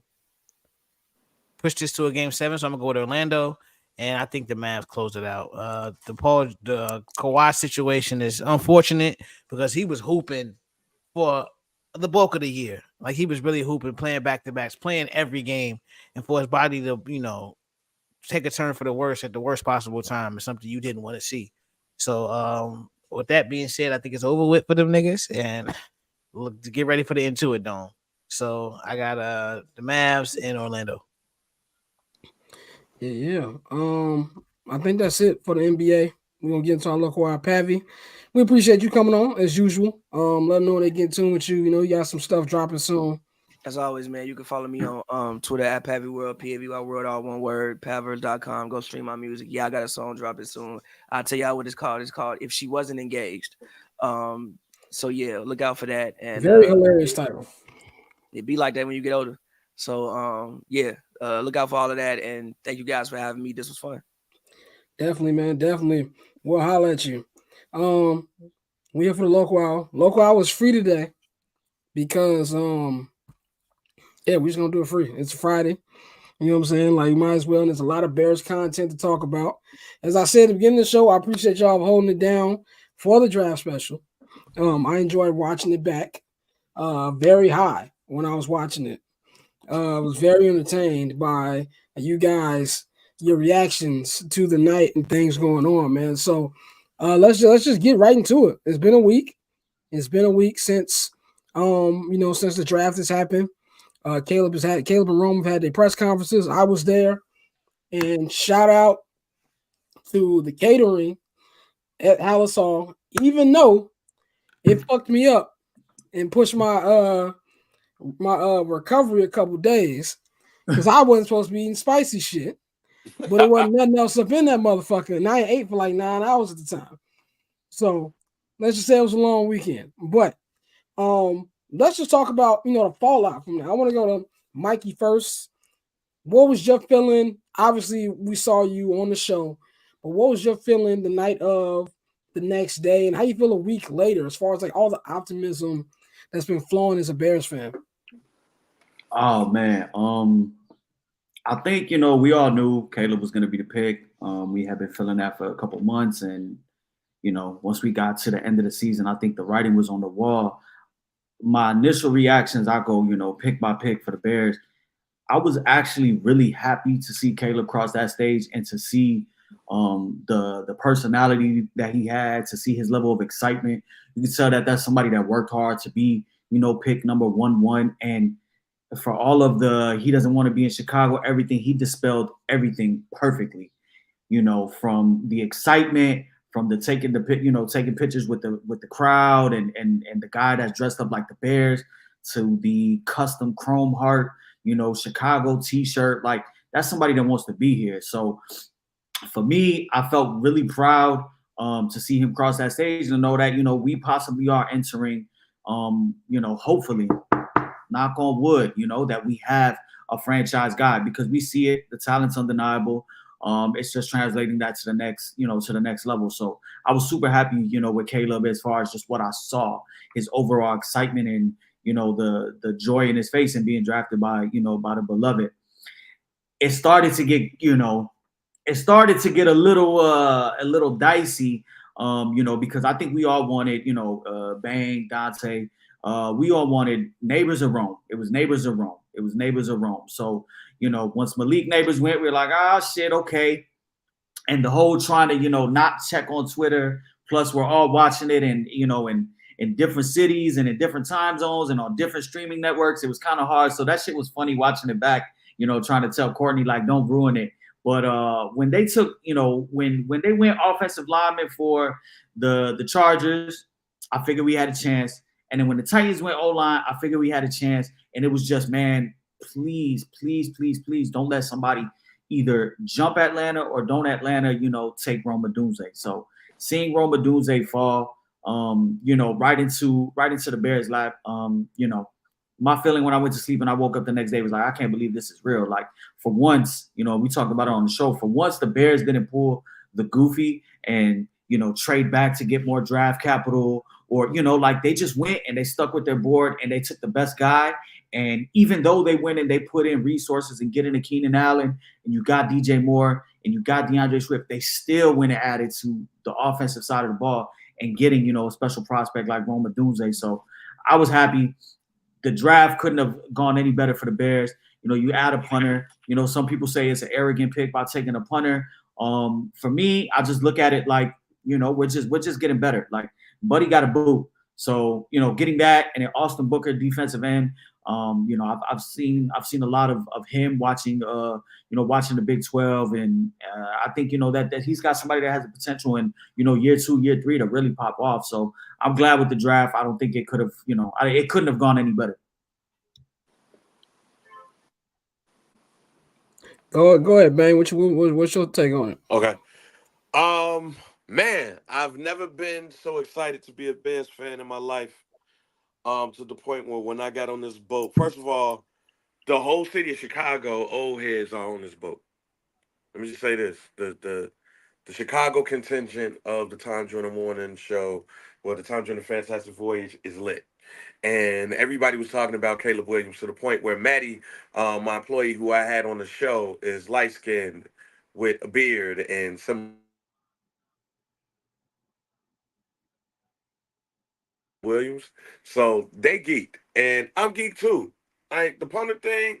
push this to a Game 7. So I'm gonna go with Orlando. And I think the Mavs close it out. The Kawhi situation is unfortunate because he was hooping for the bulk of the year. Like he was really hooping, playing back to backs, playing every game, and for his body to take a turn for the worse at the worst possible time is something you didn't want to see. So with that being said, I think it's over with for them niggas, and look to get ready for the Intuit Dome. So I got the Mavs in Orlando. Yeah. I think that's it for the NBA. We're gonna get into our local Pavi. We appreciate you coming on as usual. Let them know when they get in tune with you. You know, you got some stuff dropping soon. As always, man, you can follow me on Twitter at Pavy World, PAVY World, all one word, Pavers.com. Go stream my music. Yeah, I got a song dropping soon. I'll tell y'all what it's called. It's called If She Wasn't Engaged. So yeah, look out for that. And Very hilarious title. It be like that when you get older. So yeah, look out for all of that. And thank you guys for having me. This was fun. Definitely, man. Definitely. We'll holler at you. We here for the local hour. Local hour was free today because yeah, we're just gonna do it free. It's Friday. You know what I'm saying? Like, you might as well. And there's a lot of Bears content to talk about. As I said at the beginning of the show, I appreciate y'all holding it down for the draft special. I enjoyed watching it back. Very high when I was watching it. I was very entertained by you guys, your reactions to the night and things going on, man. So let's just get right into it. It's been a week. It's been a week since since the draft has happened. Caleb and Rome have had their press conferences. I was there, and shout out to the catering at Hallis Hall, even though it fucked me up and pushed my recovery a couple days because I wasn't supposed to be eating spicy shit, but it wasn't nothing else up in that motherfucker, and I ain't ate for like 9 hours at the time. So let's just say it was a long weekend. But let's just talk about the fallout from that. I want to go to Mikey first. What was your feeling? Obviously, we saw you on the show, but what was your feeling the night of the next day, and how you feel a week later, as far as like all the optimism that's been flowing as a Bears fan? Oh man, I think we all knew Caleb was going to be the pick. We had been feeling that for a couple months, and once we got to the end of the season, I think the writing was on the wall. My initial reactions, I go, pick by pick for the Bears. I was actually really happy to see Caleb cross that stage and to see the personality that he had, to see his level of excitement. You can tell that that's somebody that worked hard to be, pick number 1-1. And for all of the he doesn't want to be in Chicago, everything, he dispelled everything perfectly. From the excitement, from the taking pictures with the crowd and the guy that's dressed up like the Bears, to the custom chrome heart, Chicago t-shirt. Like, that's somebody that wants to be here. So for me, I felt really proud to see him cross that stage and know that, we possibly are entering, hopefully, knock on wood, that we have a franchise guy, because we see it. The talent's undeniable. It's just translating that to the next level. So I was super happy, with Caleb, as far as just what I saw, his overall excitement and, the joy in his face and being drafted by the beloved. It started to get, a little dicey, because I think we all wanted, Bang, Dante, we all wanted Neighbors of Rome. It was Neighbors of Rome. It was Neighbors of Rome. So, once Malik Neighbors went, we were like, shit, okay. And the whole trying to, not check on Twitter. Plus, we're all watching it and, in different cities and in different time zones and on different streaming networks. It was kind of hard. So that shit was funny watching it back, trying to tell Courtney, like, don't ruin it. But when they took, when they went offensive lineman for the Chargers, I figured we had a chance. And then when the Titans went O-line, I figured we had a chance. And it was just, man, please, please, please, please don't let somebody either jump Atlanta or don't Atlanta, take Roma Dunze. So seeing Roma Dunze fall, right into the Bears' lap, my feeling when I went to sleep and I woke up the next day was like, I can't believe this is real. Like, for once, we talked about it on the show. For once, the Bears didn't pull the goofy and, trade back to get more draft capital, or, like, they just went and they stuck with their board and they took the best guy. And even though they went and they put in resources and get into Keenan Allen, and you got DJ Moore and you got DeAndre Swift, they still went and added to the offensive side of the ball and getting, a special prospect like Roma Dunze. So I was happy. The draft couldn't have gone any better for the Bears. You add a punter. Some people say it's an arrogant pick by taking a punter. For me, I just look at it like, we're just getting better. Like, Buddy got a boot. So, getting that, and then Austin Booker, defensive end. I've seen a lot of him watching watching the Big 12, and I think that he's got somebody that has the potential in year 2, year 3 to really pop off. So I'm glad with the draft. I don't think it could have it couldn't have gone any better. Go ahead, Bang. What's your take on it? Okay. Man, I've never been so excited to be a Bears fan in my life. To the point where when I got on this boat, first of all, the whole city of Chicago, old heads are on this boat. Let me just say this: the Chicago contingent of the Time During the Morning show, or the Time During the Fantastic Voyage, is lit. and everybody was talking about Caleb Williams to the point where Maddie, my employee who I had on the show, is light skinned with a beard and some Williams. So they geeked, and I'm geeked too. The punter thing,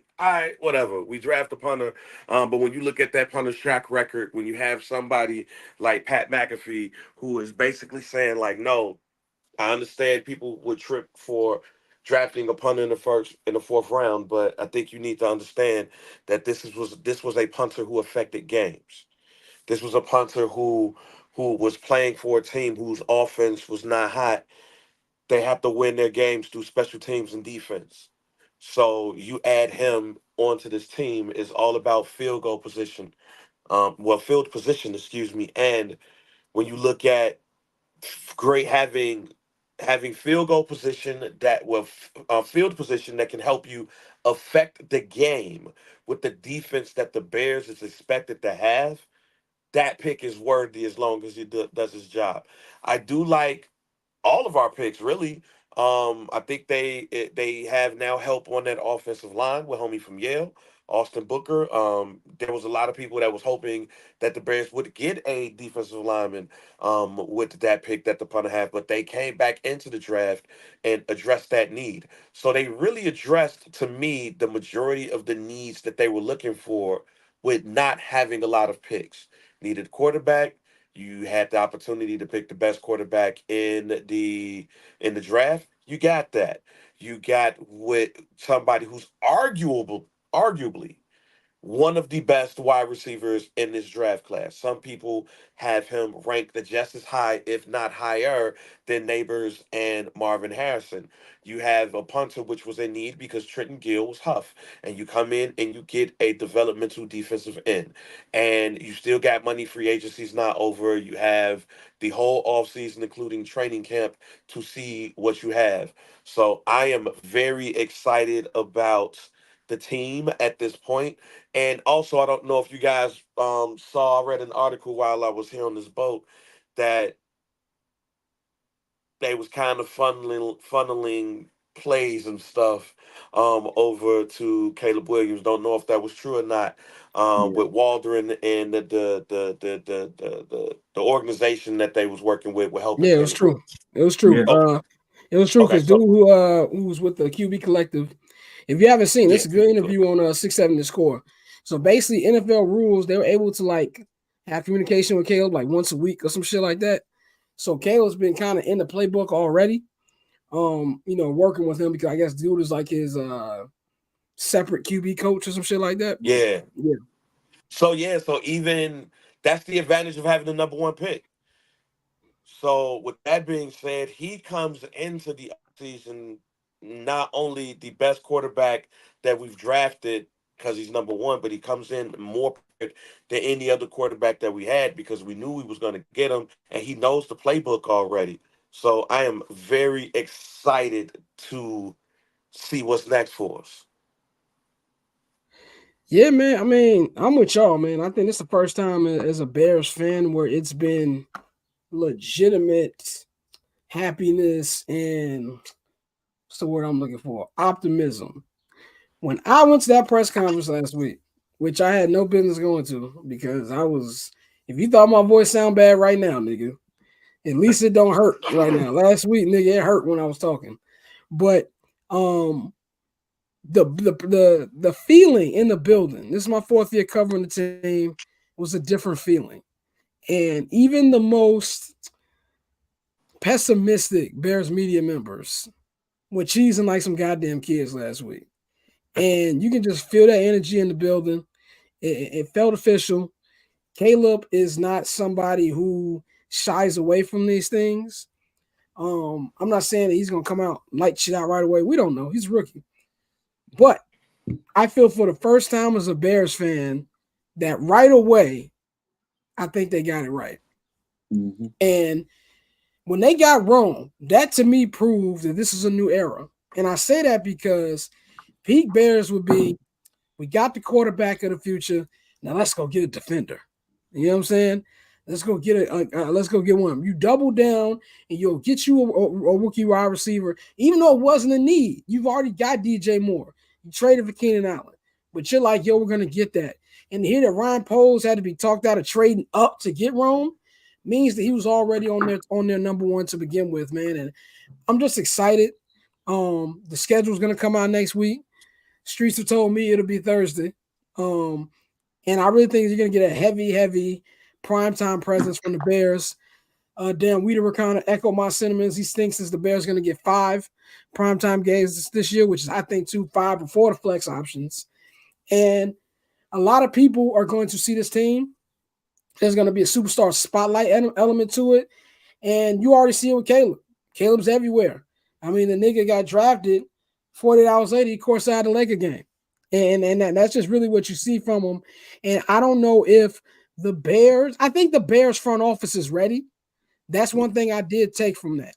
whatever. We draft a punter, but when you look at that punter's track record, when you have somebody like Pat McAfee who is basically saying like, no, I understand people would trip for drafting a punter in the fourth round, but I think you need to understand that this was a punter who affected games. This was a punter who was playing for a team whose offense was not hot. They have to win their games through special teams and defense. So you add him onto this team is all about field goal position. Field position, excuse me. And when you look at great having field goal position that will field position that can help you affect the game with the defense that the Bears is expected to have, that pick is worthy as long as he does his job. I do like all of our picks really. I think they have now help on that offensive line with homie from Yale, Austin Booker. There was a lot of people that was hoping that the Bears would get a defensive lineman with that pick that the punter had, but they came back into the draft and addressed that need. So they really addressed to me the majority of the needs that they were looking for with not having a lot of picks. Needed quarterback, you had the opportunity to pick the best quarterback in the draft. You got that. You got with somebody who's arguably one of the best wide receivers in this draft class. Some people have him ranked just as high, if not higher, than Neighbors and Marvin Harrison. You have a punter which was in need because Trenton Gill was Huff, and you come in and you get a developmental defensive end, and you still got money. Free agency's not over. You have the whole offseason, including training camp, to see what you have. So I am very excited about the team at this point. And also, I don't know if you guys saw. I read an article while I was here on this boat that they was kind of funneling plays and stuff over to Caleb Williams. Don't know if that was true or not. Yeah, With Waldron and the organization that they was working with helping yeah, it was Caleb true. Williams. It was true. Okay, It was true okay, because dude so who was with the QB Collective. If you haven't seen, yeah, it's a good QB interview on 6-7 to score. So basically, NFL rules they were able to like have communication with Caleb like once a week or some shit like that. So Caleb's been kind of in the playbook already. Working with him because I guess dude is like his separate QB coach or some shit like that. yeah. Yeah. So even that's the advantage of having the number one pick. So with that being said, he comes into the season not only the best quarterback that we've drafted because he's number one, but he comes in more prepared than any other quarterback that we had because we knew we was going to get him, and he knows the playbook already. So I am very excited to see what's next for us. Yeah, man. I mean, I'm with y'all, man. I think it's the first time as a Bears fan where it's been legitimate happiness and what's the word I'm looking for? Optimism. When I went to that press conference last week, which I had no business going to because I was, if you thought my voice sound bad right now, nigga, at least it don't hurt right now. Last week, nigga, it hurt when I was talking. But the feeling in the building, this is my fourth year covering the team, was a different feeling. And even the most pessimistic Bears media members were cheesing like some goddamn kids last week. And you can just feel that energy in the building. It felt official. Caleb is not somebody who shies away from these things. I'm not saying that he's gonna come out light shit out right away. We don't know. He's a rookie. But I feel for the first time as a Bears fan that right away, I think they got it right. Mm-hmm. And when they got wrong, that to me proved that this is a new era. And I say that because peak Bears would be we got the quarterback of the future. Now let's go get a defender. You know what I'm saying? Let's go get let's go get one. You double down and you'll get you a rookie wide receiver, even though it wasn't a need. You've already got DJ Moore. You traded for Keenan Allen, but you're like, yo, we're gonna get that. And to hear that Ryan Poles had to be talked out of trading up to get Rome means that he was already on their number one to begin with, man. And I'm just excited. The schedule's gonna come out next week. Streets have told me it'll be Thursday. And I really think you're gonna get a heavy primetime presence from the Bears. Dan Wiederer kind of echoed my sentiments. He thinks the Bears going to get 5 primetime games this year, which is, I think, 5 before the flex options. And a lot of people are going to see this team. There's going to be a superstar spotlight element to it. And you already see it with Caleb. Caleb's everywhere. I mean, the nigga got drafted. 48 hours later, he courtside the Laker game. And that's just really what you see from him. And I don't know if the Bears, I think the Bears front office is ready. That's one thing I did take from that.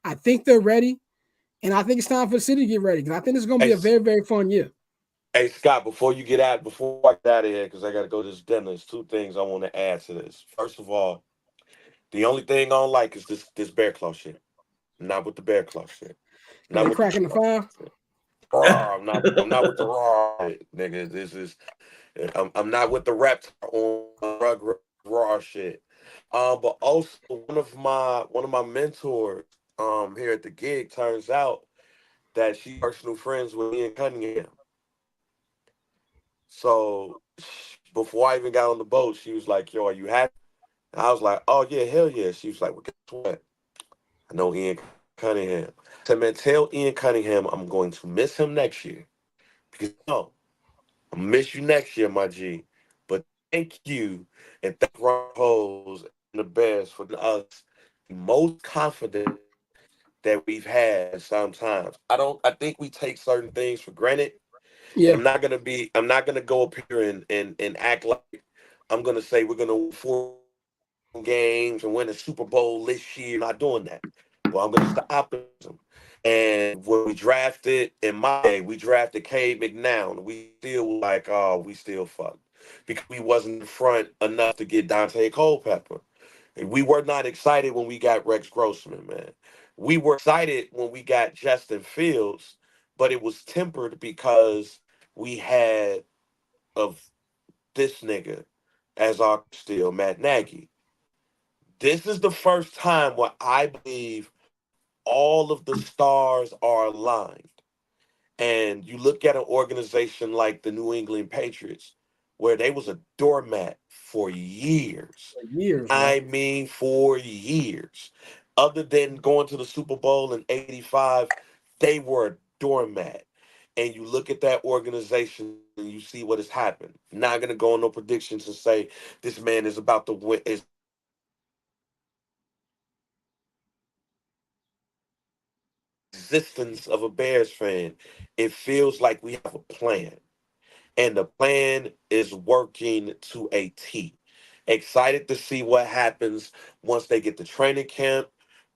I think they're ready. And I think it's time for the city to get ready because I think it's going to be a very, very fun year. Hey, Scott, before I get out of here, because I got to go to this dinner, there's 2 things I want to add to this. First of all, the only thing I don't like is this bear claw shit. I'm not with the bear claw shit. Not with cracking the file. I'm not with the raw shit, nigga. This is I'm not with the reptile on rug raw shit. But also one of my mentors here at the gig turns out that she's personal friends with Ian Cunningham. So before I even got on the boat, she was like, "Yo, are you happy?" And I was like, "Oh yeah, hell yeah." She was like, "Well, guess what? I know Ian Cunningham." I said, "Man, tell Ian Cunningham I'm going to miss him next year because no, I'll miss you next year, my G. But thank you and thank Ron Pose and the Bears for us the most confident that we've had sometimes. I think we take certain things for granted. Yeah. And I'm not gonna go up here and act like I'm gonna say we're gonna win 4 games and win a Super Bowl this year. I'm not doing that. Well, I'm gonna stop optimism. And when we drafted in my day, we drafted Cade McNown. We still like, oh, we still fucked because we wasn't in front enough to get Dante Culpepper. And we were not excited when we got Rex Grossman, man. We were excited when we got Justin Fields, but it was tempered because we had of this nigga as our still Matt Nagy. This is the first time where I believe all of the stars are aligned. And you look at an organization like the New England Patriots, where they was a doormat for years. I mean, for years. Other than going to the Super Bowl in '85, they were a doormat. And you look at that organization and you see what has happened. Not going to go on no predictions and say this man is about to win. Existence of a Bears fan, it feels like we have a plan. And the plan is working to a T. Excited to see what happens once they get to training camp,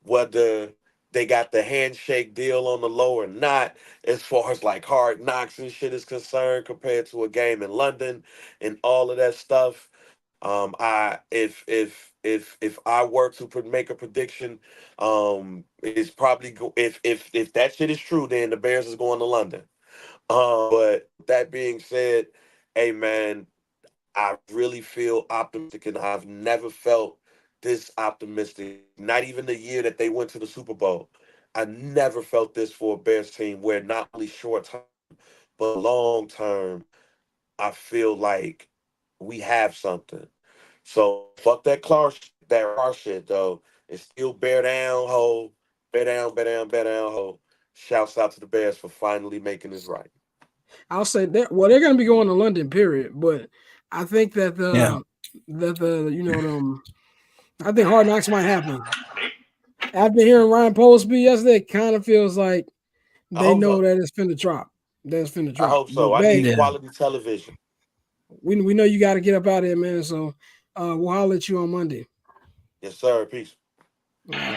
whether they got the handshake deal on the low or not, as far as like hard knocks and shit is concerned, compared to a game in London and all of that stuff. I if I were to make a prediction, it's probably if that shit is true, then the Bears is going to London. But that being said, hey man, I really feel optimistic, and I've never felt this optimistic. Not even the year that they went to the Super Bowl. I never felt this for a Bears team where not only short term, but long term, I feel like we have something. So fuck that that raw shit though. It's still bear down, ho. Bear down, bear down, bear down, ho. Shouts out to the Bears for finally making this right. I'll say that. Well, they're going to be going to London, period. But I think that I think Hard Knocks might happen. After hearing Ryan Poles speak yesterday, it kind of feels like they know that it's finna drop. That's finna drop. I hope so. But, I need quality television. We know you got to get up out of here, man. So we'll holler at you on Monday. Yes, sir. Peace.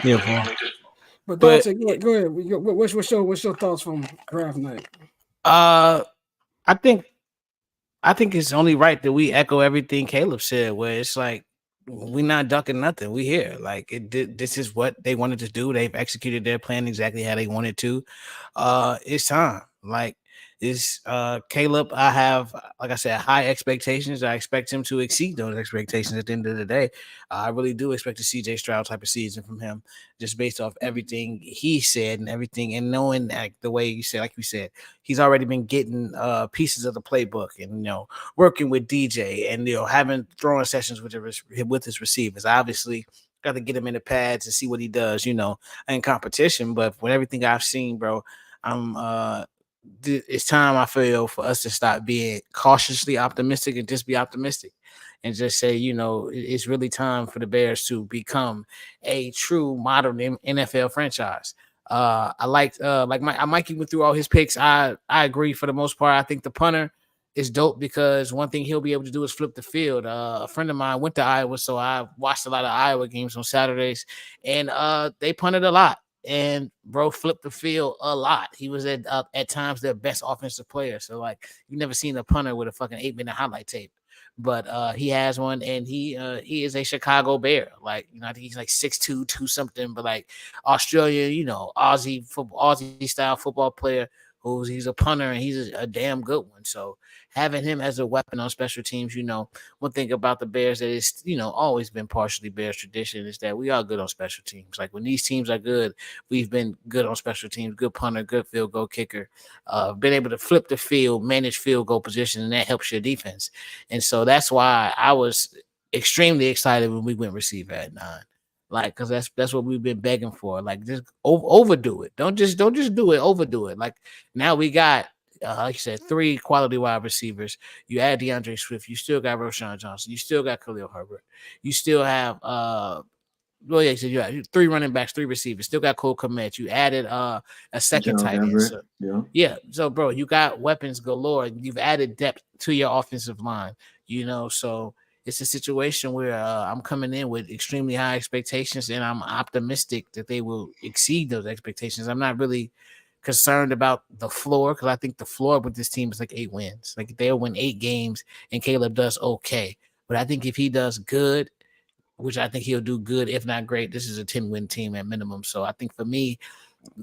Yeah, but Dante, go ahead. What's your thoughts from draft night? I think it's only right that we echo everything Caleb said, where it's like we're not ducking nothing. We here. Like this is what they wanted to do. They've executed their plan exactly how they wanted to. It's time. Like it's Caleb. I have, like I said, high expectations. I expect him to exceed those expectations at the end of the day. I really do expect a CJ Stroud type of season from him, just based off everything he said and everything, and knowing like the way you said, like you said, he's already been getting pieces of the playbook, and working with DJ, and having throwing sessions with his receivers. Obviously, got to get him in the pads and see what he does, in competition. But with everything I've seen, bro, I'm it's time, I feel, for us to stop being cautiously optimistic and just be optimistic, and just say, it's really time for the Bears to become a true modern NFL franchise. I liked Mikey went through all his picks. I agree for the most part. I think the punter is dope because one thing he'll be able to do is flip the field. A friend of mine went to Iowa, so I watched a lot of Iowa games on Saturdays, and they punted a lot. And bro flipped the field a lot. He was at times their best offensive player. So like you never seen a punter with a fucking 8-minute highlight tape. But he has one, and he is a Chicago Bear. Like, I think he's like 6'2", 2 something, but like Australia, Aussie style football player he's a punter, and he's a damn good one. So having him as a weapon on special teams, one thing about the Bears that is, always been partially Bears tradition is that we are good on special teams. Like when these teams are good, we've been good on special teams, good punter, good field goal kicker, been able to flip the field, manage field goal position, and that helps your defense. And so that's why I was extremely excited when we went receiver at 9. Like, cause that's what we've been begging for. Like, just overdo it. Don't just do it. Overdo it. Like now we got, like you said, 3 quality wide receivers. You add DeAndre Swift. You still got Roshan Johnson. You still got Khalil Herbert. You still have well, yeah, so you have 3 running backs, 3 receivers. Still got Cole Kmet. You added a second Gerald tight end. Everett. So, Yeah. yeah. So, bro, you got weapons galore. You've added depth to your offensive line. So it's a situation where I'm coming in with extremely high expectations, and I'm optimistic that they will exceed those expectations. I'm not really concerned about the floor, because I think the floor with this team is like 8 wins. Like they'll win 8 games, and Caleb does okay. But I think if he does good, which I think he'll do good, if not great, this is a 10-win team at minimum. So I think for me,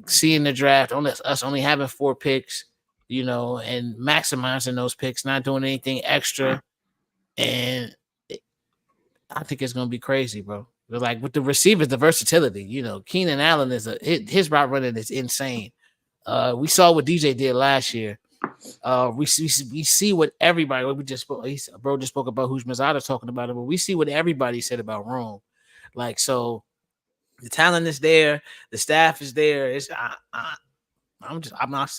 seeing the draft, us only having 4 picks, and maximizing those picks, not doing anything extra, and I think it's gonna be crazy, bro. But like with the receivers, the versatility, Keenan Allen his route running is insane. We saw what DJ did last year. We see what everybody. We just spoke. Bro just spoke about who's Mazada talking about it, but we see what everybody said about Rome. Like, so the talent is there, the staff is there. I'm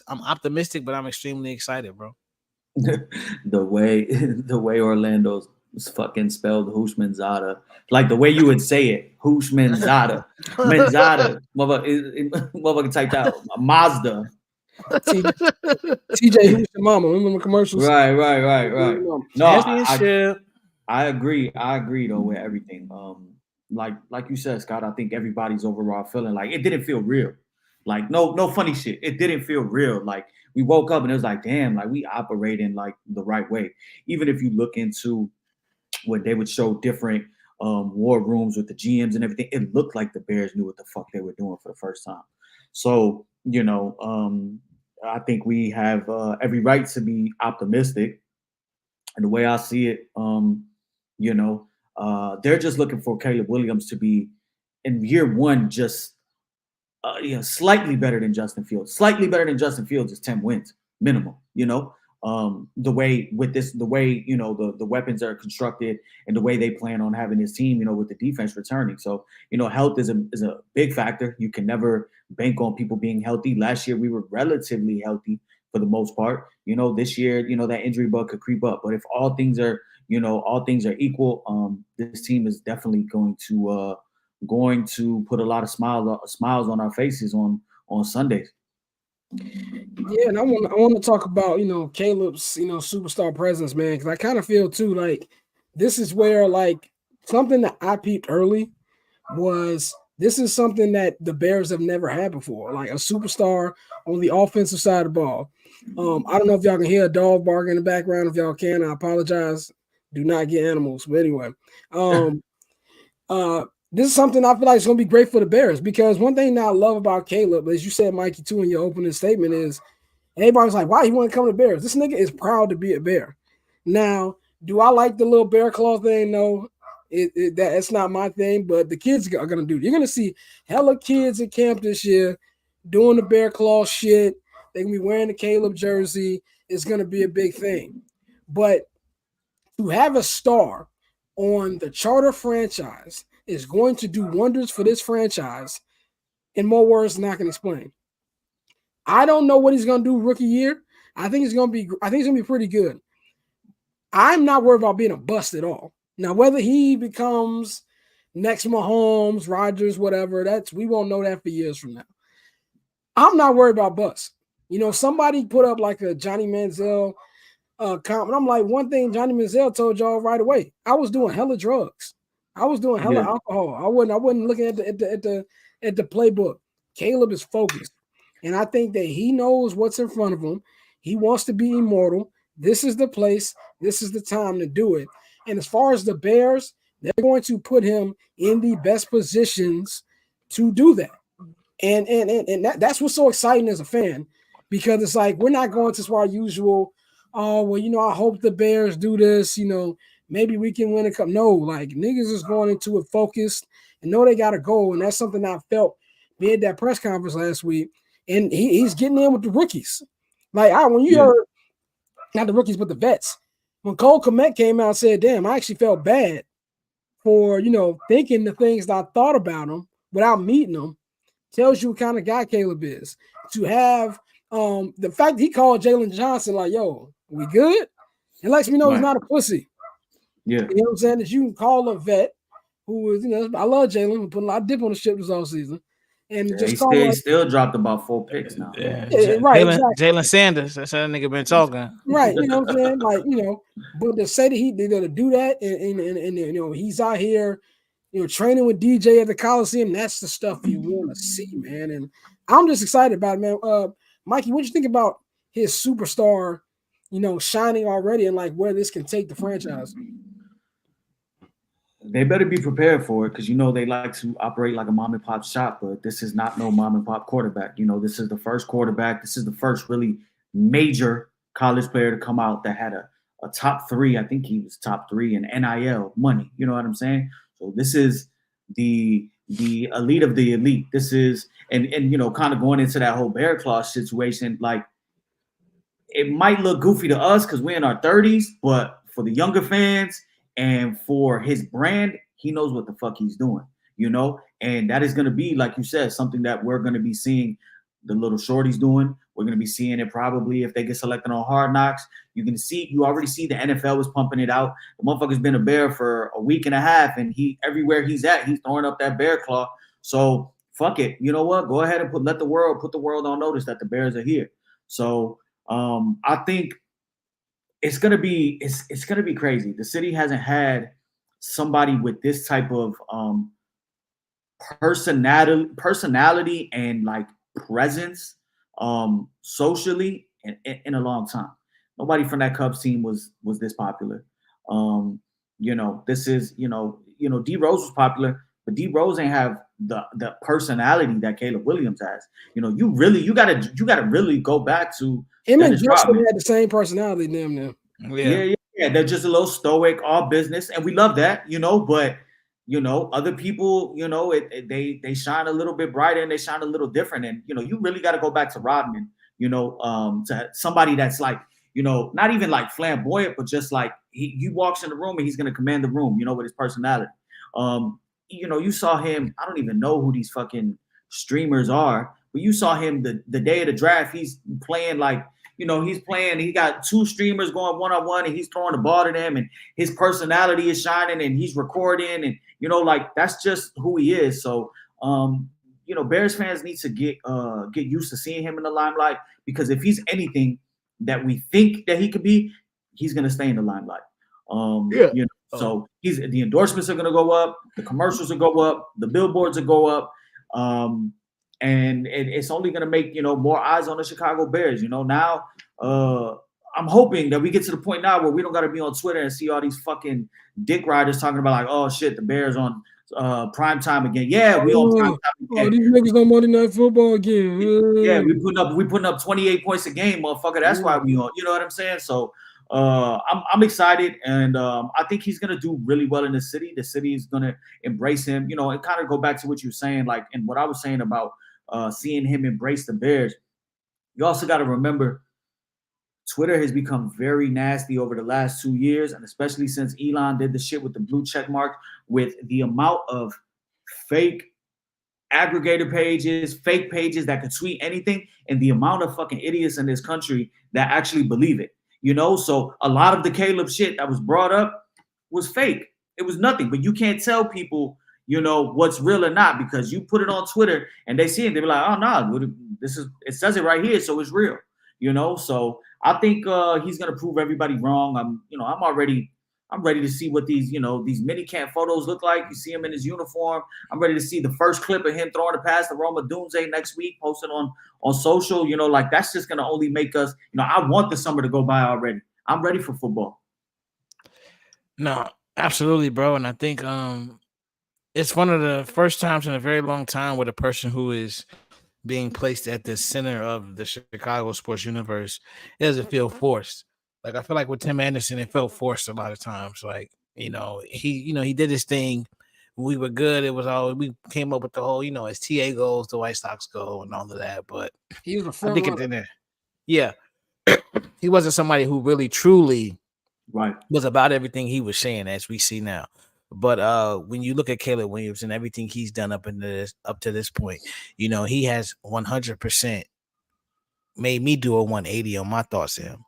optimistic, but I'm extremely excited, bro. the way Orlando's fucking spelled Hushmanzada, like the way you would say it, Hushmanzada, Menzada, motherfucker typed out Mazda. TJ, who's your mama? Remember the commercials? Right. No, I agree. I agree though with everything. Like you said, Scott, I think everybody's overall feeling like it didn't feel real. Like no funny shit. It didn't feel real. Like we woke up and it was like, damn, like we operating like the right way. Even if you look into when they would show different war rooms with the GMs and everything, it looked like the Bears knew what the fuck they were doing for the first time. So, I think we have every right to be optimistic. And the way I see it, they're just looking for Caleb Williams to be in year 1 just slightly better than Justin Fields. Slightly better than Justin Fields is 10 wins minimum. The way the weapons are constructed and the way they plan on having this team, with the defense returning. So, health is a big factor. You can never bank on people being healthy. Last year we were relatively healthy for the most part. This year, that injury bug could creep up. But if all things are equal, this team is definitely going to put a lot of smiles on our faces on Sundays. Yeah, and I want to talk about Caleb's superstar presence, man, because I kind of feel too like this is where like something that I peeped early was this is something that the Bears have never had before, like a superstar on the offensive side of the ball. I don't know if y'all can hear a dog barking in the background. If y'all can, I apologize. Do not get animals, but anyway, This is something I feel like is going to be great for the Bears because one thing that I love about Caleb, as you said, Mikey, too, in your opening statement, is everybody's like, why he want to come to Bears? This nigga is proud to be a Bear. Now, do I like the little bear claw thing? No, that's not my thing, but the kids are going to do it. You're going to see hella kids at camp this year doing the bear claw shit. They're going to be wearing the Caleb jersey. It's going to be a big thing. But to have a star on the charter franchise is going to do wonders for this franchise in more words than I can explain. I don't know what he's going to do rookie year. I think it's going to be pretty good. I'm not worried about being a bust at all. Now, whether he becomes next Mahomes, Rodgers, whatever, we won't know that for years from now. I'm not worried about bust. You know, somebody put up like a Johnny Manziel comment. I'm like, one thing Johnny Manziel told y'all right away. I was doing hella drugs. I was doing hella alcohol. I wasn't looking at the playbook. Caleb is focused. And I think that he knows what's in front of him. He wants to be immortal. This is the place. This is the time to do it. And as far as the Bears, they're going to put him in the best positions to do that. And that's what's so exciting as a fan, because it's like we're not going to our usual, oh, well, you know, I hope the Bears do this, you know, maybe we can win a cup. No, like niggas is going into it focused and know they got a goal. And that's something I felt made that press conference last week. And he's getting in with the rookies. Like when you heard, not the rookies, but the vets. When Cole Kmet came out and said, damn, I actually felt bad for, you know, thinking the things that I thought about him without meeting him, tells you what kind of guy Caleb is. To have the fact he called Jalen Johnson like, yo, we good? It lets me know he's not a pussy. Yeah. You know what I'm saying? That you can call a vet who was, you know, I love Jalen, who put a lot of dip on the ship this offseason. And just he still dropped about 4 picks now. Right, exactly. Jalen Sanders, that's how that nigga been talking. Right, you know what I'm saying? Like, you know, but to say that they're gonna do that and you know, he's out here, you know, training with DJ at the Coliseum, that's the stuff you want to see, man. And I'm just excited about it, man. Mikey, what you think about his superstar, you know, shining already and like where this can take the franchise? They better be prepared for it because, you know, they like to operate like a mom and pop shop, but this is not no mom and pop quarterback. You know, this is the first quarterback. This is the first really major college player to come out that had a top 3. I think he was top 3 in NIL money. You know what I'm saying? So this is the elite of the elite. This is, and you know, kind of going into that whole Bear Claw situation, like it might look goofy to us because we're in our 30s, but for the younger fans, and for his brand, he knows what the fuck he's doing, you know? And that is going to be, like you said, something that we're going to be seeing the little shorties doing. We're going to be seeing it probably if they get selected on Hard Knocks. You already see the NFL is pumping it out. The motherfucker's been a Bear for a week and a half, and everywhere he's at, he's throwing up that Bear claw. So fuck it. You know what? Go ahead and put the world on notice that the Bears are here. So I think it's gonna be crazy. The city hasn't had somebody with this type of personality and like presence socially in a long time. Nobody from that Cubs team was this popular. You know, this is, you know, D Rose was popular, but D Rose ain't have the personality that Caleb Williams has. You know, you gotta really go back to him and Justin had the same personality, damn near. Yeah. They're just a little stoic, all business, and we love that, you know. But you know, other people, you know, they shine a little bit brighter and they shine a little different. And you know, you really got to go back to Rodman, you know, to somebody that's like, you know, not even like flamboyant, but just like he walks in the room and he's gonna command the room, you know, with his personality. You know, you saw him. I don't even know who these fucking streamers are, but you saw him the day of the draft. He's playing like, you know, he got 2 streamers going one-on-one and he's throwing the ball to them and his personality is shining and he's recording and, you know, like that's just who he is. So, you know, Bears fans need to get used to seeing him in the limelight, because if he's anything that we think that he could be, he's going to stay in the limelight. You know, so the endorsements are going to go up, the commercials will go up, the billboards will go up. And it's only going to make, you know, more eyes on the Chicago Bears. You know, now I'm hoping that we get to the point now where we don't got to be on Twitter and see all these fucking dick riders talking about like, oh shit, the Bears on prime time again. Yeah, we on prime Oh, time oh, again. these niggas on Monday Night Football Yeah, again. we putting up 28 points a game, motherfucker. That's why we on. You know what I'm saying? So I'm excited, and I think he's gonna do really well in the city. The city is gonna embrace him. You know, and kind of go back to what you're saying, like, and what I was saying about seeing him embrace the Bears. You also got to remember, Twitter has become very nasty over the last 2 years, and especially since Elon did the shit with the blue check mark, with the amount of fake aggregator pages, fake pages that could tweet anything, and the amount of fucking idiots in this country that actually believe it. You know, so a lot of the Caleb shit that was brought up was fake. It was nothing. But you can't tell people, you know, what's real or not, because you put it on Twitter and they see it, they be like, oh no, this is, it says it right here, so it's real. You know, so I think he's gonna prove everybody wrong. I'm ready to see what these, you know, these mini camp photos look like. You see him in his uniform. I'm ready to see the first clip of him throwing the pass to Roma Dunze next week, posted on social. You know, like, that's just gonna only make us, you know, I want the summer to go by already. I'm ready for football. No, absolutely, bro. And I think it's one of the first times in a very long time with a person who is being placed at the center of the Chicago sports universe, it doesn't feel forced. Like, I feel like with Tim Anderson, it felt forced a lot of times. Like, he did his thing. We were good. It was all, we came up with the whole, as TA goes, the White Sox go, and all of that. But He was a I front think runner. yeah, he wasn't somebody who really truly Right. was about everything he was saying, as we see now. But when you look at Caleb Williams and everything he's done up to this point, he has 100% made me do a 180 on my thoughts of him.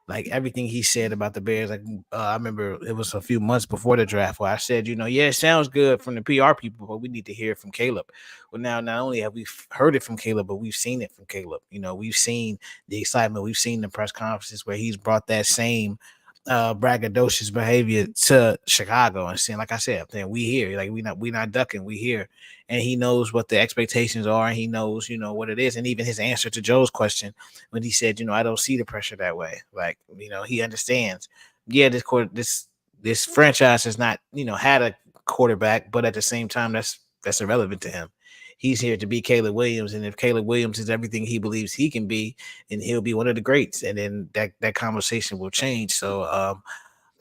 Like, everything he said about the Bears, like, I remember it was a few months before the draft where I said, yeah, it sounds good from the PR people, but we need to hear it from Caleb. Well, now not only have we heard it from Caleb, but we've seen it from Caleb. We've seen the excitement, we've seen the press conferences where he's brought that same braggadocious behavior to Chicago and saying, like I said, then we here, like, we not ducking, we here. And he knows what the expectations are, and he knows, what it is. And even his answer to Joe's question when he said, I don't see the pressure that way. Like, he understands. Yeah, this franchise has not, had a quarterback, but at the same time, that's irrelevant to him. He's here to be Caleb Williams, and if Caleb Williams is everything he believes he can be, then he'll be one of the greats, and then that conversation will change. So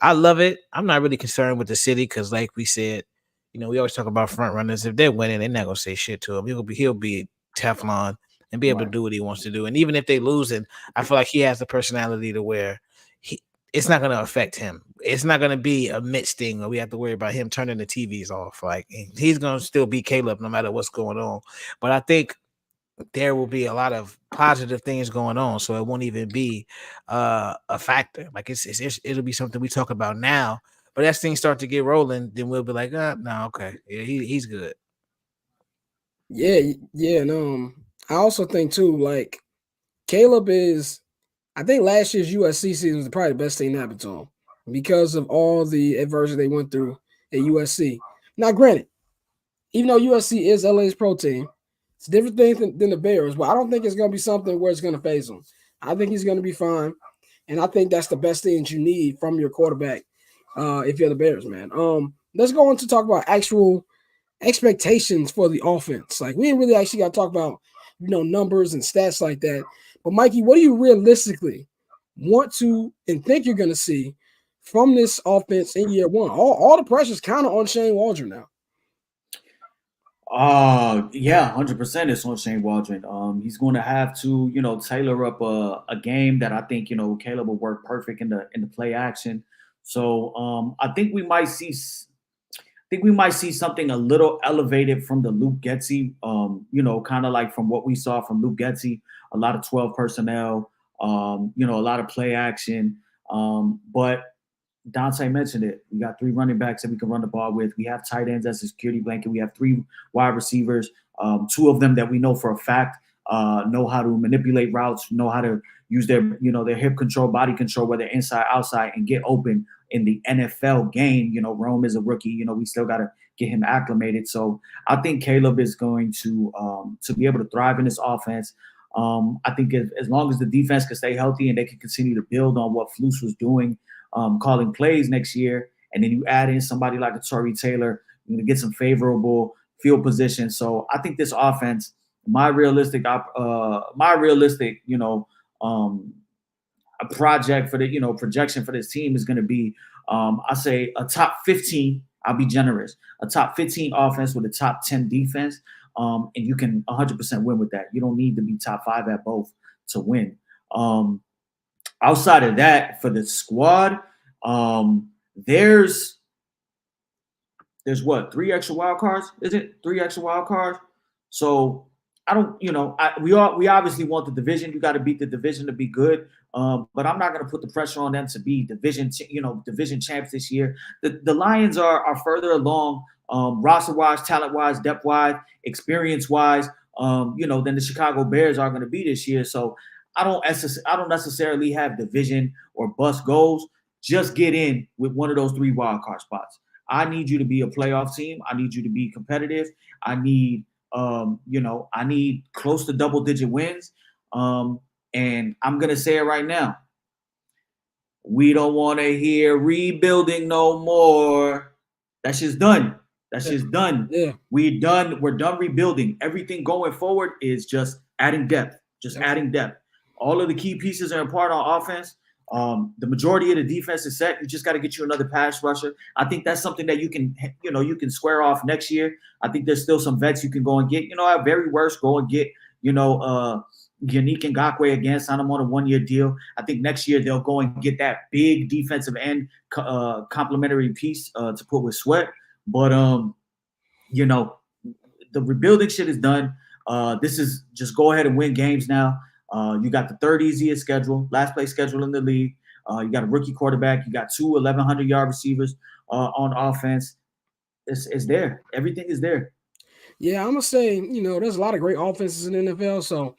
I love it. I'm not really concerned with the city because, like we said, we always talk about front runners. If they're winning, they're not gonna say shit to him. He'll be Teflon and be able to do what he wants to do. And even if they losing, I feel like he has the personality to where it's not gonna affect him. It's not gonna be a Mitch thing where we have to worry about him turning the TVs off. Like, he's gonna still be Caleb no matter what's going on. But I think there will be a lot of positive things going on, so it won't even be a factor. Like, it'll be something we talk about now, but as things start to get rolling, then we'll be like, no, okay, yeah, he's good. Yeah, yeah, and I also think too, like, Caleb is, I think last year's USC season was probably the best thing that happened to him because of all the adversity they went through at USC. Now, granted, even though USC is LA's pro team, it's a different thing than the Bears, but I don't think it's going to be something where it's going to phase him. I think he's going to be fine, and I think that's the best thing you need from your quarterback if you're the Bears, man. Let's go on to talk about actual expectations for the offense. Like, we didn't really actually got to talk about, numbers and stats like that. But Mikey, what do you realistically want to and think you're going to see from this offense in year one? All the pressure's kind of on Shane Waldron now. Yeah, 100% it's on Shane Waldron. He's going to have to, tailor up a game that I think, Caleb will work perfect in the play action. So I think we might see something a little elevated from the Luke Getsy, kind of like from what we saw from Luke Getsy, a lot of 12 personnel, a lot of play action. But Dante mentioned it. We got 3 running backs that we can run the ball with. We have tight ends as a security blanket. We have 3 wide receivers, 2 of them that we know for a fact know how to manipulate routes, know how to use their hip control, body control, whether inside, outside, and get open in the NFL game. Rome is a rookie. We still got to get him acclimated. So I think Caleb is going to be able to thrive in this offense. I think as long as the defense can stay healthy and they can continue to build on what Flus was doing, calling plays next year, and then you add in somebody like a Torrey Taylor, You're going to get some favorable field position. So I think this offense, my realistic, a project for the, projection for this team is going to be, I say a top 15. I'll be generous. A top 15 offense with a top 10 defense. And you can 100% win with that. You don't need to be top 5 at both to win. Outside of that, for the squad, there's what, 3 extra wild cards? Is it 3 extra wild cards? So I don't, we obviously want the division. You got to beat the division to be good. But I'm not going to put the pressure on them to be division champs this year. The Lions are further along, roster wise, talent wise, depth wise, experience wise, than the Chicago Bears are going to be this year. So I don't necessarily have division or bust goals. Just get in with one of those 3 wild card spots. I need you to be a playoff team. I need you to be competitive. I need I need close to double-digit wins. And I'm going to say it right now. We don't want to hear rebuilding no more. That shit's done. That shit's done. Yeah. We're done rebuilding. Everything going forward is just adding depth. Adding depth. All of the key pieces are in part on offense. The majority of the defense is set. You just got to get you another pass rusher. I think that's something that you can square off next year. I think there's still some vets you can go and get. At very worst, go and get, Yannick Ngakoue again, sign him on a 1-year deal. I think next year they'll go and get that big defensive end complementary piece to put with Sweat. But the rebuilding shit is done. This is just go ahead and win games now. You got the 3rd easiest schedule, last place schedule in the league. You got a rookie quarterback. You got 2 1,100-yard receivers on offense. It's there. Everything is there. Yeah, I'm going to say, there's a lot of great offenses in the NFL, so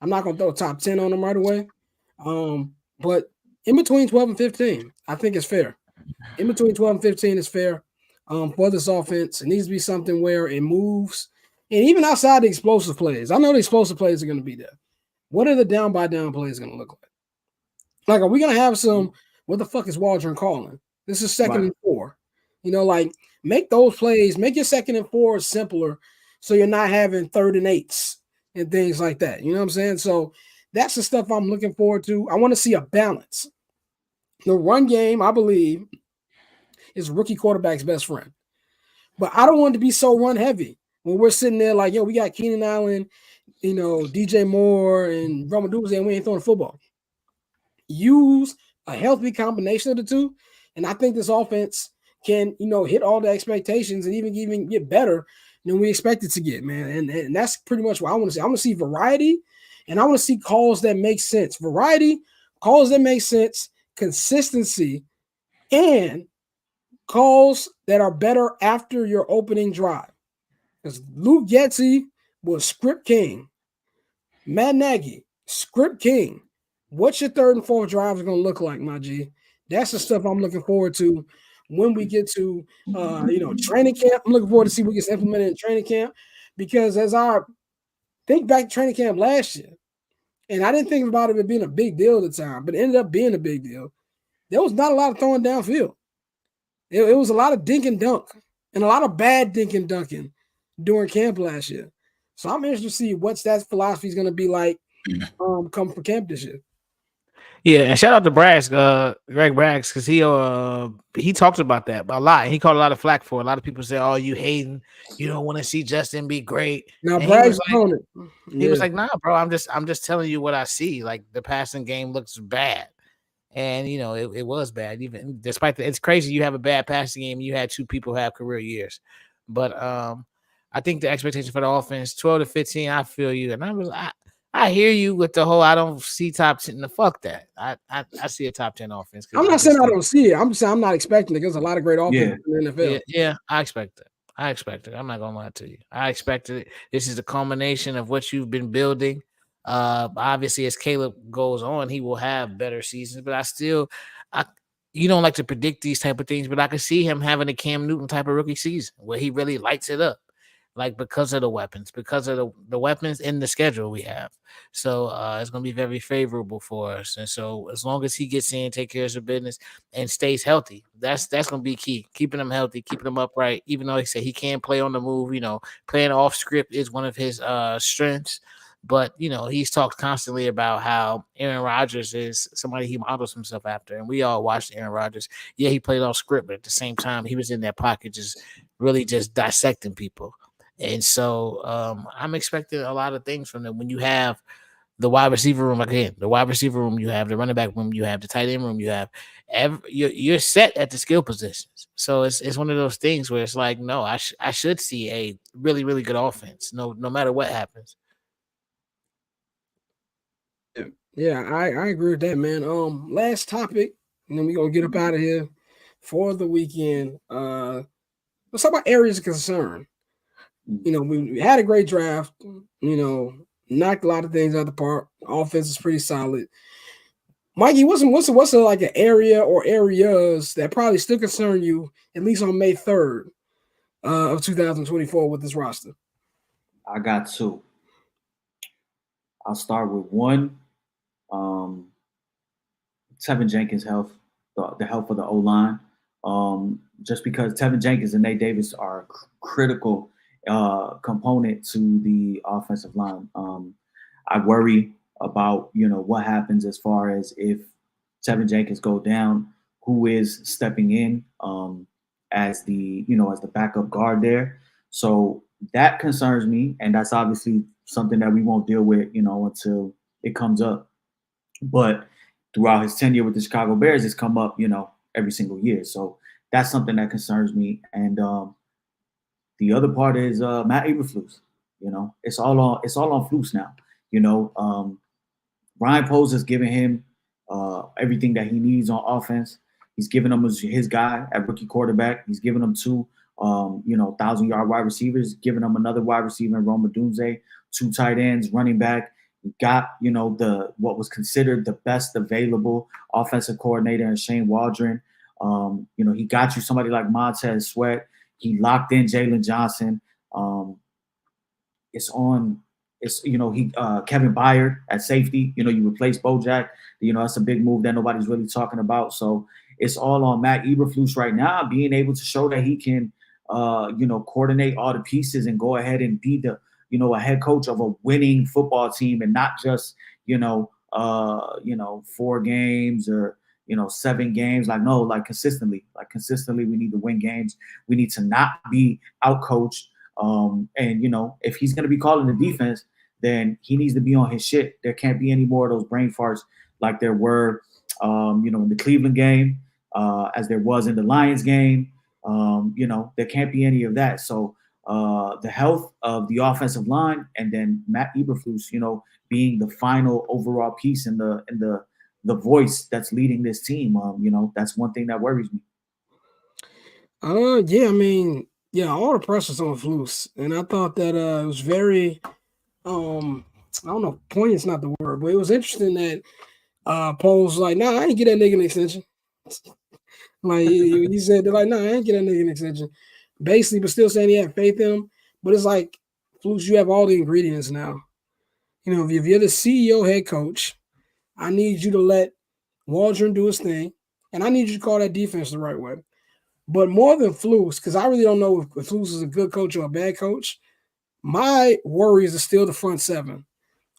I'm not going to throw a top 10 on them right away. But in between 12 and 15, I think it's fair. In between 12 and 15 is fair for this offense. It needs to be something where it moves. And even outside the explosive plays, I know the explosive plays are going to be there. What are the down-by-down plays going to look like? Like, are we going to have some, what the fuck is Waldron calling? This is 2nd and 4. Make those plays, make your 2nd and 4 simpler so you're not having 3rd and 8s and things like that. You know what I'm saying? So that's the stuff I'm looking forward to. I want to see a balance. The run game, I believe, is rookie quarterback's best friend. But I don't want it to be so run-heavy when we're sitting there like, we got Keenan Allen, DJ Moore and Romaduzzi, and we ain't throwing the football. Use a healthy combination of the two, and I think this offense can, hit all the expectations and even get better than we expected to get, man. And that's pretty much what I want to see. I want to see variety, and I want to see calls that make sense. Variety, calls that make sense, consistency, and calls that are better after your opening drive. Because Luke Getsy was script king. Matt Nagy, script king. What's your 3rd and 4th drives going to look like, my G? That's the stuff I'm looking forward to when we get to, training camp. I'm looking forward to see what gets implemented in training camp, because as I think back to training camp last year, and I didn't think about it being a big deal at the time, but it ended up being a big deal. There was not a lot of throwing downfield. It was a lot of dink and dunk and a lot of bad dink and dunking during camp last year. So I'm interested to see what that philosophy is going to be like come for camp this year. Yeah, and shout out to Braggs, Greg Braggs, because he talked about that a lot. He caught a lot of flack for it. A lot of people say, "Oh, you hating? You don't want to see Justin be great." Now Braggs he was like, "Nah, bro, I'm just telling you what I see. Like, the passing game looks bad, and it was bad. Even despite it's crazy you have a bad passing game. You had 2 people have career years, but I think the expectation for the offense 12 to 15. I feel you, and I hear you with the whole I don't see top 10. Fuck that. I see a top 10 offense. I'm not saying I don't see it. I'm just saying I'm not expecting it. There's a lot of great offense in the NFL. Yeah, I expect it. I'm not gonna lie to you. I expected it. This is a culmination of what you've been building. Obviously, as Caleb goes on, he will have better seasons, but you don't like to predict these type of things, but I can see him having a Cam Newton type of rookie season where he really lights it up. like because of the weapons, because of the weapons in the schedule we have. So it's gonna be very favorable for us. And so as long as he gets in, take care of his business, and stays healthy, that's gonna be key. Keeping him healthy, keeping him upright. Even though he said he can't play on the move, playing off script is one of his strengths. But he's talked constantly about how Aaron Rodgers is somebody he models himself after, and we all watched Aaron Rodgers. Yeah, he played off script, but at the same time, he was in that pocket, just really just dissecting people. And so I'm expecting a lot of things from them. When you have the wide receiver room again, the wide receiver room you have, the running back room you have, the tight end room you have, you're set at the skill positions. So it's one of those things where it's like, no, I should see a really really good offense, no matter what happens. Yeah, I agree with that, man. Last topic, and then we're gonna get up out of here for the weekend. Let's talk about areas of concern. We had a great draft, knocked a lot of things out of the park. Offense is pretty solid. Mikey, what's like an area or areas that probably still concern you, at least on May 3rd of 2024 with this roster? I got two. I'll start with one. Um, Tevin Jenkins' health, the health of the O line. Just because Tevin Jenkins and Nate Davis are critical component to the offensive line. I worry about what happens as far as if Tevin Jenkins go down, who is stepping in as the backup guard there. So that concerns me, and that's obviously something that we won't deal with until it comes up. But throughout his tenure with the Chicago Bears, it's come up every single year. So that's something that concerns me. And the other part is Matt Eberflus. It's all on Flus now. Ryan Poles is giving him everything that he needs on offense. He's giving him his guy at rookie quarterback. He's giving him two 1,000-yard wide receivers, giving him another wide receiver in Roma Dunze, two tight ends, running back. Got the what was considered the best available offensive coordinator in Shane Waldron. He got you somebody like Montez Sweat. He locked in Jalen Johnson. Kevin Byard at safety. You replace Bojack. That's a big move that nobody's really talking about. So it's all on Matt Eberflus right now, being able to show that he can coordinate all the pieces and go ahead and be a head coach of a winning football team, and not just 4 games or 7 games. Consistently we need to win games. We need to not be out coached. And if he's going to be calling the defense, then he needs to be on his shit. There can't be any more of those brain farts like there were in the Cleveland game, as there was in the Lions game. There can't be any of that. So the health of the offensive line, and then Matt Eberflus, being the final overall piece in the voice that's leading this team. That's one thing that worries me. Yeah, I mean, all the pressure's on Flus, and I thought that it was very, I don't know, poignant's not the word, but it was interesting that Poles like, nah, I ain't get that nigga an extension. Like he said, they're like, nah, I ain't get that nigga an extension. Basically, but still saying he had faith in him. But it's like, Flus, you have all the ingredients now. If you're the CEO head coach, I need you to let Waldron do his thing, and I need you to call that defense the right way. But more than Flus, because I really don't know if Flus is a good coach or a bad coach, my worries are still the front seven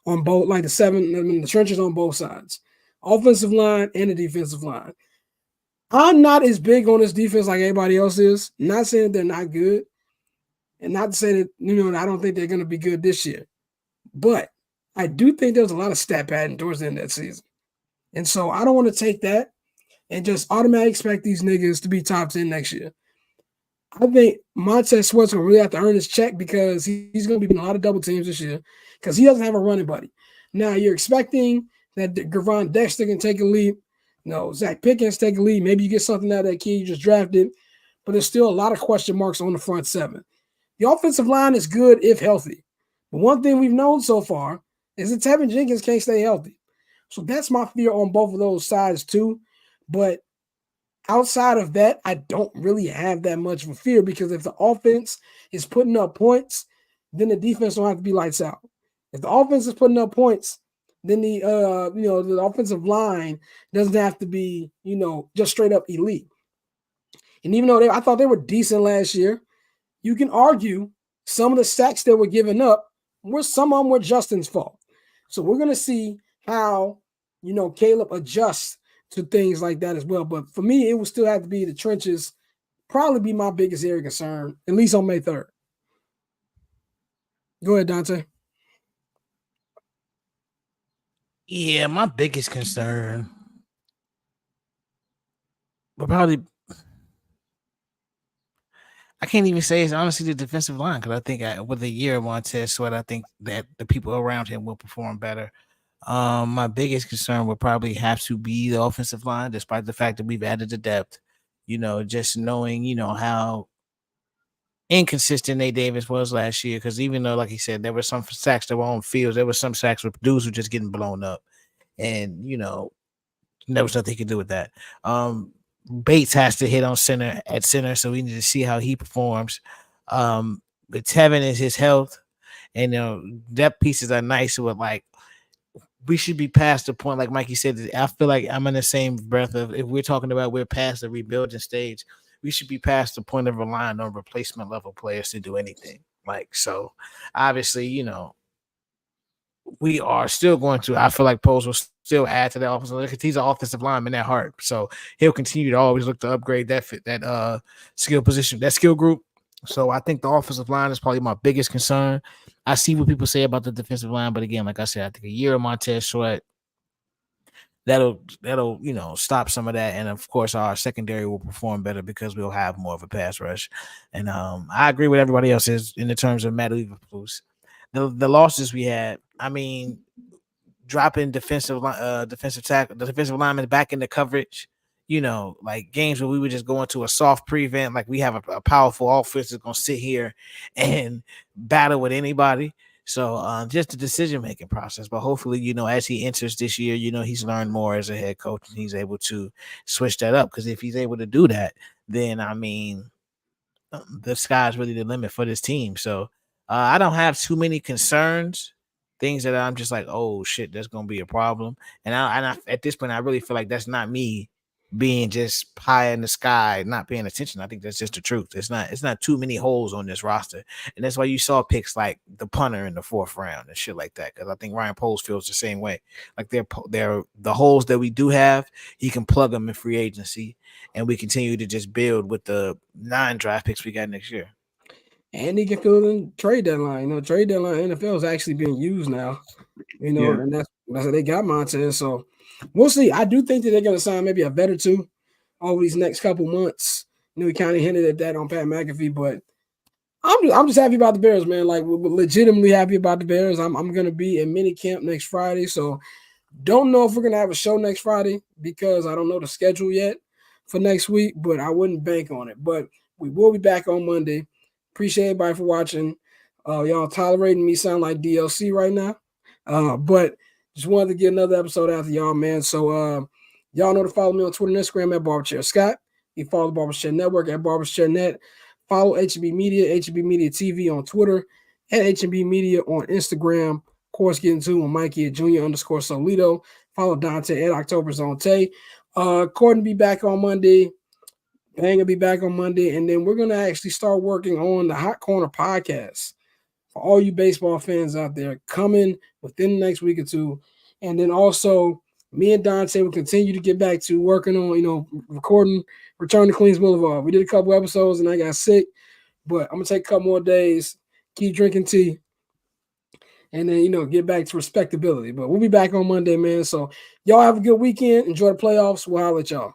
on both, like the trenches on both sides, offensive line and the defensive line. I'm not as big on this defense like everybody else is. Not saying that they're not good, and not to say that, I don't think they're going to be good this year. But I do think there's a lot of stat padding towards the end of that season. And so I don't want to take that and just automatically expect these niggas to be top 10 next year. I think Montez Sweat's going to really have to earn his check, because he's going to be in a lot of double teams this year because he doesn't have a running buddy. Now, you're expecting that Gervon Dexter can take a leap. Zach Pickens take a leap. Maybe you get something out of that kid you just drafted, but there's still a lot of question marks on the front seven. The offensive line is good if healthy. But one thing we've known so far is that Tevin Jenkins can't stay healthy. So that's my fear on both of those sides too. But outside of that, I don't really have that much of a fear because if the offense is putting up points, then the defense don't have to be lights out. If the offense is putting up points, then the offensive line doesn't have to be just straight up elite. And even though I thought they were decent last year, you can argue some of the sacks that were given up some of them were Justin's fault. So we're gonna see how Caleb adjusts to things like that as well. But for me, it would still have to be the trenches. Probably be my biggest area of concern, at least on May 3rd. Go ahead, Dante. Yeah, my biggest concern will probably, I can't even say it's honestly the defensive line because I think with a year of Montez Sweat, I think that the people around him will perform better. My biggest concern would probably have to be the offensive line, despite the fact that we've added the depth. Just knowing, how inconsistent Nate Davis was last year. Because even though, like he said, there were some sacks that were on fields, there were some sacks with dudes who just getting blown up, and there was nothing he could do with that. Bates has to hit on center, so we need to see how he performs. But Tevin is his health, and depth pieces are nice. With like, we should be past the point, like Mikey said. I feel like I'm in the same breath of if we're talking about we're past the rebuilding stage, we should be past the point of relying on replacement level players to do anything. Like so, obviously, we are still going to. I feel like Poles will still add to that offensive line because he's an offensive lineman at heart. So he'll continue to always look to upgrade that skill position, that skill group. So I think the offensive line is probably my biggest concern. I see what people say about the defensive line, but again, like I said, I think a year of Montez Sweat that'll stop some of that, and of course our secondary will perform better because we'll have more of a pass rush. And I agree with everybody else in the terms of Matt Eberflus. The losses we had, I mean, dropping defensive tackle, the defensive lineman back into coverage, like games where we would just go into a soft prevent, like we have a powerful offense that's going to sit here and battle with anybody. So just the decision making process. But hopefully, as he enters this year, he's learned more as a head coach and he's able to switch that up. Because if he's able to do that, then I mean, the sky's really the limit for this team. So I don't have too many concerns, things that I'm just like, oh shit, that's gonna be a problem. And I at this point, I really feel like that's not me being just pie in the sky, not paying attention. I think that's just the truth. It's not too many holes on this roster, and that's why you saw picks like the punter in the 4th round and shit like that. Because I think Ryan Poles feels the same way. Like they're the holes that we do have, he can plug them in free agency, and we continue to just build with the 9 draft picks we got next year. And he can fill in trade deadline. Trade deadline NFL is actually being used now. And that's how they got Montez. So we'll see. I do think that they're going to sign maybe a vet or two over these next couple months. We kind of hinted at that on Pat McAfee, but I'm just happy about the Bears, man. Like, we're legitimately happy about the Bears. I'm going to be in mini camp next Friday, so don't know if we're going to have a show next Friday because I don't know the schedule yet for next week, but I wouldn't bank on it. But we will be back on Monday. Appreciate everybody for watching. Y'all tolerating me sound like DLC right now. But just wanted to get another episode out to y'all, man. So y'all know to follow me on Twitter and Instagram at Barberchair Scott. You follow the Barberchair Network at BarberchairNet. Follow HB Media, HB Media TV on Twitter, at HB Media on Instagram. Of course, getting to on Mikey at Junior_Solito. Follow Dante at October Zone Tay. Gordon be back on Monday. Bang will be back on Monday. And then we're going to actually start working on the Hot Corner podcast for all you baseball fans out there, coming within the next week or two. And then also, me and Dante will continue to get back to working on, recording Return to Queens Boulevard. We did a couple episodes and I got sick, but I'm going to take a couple more days, keep drinking tea, and then, get back to respectability. But we'll be back on Monday, man. So y'all have a good weekend. Enjoy the playoffs. We'll holler at y'all.